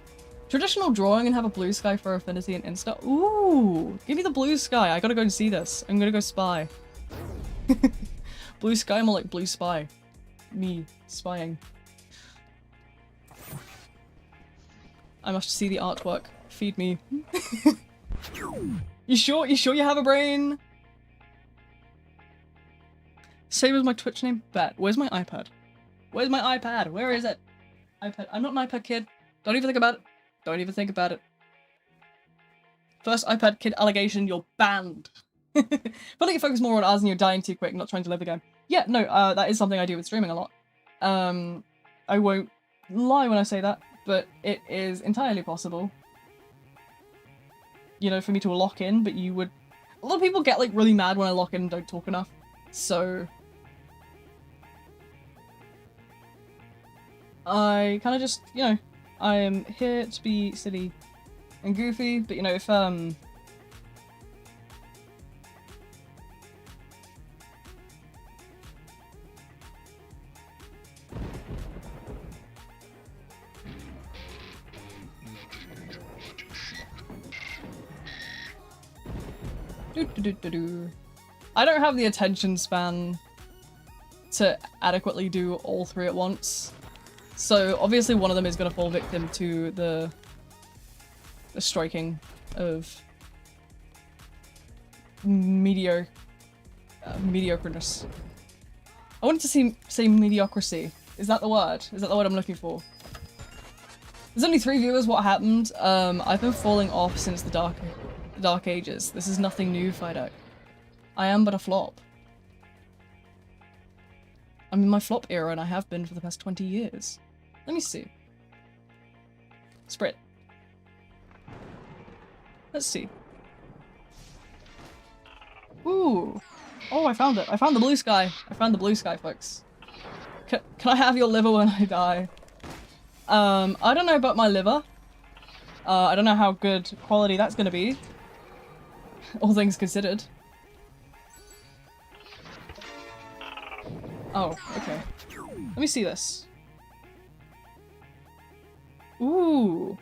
Traditional drawing and have a blue sky for affinity and insta. Ooh, give me the blue sky. I gotta go and see this. I'm gonna go spy. Blue sky, more like blue spy. Me spying. I must see the artwork. Feed me. You sure? You sure you have a brain? Same as my Twitch name? Bet. Where's my iPad? Where's my iPad? Where is it? iPad. I'm not an iPad kid. Don't even think about it. Don't even think about it. First iPad kid allegation, you're banned. Feel like you focus more on us and you're dying too quick, not trying to live again. Yeah, no, that is something I do with streaming a lot. I won't lie when I say that, but it is entirely possible. You know, for me to lock in, but you would... A lot of people get, like, really mad when I lock in and don't talk enough. So... I kind of just, you know, I am here to be silly and goofy, but, you know, if, I don't have the attention span to adequately do all three at once. So obviously one of them is going to fall victim to the striking of mediocreness. I wanted to say mediocrity. Is that the word? Is that the word I'm looking for? There's only 3 viewers. What happened? I've been falling off since the dark ages. This is nothing new, Fido. I am but a flop. I'm in my flop era and I have been for the past 20 years. Let me see. Sprint. Let's see. Ooh. Oh, I found it. I found the blue sky. I found the blue sky, folks. Can I have your liver when I die? I don't know about my liver. I don't know how good quality that's gonna be. All things considered. Oh, okay. Let me see this. Ooh.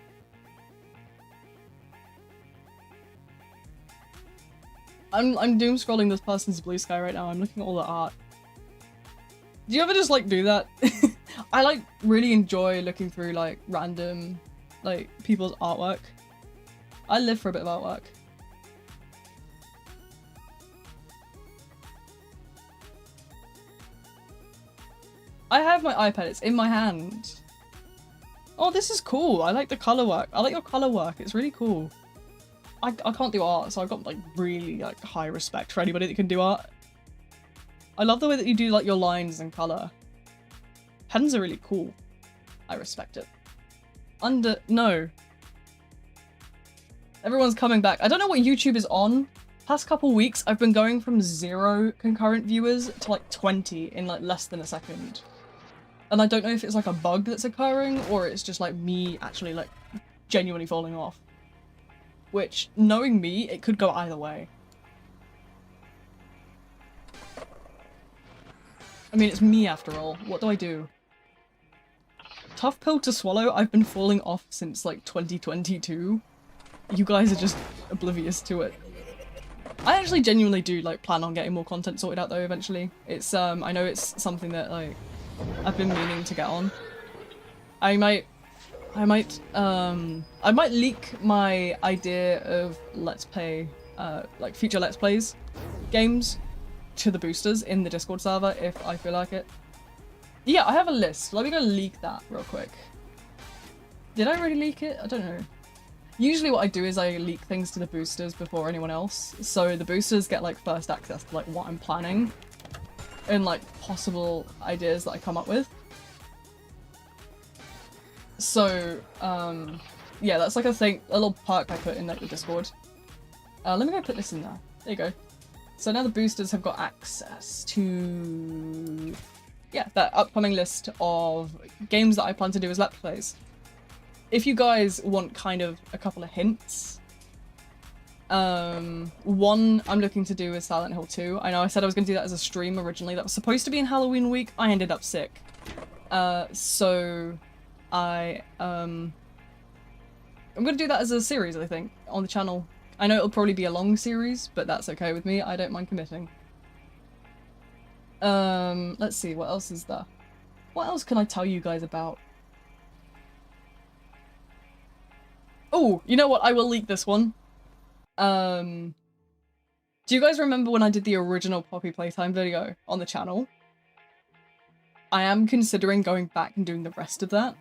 I'm doom scrolling this person's blue sky right now. I'm looking at all the art. Do you ever just like do that? I like really enjoy looking through like random like people's artwork. I live for a bit of artwork. I have my iPad, it's in my hand. Oh, this is cool. I like the color work. I like your color work. It's really cool. I can't do art, so I've got like really like high respect for anybody that can do art. I love the way that you do like your lines and color. Pens are really cool. I respect it. No. Everyone's coming back. I don't know what YouTube is on. Past couple weeks, I've been going from 0 concurrent viewers to like 20 in like less than a second. And I don't know if it's like a bug that's occurring or it's just like me actually like genuinely falling off. Which, knowing me, it could go either way. I mean, it's me after all. What do I do? Tough pill to swallow. I've been falling off since like 2022. You guys are just oblivious to it. I actually genuinely do like plan on getting more content sorted out though eventually. It's I know it's something that like I've been meaning to get on. I might leak my idea of let's play like future let's plays games to the boosters in the Discord server if I feel like it. Yeah, I have a list. Let me go leak that real quick. Did I already leak it? I don't know. Usually what I do is I leak things to the boosters before anyone else, so the boosters get like first access to like what I'm planning and like possible ideas that I come up with. So yeah, that's like a thing, a little perk I put in like the Discord. Let me go put this in there. There you go. So now the boosters have got access to, yeah, that upcoming list of games that I plan to do as Let's Plays. If you guys want kind of a couple of hints, one I'm looking to do is Silent Hill 2. I know I said I was going to do that as a stream originally. That was supposed to be in Halloween week. I ended up sick. So I'm going to do that as a series, I think, on the channel. I know it'll probably be a long series, but that's okay with me. I don't mind committing. Let's see, what else is there? What else can I tell you guys about? Oh, you know what? I will leak this one. Do you guys remember when I did the original Poppy Playtime video on the channel? I am considering going back and doing the rest of that.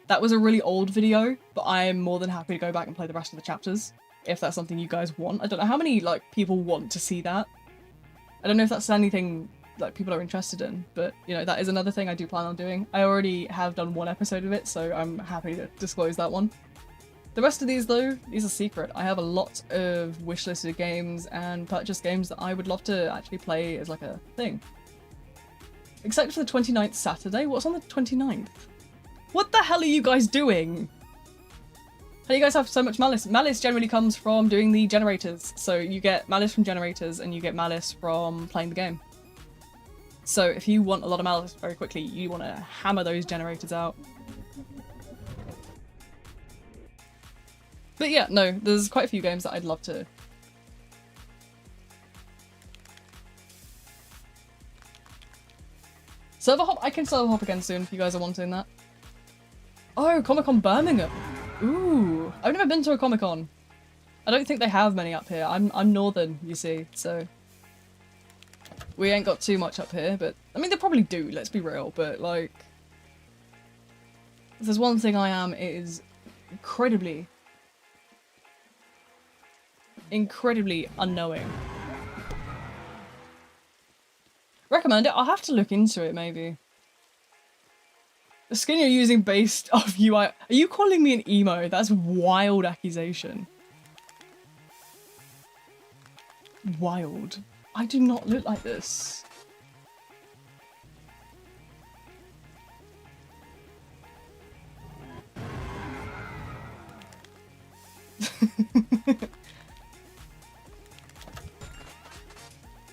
That was a really old video, but I am more than happy to go back and play the rest of the chapters, if that's something you guys want. I don't know how many, like, people want to see that. I don't know if that's anything, like, people are interested in, but, you know, that is another thing I do plan on doing. I already have done one episode of it, so I'm happy to disclose that one. The rest of these, though, these are secret. I have a lot of wishlisted games and purchased games that I would love to actually play as, like, a thing. Except for the 29th Saturday? What's on the 29th? What the hell are you guys doing? How do you guys have so much malice? Malice generally comes from doing the generators. So you get malice from generators and you get malice from playing the game. So if you want a lot of malice very quickly, you want to hammer those generators out. But yeah, no, there's quite a few games that I'd love to Server hop? I can server hop again soon if you guys are wanting that. Oh, Comic-Con Birmingham. Ooh, I've never been to a Comic-Con. I don't think they have many up here. I'm northern, you see, so we ain't got too much up here, but I mean they probably do, let's be real, but like if there's one thing I am, it is incredibly unknowing. Recommend it? I'll have to look into it maybe. The skin you're using based off UI. Are you calling me an emo? That's a wild accusation. Wild. I do not look like this.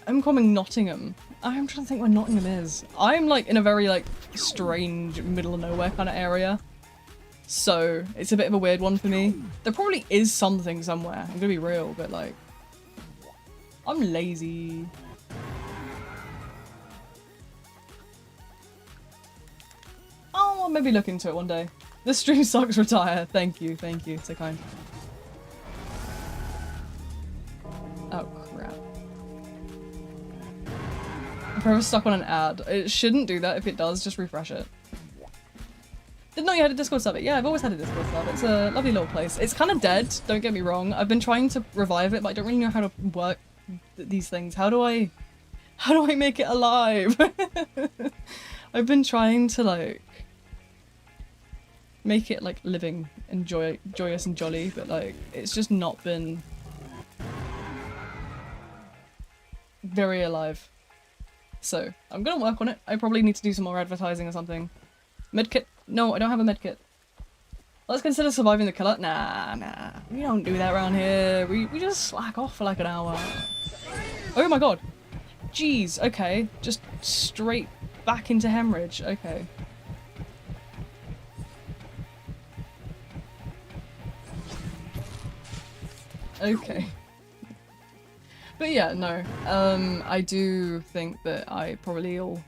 I'm coming Nottingham. I'm trying to think where Nottingham is. I'm like in a very like strange middle of nowhere kind of area. So it's a bit of a weird one for me. There probably is something somewhere, I'm gonna be real, but like I'm lazy. I'll maybe look into it one day. This stream sucks, retire. Thank you, so kind. Oh crap. I'm forever stuck on an ad. It shouldn't do that. If it does, just refresh it. Didn't know you had a Discord server. Yeah, I've always had a Discord server. It's a lovely little place. It's kind of dead, don't get me wrong. I've been trying to revive it, but I don't really know how to work these things. How do I make it alive? I've been trying to like make it like living and joyous and jolly, but like it's just not been very alive. So I'm gonna work on it. I probably need to do some more advertising or something. Medkit? No, I don't have a medkit. Let's consider surviving the killer. Nah. We don't do that around here. We just slack off for like an hour. Oh my god. Jeez, okay. Just straight back into hemorrhage. Okay. Okay. But yeah, no. I do think that I probably all...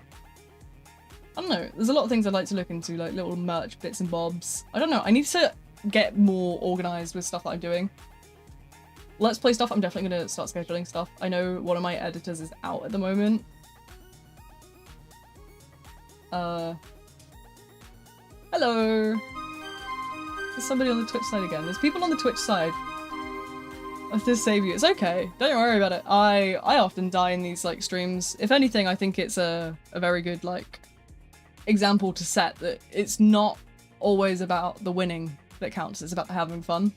I don't know, there's a lot of things I'd like to look into, like little merch bits and bobs. I don't know, I need to get more organised with stuff that I'm doing. Let's Play stuff, I'm definitely going to start scheduling stuff. I know one of my editors is out at the moment. Hello! There's somebody on the Twitch side again. There's people on the Twitch side. I have to save you. It's okay. Don't worry about it. I often die in these like streams. If anything, I think it's a very good like example to set that it's not always about the winning that counts. It's about having fun.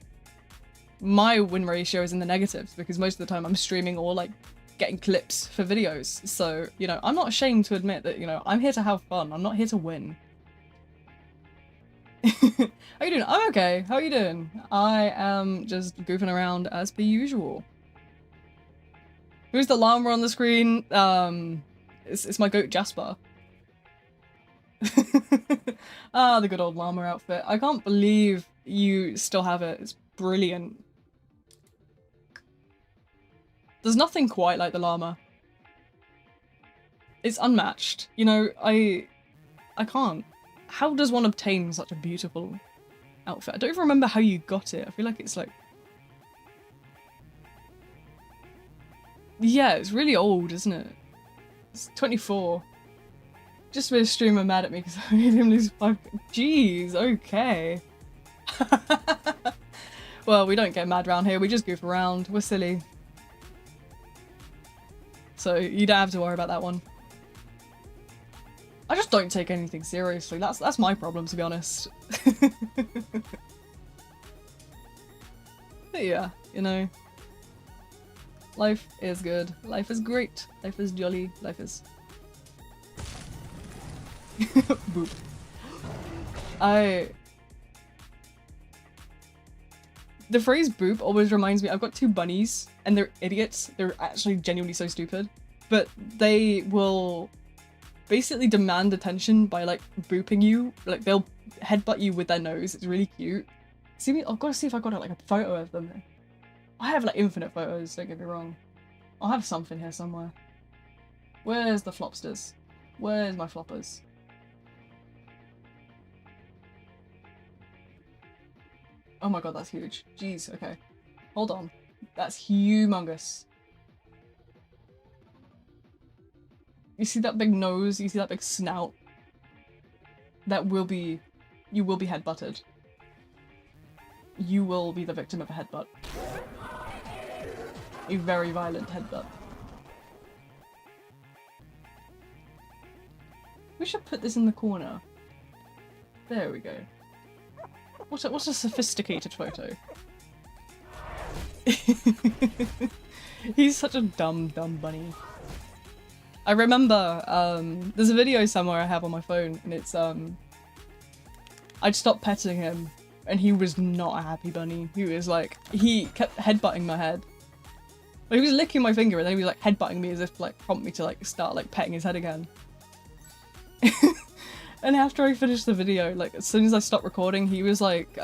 My win ratio is in the negatives because most of the time I'm streaming or like getting clips for videos. So, you know, I'm not ashamed to admit that, you know, I'm here to have fun. I'm not here to win. How you doing? I'm okay. How are you doing? I am just goofing around as per usual. Who's the llama on the screen? It's my goat Jasper. Ah, the good old llama outfit. I can't believe you still have it. It's brilliant. There's nothing quite like the llama. It's unmatched. You know, I can't. How does one obtain such a beautiful outfit? I don't even remember how you got it. I feel like it's like... Yeah, it's really old, isn't it? It's 24. Just for a streamer mad at me because I made him lose 5... Jeez, okay. Well, we don't get mad around here. We just goof around. We're silly. So you don't have to worry about that one. I just don't take anything seriously. That's my problem, to be honest. But yeah, you know. Life is good. Life is great. Life is jolly. Life is... Boop. The phrase boop always reminds me, I've got two bunnies, and they're idiots. They're actually genuinely so stupid. But they will basically demand attention by like booping you. Like they'll headbutt you with their nose. It's really cute. See me? I've got to see if I got like a photo of them. I have like infinite photos, don't get me wrong. I'll have something here somewhere. Where's the flopsters? Where's my floppers? Oh my god, that's huge. Jeez, okay. Hold on. That's humongous. You see that big nose? You see that big snout? That will be... You will be headbutted. You will be the victim of a headbutt. A very violent headbutt. We should put this in the corner. There we go. What a sophisticated photo. He's such a dumb bunny. I remember, there's a video somewhere I have on my phone, and it's, I'd stopped petting him, and he was not a happy bunny. He was like, he kept headbutting my head. Like, he was licking my finger, and then he was like headbutting me as if to like prompt me to like start like petting his head again. And after I finished the video, like as soon as I stopped recording, he was like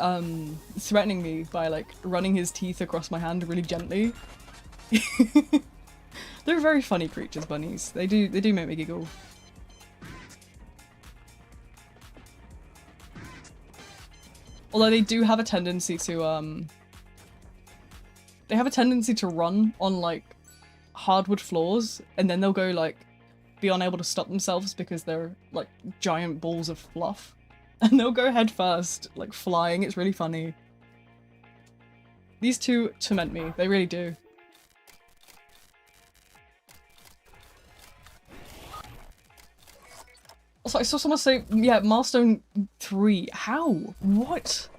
threatening me by like running his teeth across my hand really gently. They're very funny creatures, bunnies. They do make me giggle. Although they do have a tendency to run on like hardwood floors, and then they'll go like be unable to stop themselves because they're like giant balls of fluff. And they'll go head first, like flying. It's really funny. These two torment me. They really do. Also, I saw someone say, yeah, milestone 3. How? What?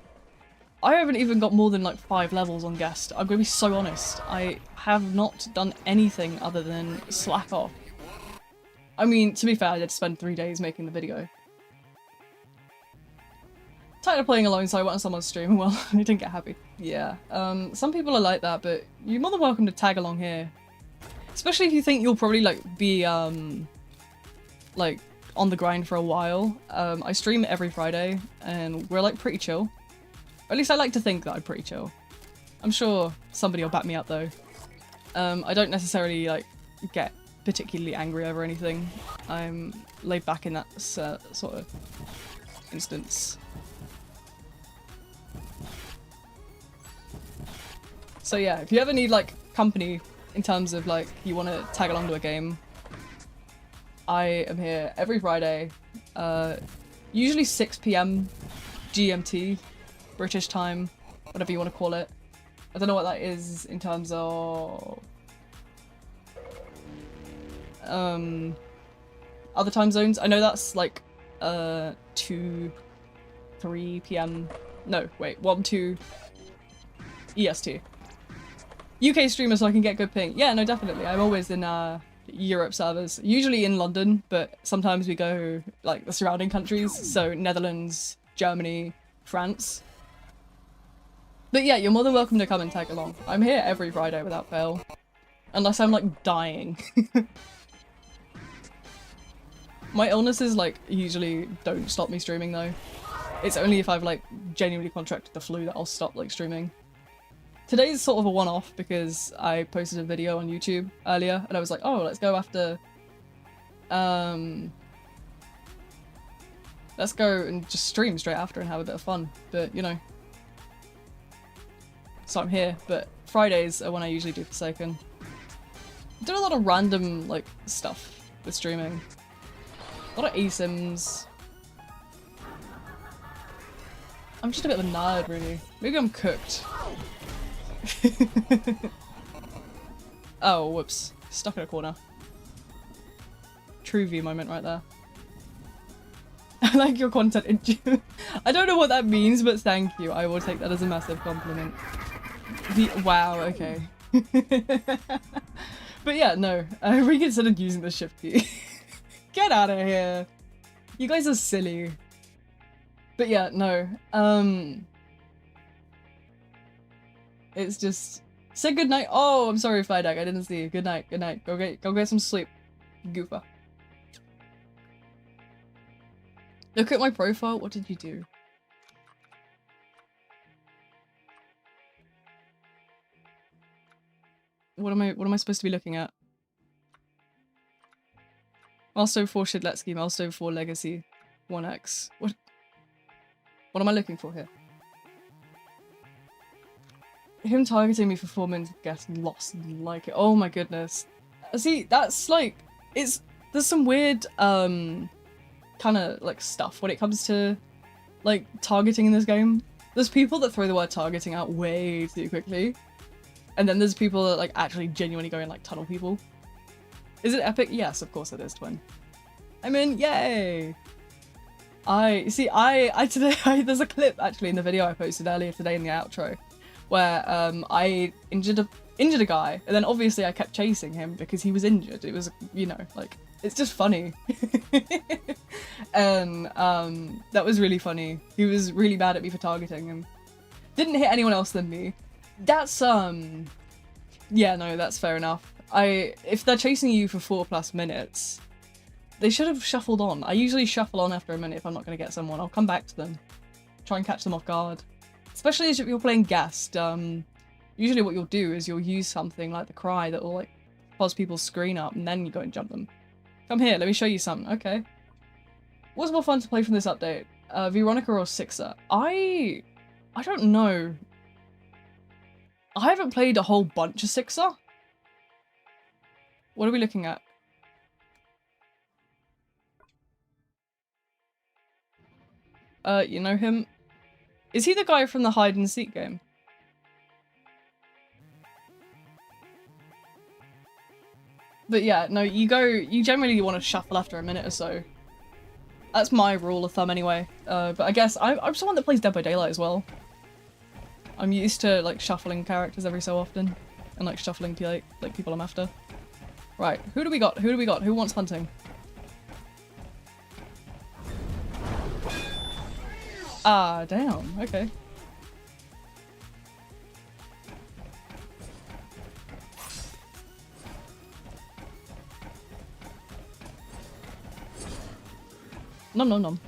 I haven't even got more than like 5 levels on guest. I'm gonna be so honest. I have not done anything other than slack off. I mean, to be fair, I did spend 3 days making the video. Tired of playing alone, so I went on someone's stream. Well, I didn't get happy. Yeah. Some people are like that, but you're more than welcome to tag along here. Especially if you think you'll probably like be like on the grind for a while. I stream every Friday, and we're like pretty chill. Or at least I like to think that I'm pretty chill. I'm sure somebody will back me up though. I don't necessarily like get particularly angry over anything. I'm laid back in that sort of instance. So yeah, if you ever need like company in terms of like you want to tag along to a game, I am here every Friday, usually 6 PM GMT, British time, whatever you want to call it. I don't know what that is in terms of other time zones. I know that's like 2, 3 PM. No, wait, 1, 2 EST. UK streamer so I can get good ping. Yeah, no, definitely. I'm always in Europe servers, usually in London, but sometimes we go like the surrounding countries, so Netherlands, Germany, France. But yeah, you're more than welcome to come and tag along. I'm here every Friday without fail. Unless I'm like dying. My illnesses like usually don't stop me streaming though. It's only if I've like genuinely contracted the flu that I'll stop like streaming. Today's sort of a one-off because I posted a video on YouTube earlier and I was like, oh, let's go after let's go and just stream straight after and have a bit of fun. But you know. So I'm here, but Fridays are when I usually do Forsaken. I do a lot of random like stuff with streaming. A lot of ASIMs. I'm just a bit of a nerd, really. Maybe I'm cooked. Oh, whoops. Stuck in a corner. True V moment right there. I like your content. I don't know what that means, but thank you. I will take that as a massive compliment. Wow, okay. But yeah, no. I reconsidered using the shift key. Get out of here. You guys are silly. But yeah, no. It's just say good night. Oh, I'm sorry, Fidak. I didn't see you. Good night. Good night. Go get some sleep. Goofa. Look at my profile. What did you do? What am I supposed to be looking at? Milestone 4 Shidletsky, Milestone 4 Legacy 1x. What am I looking for here? Him targeting me for 4 minutes gets lost like it. Oh my goodness. See, that's like, there's some weird kind of like stuff when it comes to like targeting in this game. There's people that throw the word targeting out way too quickly. And then there's people that like actually genuinely go and like tunnel people. Is it epic? Yes, of course it is, Twin. I'm in, yay! Today, there's a clip actually in the video I posted earlier today in the outro where I injured a guy, and then obviously I kept chasing him because he was injured. It was, you know, like, it's just funny. And that was really funny. He was really mad at me for targeting him. Didn't hit anyone else than me. That's yeah, no, that's fair enough. If they're chasing you for 4+ minutes, they should have shuffled on. I usually shuffle on after a minute if I'm not going to get someone. I'll come back to them. Try and catch them off guard. Especially if you're playing guest. Usually what you'll do is you'll use something like the cry that will like pause people's screen up, and then you go and jump them. Come here, let me show you something. Okay. What's more fun to play from this update? Veronica or Sixer? I don't know. I haven't played a whole bunch of Sixer. What are we looking at? You know him? Is he the guy from the hide and seek game? But yeah, no, you generally want to shuffle after a minute or so. That's my rule of thumb anyway. But I guess I'm someone that plays Dead by Daylight as well. I'm used to like shuffling characters every so often. And like shuffling like people I'm after. Right, who do we got? Who do we got? Who wants hunting? Ah, damn. Okay. Nom nom nom.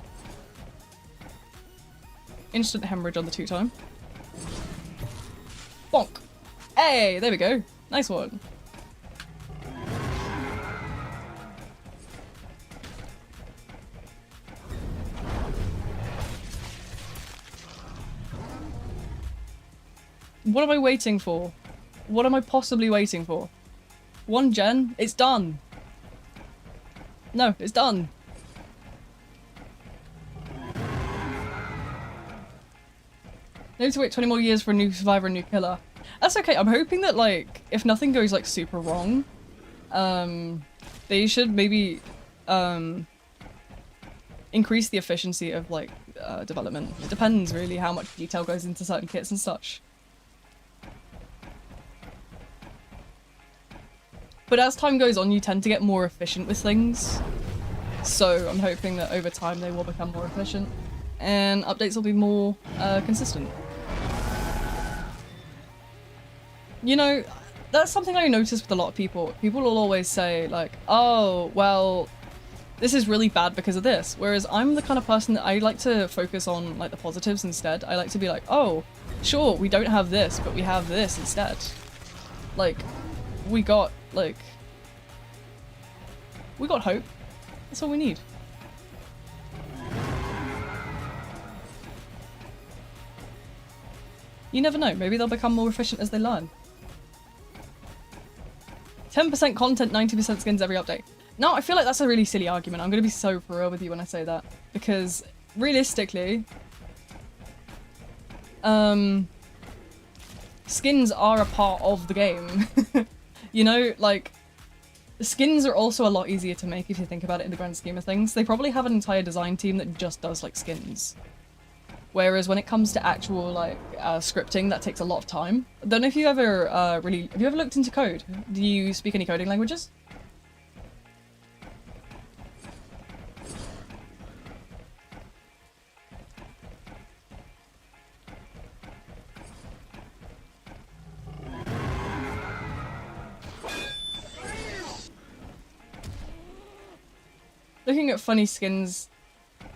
Instant hemorrhage on the 2-time. Bonk. Hey, there we go. Nice one. What am I waiting for? What am I possibly waiting for? 1 gen? It's done. No, it's done. No need to wait 20 more years for a new survivor and new killer. That's okay. I'm hoping that, like, if nothing goes, like, super wrong, they should maybe, increase the efficiency of, like, development. It depends, really, how much detail goes into certain kits and such. But as time goes on, you tend to get more efficient with things. So I'm hoping that over time they will become more efficient and updates will be more consistent. You know, that's something I notice with a lot of people. People will always say like, oh, well, this is really bad because of this. Whereas I'm the kind of person that I like to focus on like the positives instead. I like to be like, oh, sure, we don't have this, but we have this instead. Like, we got hope. That's all we need. You never know, maybe they'll become more efficient as they learn. 10% content, 90% skins every update. No, I feel like that's a really silly argument. I'm gonna be so for real with you when I say that. Because, realistically, skins are a part of the game. You know, like, skins are also a lot easier to make if you think about it in the grand scheme of things. They probably have an entire design team that just does, like, skins. Whereas when it comes to actual, like, scripting, that takes a lot of time. I don't know if you ever have you ever looked into code? Do you speak any coding languages? Looking at funny skins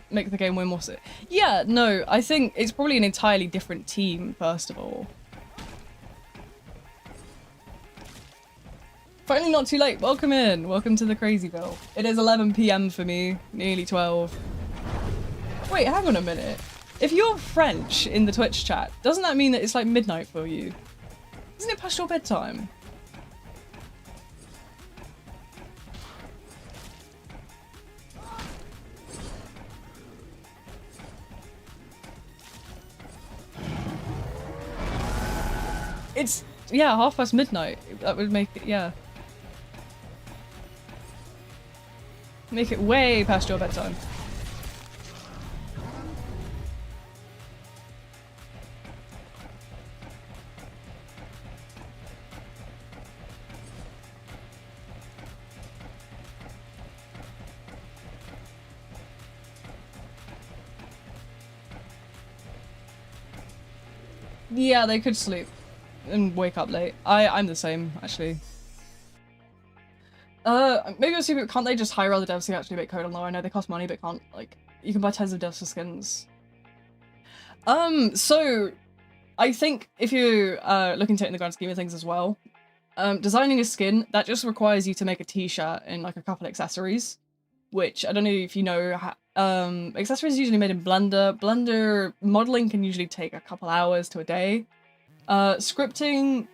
make the game way more so. Yeah, no, I think it's probably an entirely different team, first of all. Finally not too late. Welcome in. Welcome to the Crazyville. It is 11 PM for me. Nearly 12. Wait, hang on a minute. If you're French in the Twitch chat, doesn't that mean that it's like midnight for you? Isn't it past your bedtime? It's, yeah, midnight. That would make it, yeah. Make it way past your bedtime. Yeah, they could sleep and wake up late. I'm the same, actually. Maybe I'll see if can't they just hire other devs to actually make code on low? I know they cost money, but can't, like, you can buy tens of devs for skins. So I think if you look into it in the grand scheme of things as well, designing a skin, that just requires you to make a t-shirt and like a couple accessories, which I don't know if you know, accessories are usually made in Blender. Blender modeling can usually take a couple hours to a day. Scripting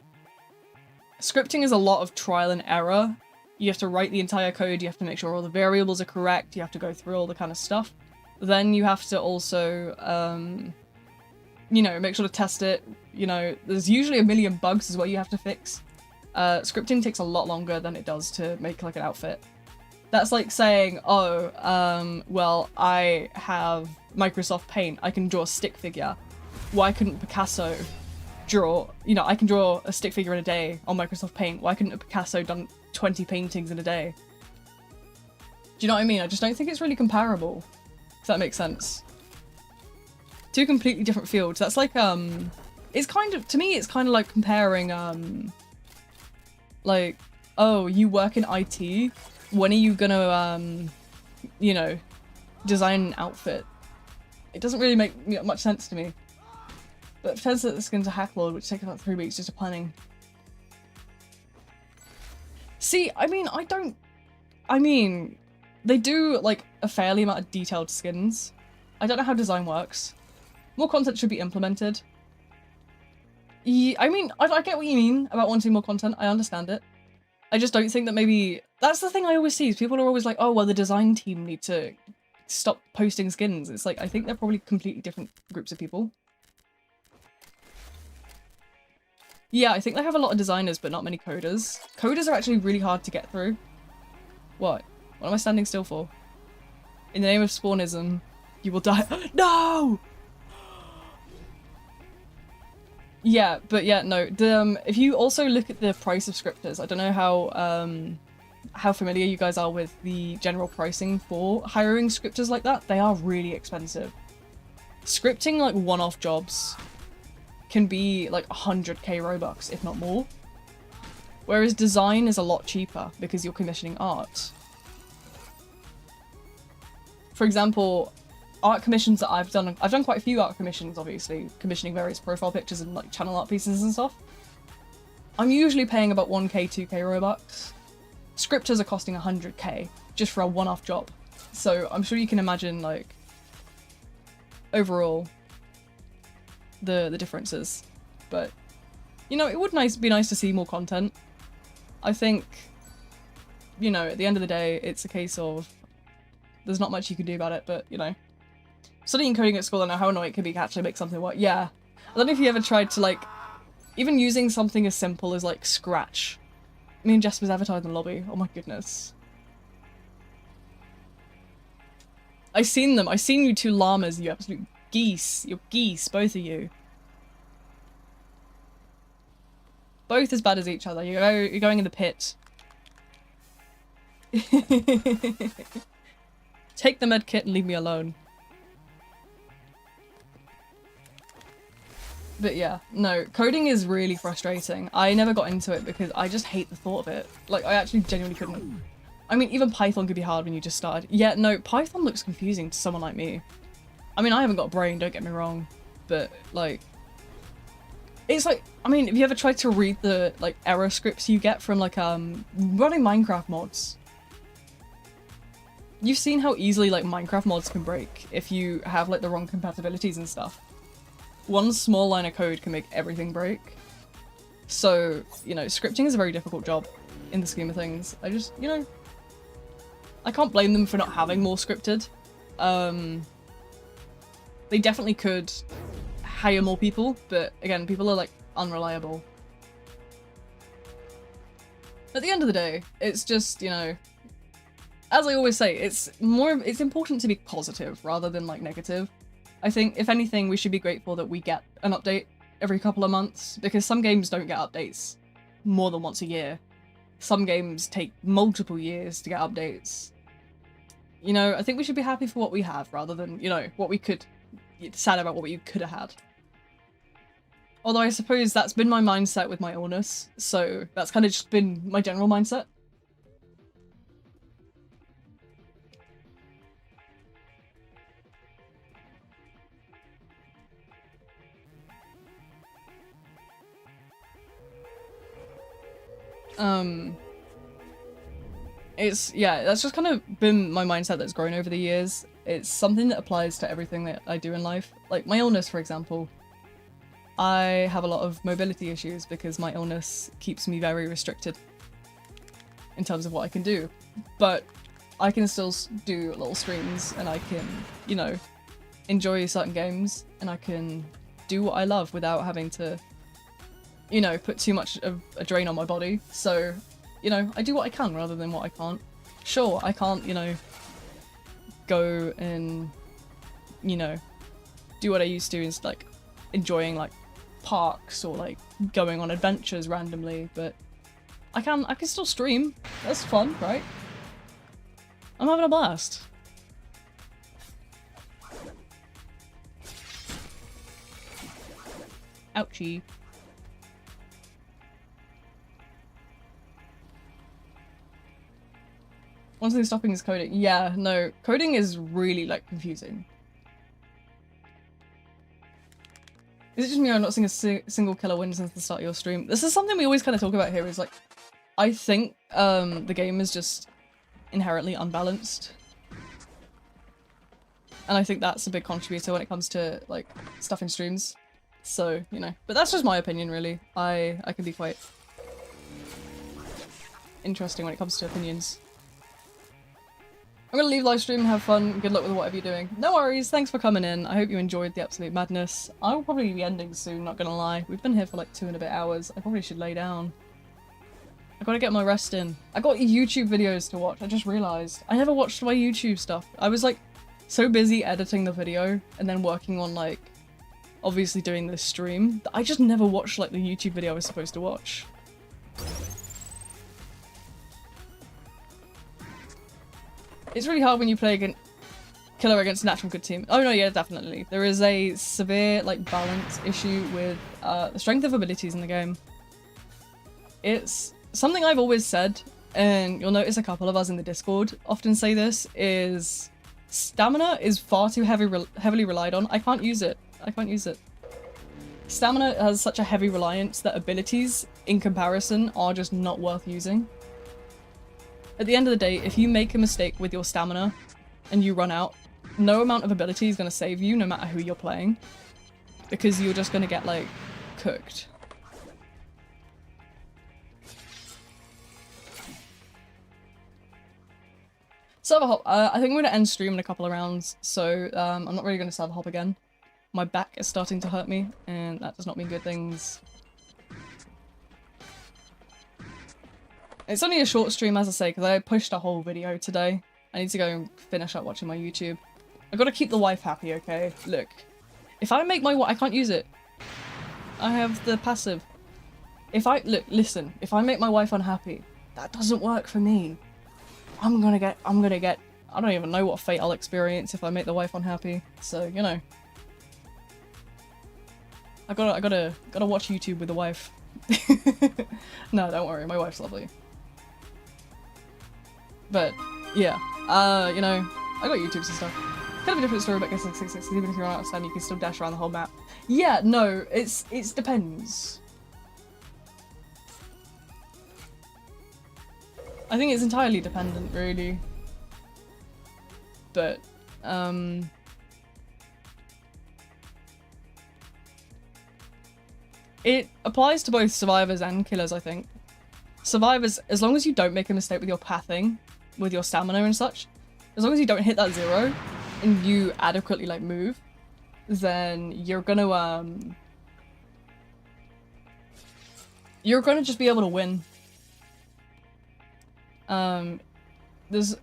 is a lot of trial and error. You have to write the entire code, you have to make sure all the variables are correct, you have to go through all the kind of stuff. Then you have to also, you know, make sure to test it. You know, there's usually a million bugs as well you have to fix. Scripting takes a lot longer than it does to make like an outfit. That's like saying, oh, well, I have Microsoft Paint, I can draw a stick figure. Why couldn't Picasso draw, you know, I can draw a stick figure in a day on Microsoft Paint. Why couldn't a Picasso done 20 paintings in a day? Do you know what I mean? I just don't think it's really comparable, if that makes sense. Two completely different fields. That's like, it's kind of, to me, it's kind of like comparing, like, oh, you work in IT, when are you gonna, you know, design an outfit? It doesn't really make much sense to me. But it pretends that the skins are hacklord, which takes about 3 weeks just of planning. See, I mean, they do, like, a fairly amount of detailed skins. I don't know how design works. More content should be implemented. Yeah, I mean, I get what you mean about wanting more content. I understand it. I just don't think that maybe... That's the thing I always see, is people are always like, oh, well, the design team need to stop posting skins. It's like, I think they're probably completely different groups of people. Yeah, I think they have a lot of designers, but not many coders. Coders are actually really hard to get through. What? What am I standing still for? In the name of spawnism, you will die. No! Yeah, but yeah, no. If you also look at the price of scripters, I don't know how familiar you guys are with the general pricing for hiring scripters like that. They are really expensive. Scripting like one-off jobs can be like 100k Robux, if not more. Whereas design is a lot cheaper because you're commissioning art. For example, art commissions that I've done quite a few art commissions, obviously, commissioning various profile pictures and like channel art pieces and stuff. I'm usually paying about 1k, 2k Robux. Scripters are costing 100k just for a one-off job. So I'm sure you can imagine like overall the differences. But you know, it would be nice to see more content. I think, you know, at the end of the day, it's a case of there's not much you can do about it, but you know. Studying coding at school, I know how annoying it can be to actually make something work. Yeah. I don't know if you ever tried to like, even using something as simple as like Scratch. Me and Jasper's avatar in the lobby. Oh my goodness. I seen them. I seen you two llamas, you absolute geese. You're geese, both of you. Both as bad as each other. You're going in the pit. Take the med kit and leave me alone. But yeah, no, coding is really frustrating. I never got into it because I just hate the thought of it. Like, I actually genuinely couldn't. I mean, even Python could be hard when you just started. Yeah, no, Python looks confusing to someone like me. I mean, I haven't got a brain, don't get me wrong. But, like, It's like, I mean, have you ever tried to read the, like, error scripts you get from, like, running Minecraft mods? You've seen how easily, like, Minecraft mods can break if you have, like, the wrong compatibilities and stuff. One small line of code can make everything break. So, you know, scripting is a very difficult job in the scheme of things. I just, you know, I can't blame them for not having more scripted. They definitely could hire more people, but again, people are like unreliable. At the end of the day, it's just, you know, as I always say, it's important to be positive rather than like negative. I think if anything, we should be grateful that we get an update every couple of months, because some games don't get updates more than once a year. Some games take multiple years to get updates. You know, I think we should be happy for what we have rather than, you know, what we could, sad about what we could have had. Although I suppose that's been my mindset with my illness, so that's kind of just been my general mindset. Yeah, that's just kind of been my mindset that's grown over the years. It's something that applies to everything that I do in life. Like my illness, for example. I have a lot of mobility issues because my illness keeps me very restricted in terms of what I can do. But I can still do little streams and I can, you know, enjoy certain games and I can do what I love without having to, you know, put too much of a drain on my body. So, you know, I do what I can rather than what I can't. Sure, I can't, you know, go and, you know, do what I used to is like enjoying like parks or like going on adventures randomly, but I can still stream. That's fun, right? I'm having a blast. Ouchie. One thing stopping is coding. Yeah, no, coding is really like confusing. Is it just me or I'm not seeing a single killer win since the start of your stream? This is something we always kind of talk about here, is like, I think the game is just inherently unbalanced. And I think that's a big contributor when it comes to like stuff in streams. So, you know, but that's just my opinion really. I can be quite interesting when it comes to opinions. I'm gonna leave live stream, have fun, good luck with whatever you're doing. No worries, thanks for coming in. I hope you enjoyed the absolute madness. I will probably be ending soon, not gonna lie. We've been here for like 2 and a bit hours. I probably should lay down. I gotta get my rest in. I got YouTube videos to watch, I just realised. I never watched my YouTube stuff. I was like so busy editing the video and then working on like obviously doing this stream that I just never watched like the YouTube video I was supposed to watch. It's really hard when you play against killer against a natural good team. Oh no, yeah, definitely. There is a severe like balance issue with the strength of abilities in the game. It's something I've always said, and you'll notice a couple of us in the Discord often say this, is stamina is far too heavily relied on. I can't use it. I can't use it. Stamina has such a heavy reliance that abilities, in comparison, are just not worth using. At the end of the day, if you make a mistake with your stamina and you run out, no amount of ability is going to save you, no matter who you're playing. Because you're just going to get, like, cooked. Server hop. I think we're going to end stream in a couple of rounds, so I'm not really going to server hop again. My back is starting to hurt me, and that does not mean good things. It's only a short stream, as I say, because I pushed a whole video today. I need to go and finish up watching my YouTube. I've got to keep the wife happy, okay? Look, if I make my wife... I can't use it. I have the passive. Look, listen, if I make my wife unhappy, that doesn't work for me. I'm gonna get... I don't even know what fate I'll experience if I make the wife unhappy. So, you know. I gotta watch YouTube with the wife. No, don't worry, my wife's lovely. But, yeah, you know, I got YouTubes and stuff. Kind of a different story about getting 666, even if you're on outside, you can still dash around the whole map. Yeah, no, it depends. I think it's entirely dependent, really. But, it applies to both survivors and killers, I think. Survivors, as long as you don't make a mistake with your pathing, with your stamina and such, as long as you don't hit that 0 and you adequately like move, then you're gonna just be able to win.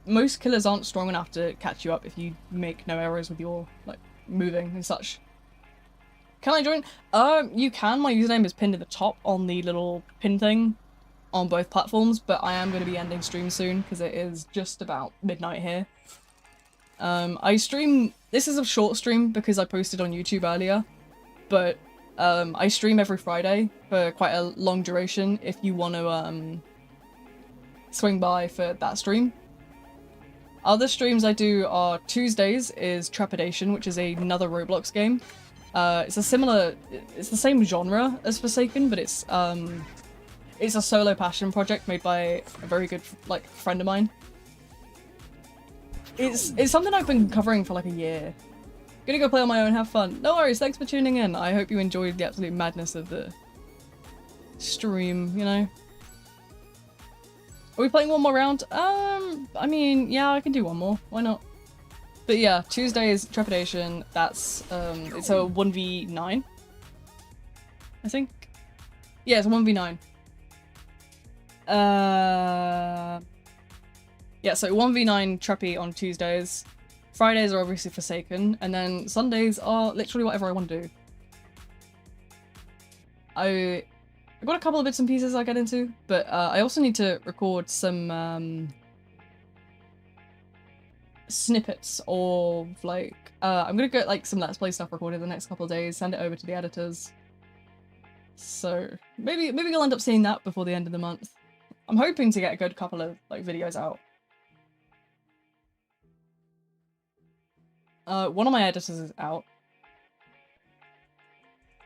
Most killers aren't strong enough to catch you up if you make no errors with your like moving and such. Can I join? You can. My username is pinned at the top on the little pin thing on both platforms, but I am going to be ending stream soon because it is just about midnight here. I stream, this is a short stream because I posted on YouTube earlier, but I stream every Friday for quite a long duration if you want to swing by for that stream. Other streams I do are Tuesdays is Trepidation, which is another Roblox game. It's the same genre as Forsaken, but it's a solo passion project made by a very good like friend of mine. It's something I've been covering for like a year. Gonna go play on my own, have fun. No worries, thanks for tuning in. I hope you enjoyed the absolute madness of the stream, you know? Are we playing one more round? I mean, yeah, I can do one more. Why not? But yeah, Tuesday is Trepidation. That's, it's a 1v9. I think. Yeah, it's a 1v9. Yeah, so 1v9 Treppy on Tuesdays. Fridays are obviously Forsaken, and then Sundays are literally whatever I want to do. I've got a couple of bits and pieces I get into, but I also need to record some snippets of like I'm gonna get like some Let's Play stuff recorded in the next couple of days, send it over to the editors. So maybe you'll end up seeing that before the end of the month. I'm hoping to get a good couple of like videos out. One of my editors is out,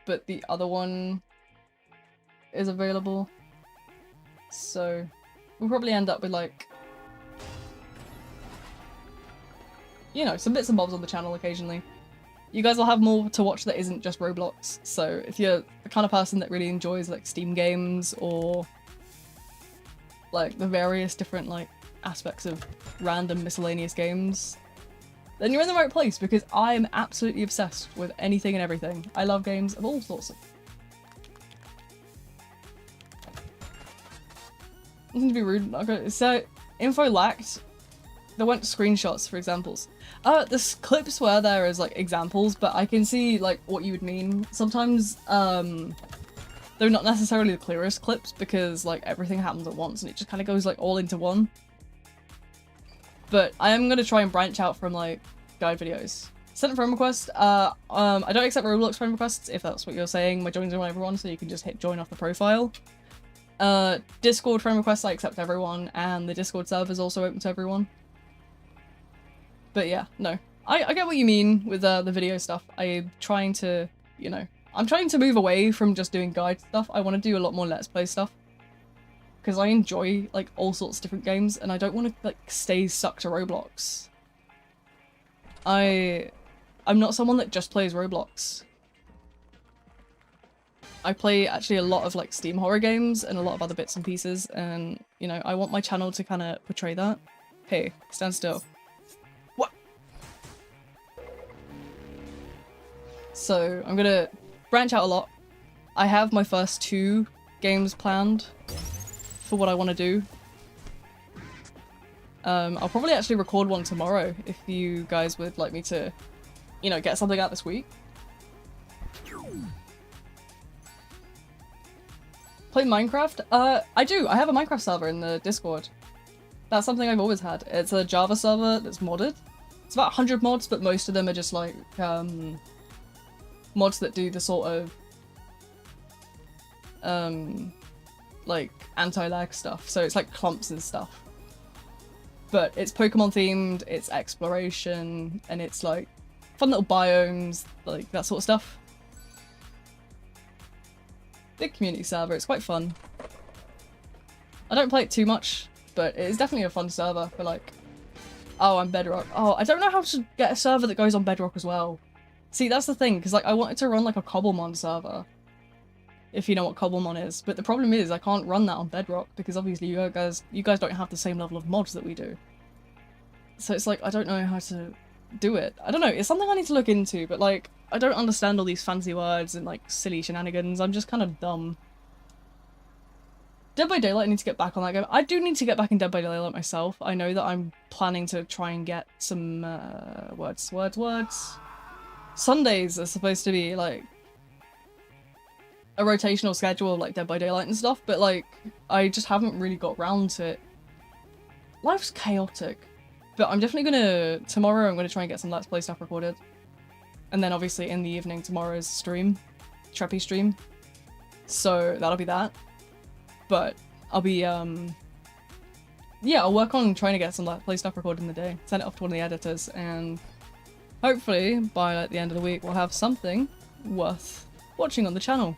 but the other one is available. So we'll probably end up with like, you know, some bits and bobs on the channel occasionally. You guys will have more to watch that isn't just Roblox. So if you're the kind of person that really enjoys like Steam games or like the various different like aspects of random miscellaneous games, then you're in the right place, because I'm absolutely obsessed with anything and everything. I love games of all sorts of. Nothing to be rude. Okay, so info lacked. There weren't screenshots for examples. The clips were there as like examples, but I can see like what you would mean. Sometimes they're not necessarily the clearest clips because like everything happens at once and it just kind of goes like all into one. But I am gonna try and branch out from like guide videos. Send a friend request. I don't accept Roblox friend requests if that's what you're saying. My joins are on everyone, so you can just hit join off the profile. Discord friend requests I accept everyone, and the Discord server is also open to everyone. But yeah, no. I get what you mean with the video stuff. I'm trying to, you know, I'm trying to move away from just doing guide stuff. I want to do a lot more Let's Play stuff. Because I enjoy, like, all sorts of different games, and I don't want to, like, stay stuck to Roblox. I'm not someone that just plays Roblox. I play, actually, a lot of, like, Steam horror games and a lot of other bits and pieces, and, you know, I want my channel to kind of portray that. Hey, stand still. What? So, I'm gonna branch out a lot. I have my first 2 games planned for what I want to do. I'll probably actually record one tomorrow if you guys would like me to, you know, get something out this week. Play Minecraft? I do. I have a Minecraft server in the Discord. That's something I've always had. It's a Java server that's modded. It's about 100 mods, but most of them are just like mods that do the sort of like anti-lag stuff, so it's like clumps and stuff. But it's Pokemon themed, it's exploration, and it's like fun little biomes, like that sort of stuff. Big community server, it's quite fun. I don't play it too much, but it is definitely a fun server for like, oh, I'm Bedrock. Oh, I don't know how to get a server that goes on Bedrock as well. See, that's the thing, because like I wanted to run like a Cobblemon server, if you know what Cobblemon is, but the problem is I can't run that on Bedrock because obviously you guys don't have the same level of mods that we do. So it's like, I don't know how to do it. I don't know, it's something I need to look into, but like, I don't understand all these fancy words and like silly shenanigans. I'm just kind of dumb. Dead by Daylight, I need to get back on that game. I do need to get back in Dead by Daylight myself. I know that I'm planning to try and get some, words. Sundays are supposed to be like a rotational schedule of like Dead by Daylight and stuff, but like, I just haven't really got round to it. Life's chaotic. But I'm definitely gonna, tomorrow I'm gonna try and get some Let's Play stuff recorded. And then obviously in the evening, tomorrow's stream, Treppy stream. So that'll be that. But I'll be, yeah, I'll work on trying to get some Let's Play stuff recorded in the day, send it off to one of the editors, and hopefully by like the end of the week we'll have something worth watching on the channel.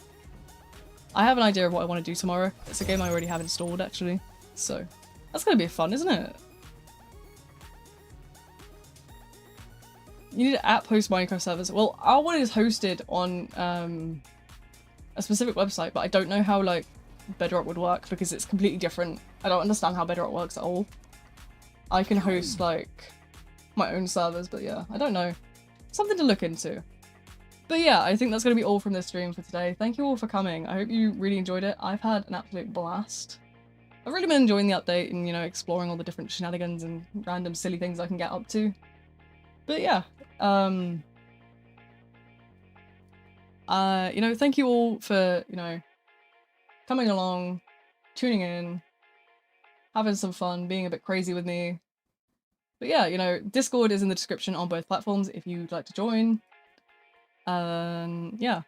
I have an idea of what I want to do tomorrow. It's a game I already have installed actually, so that's gonna be fun, isn't it? You need an app host Minecraft servers. Well, our one is hosted on a specific website, but I don't know how like Bedrock would work because it's completely different. I don't understand how Bedrock works at all. I can host like my own servers, but yeah, I don't know. Something to look into. But yeah, I think that's going to be all from this stream for today. Thank you all for coming. I hope you really enjoyed it. I've had an absolute blast. I've really been enjoying the update and, you know, exploring all the different shenanigans and random silly things I can get up to. But yeah, you know, thank you all for, you know, coming along, tuning in, having some fun, being a bit crazy with me. But yeah, you know, Discord is in the description on both platforms if you'd like to join. Yeah.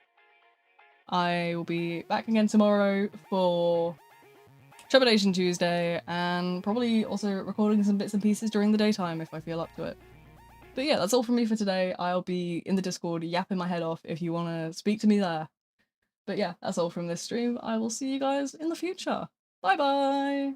I will be back again tomorrow for Trepidation Tuesday, and probably also recording some bits and pieces during the daytime if I feel up to it. But yeah, that's all from me for today. I'll be in the Discord yapping my head off if you want to speak to me there. But yeah, that's all from this stream. I will see you guys in the future. Bye bye!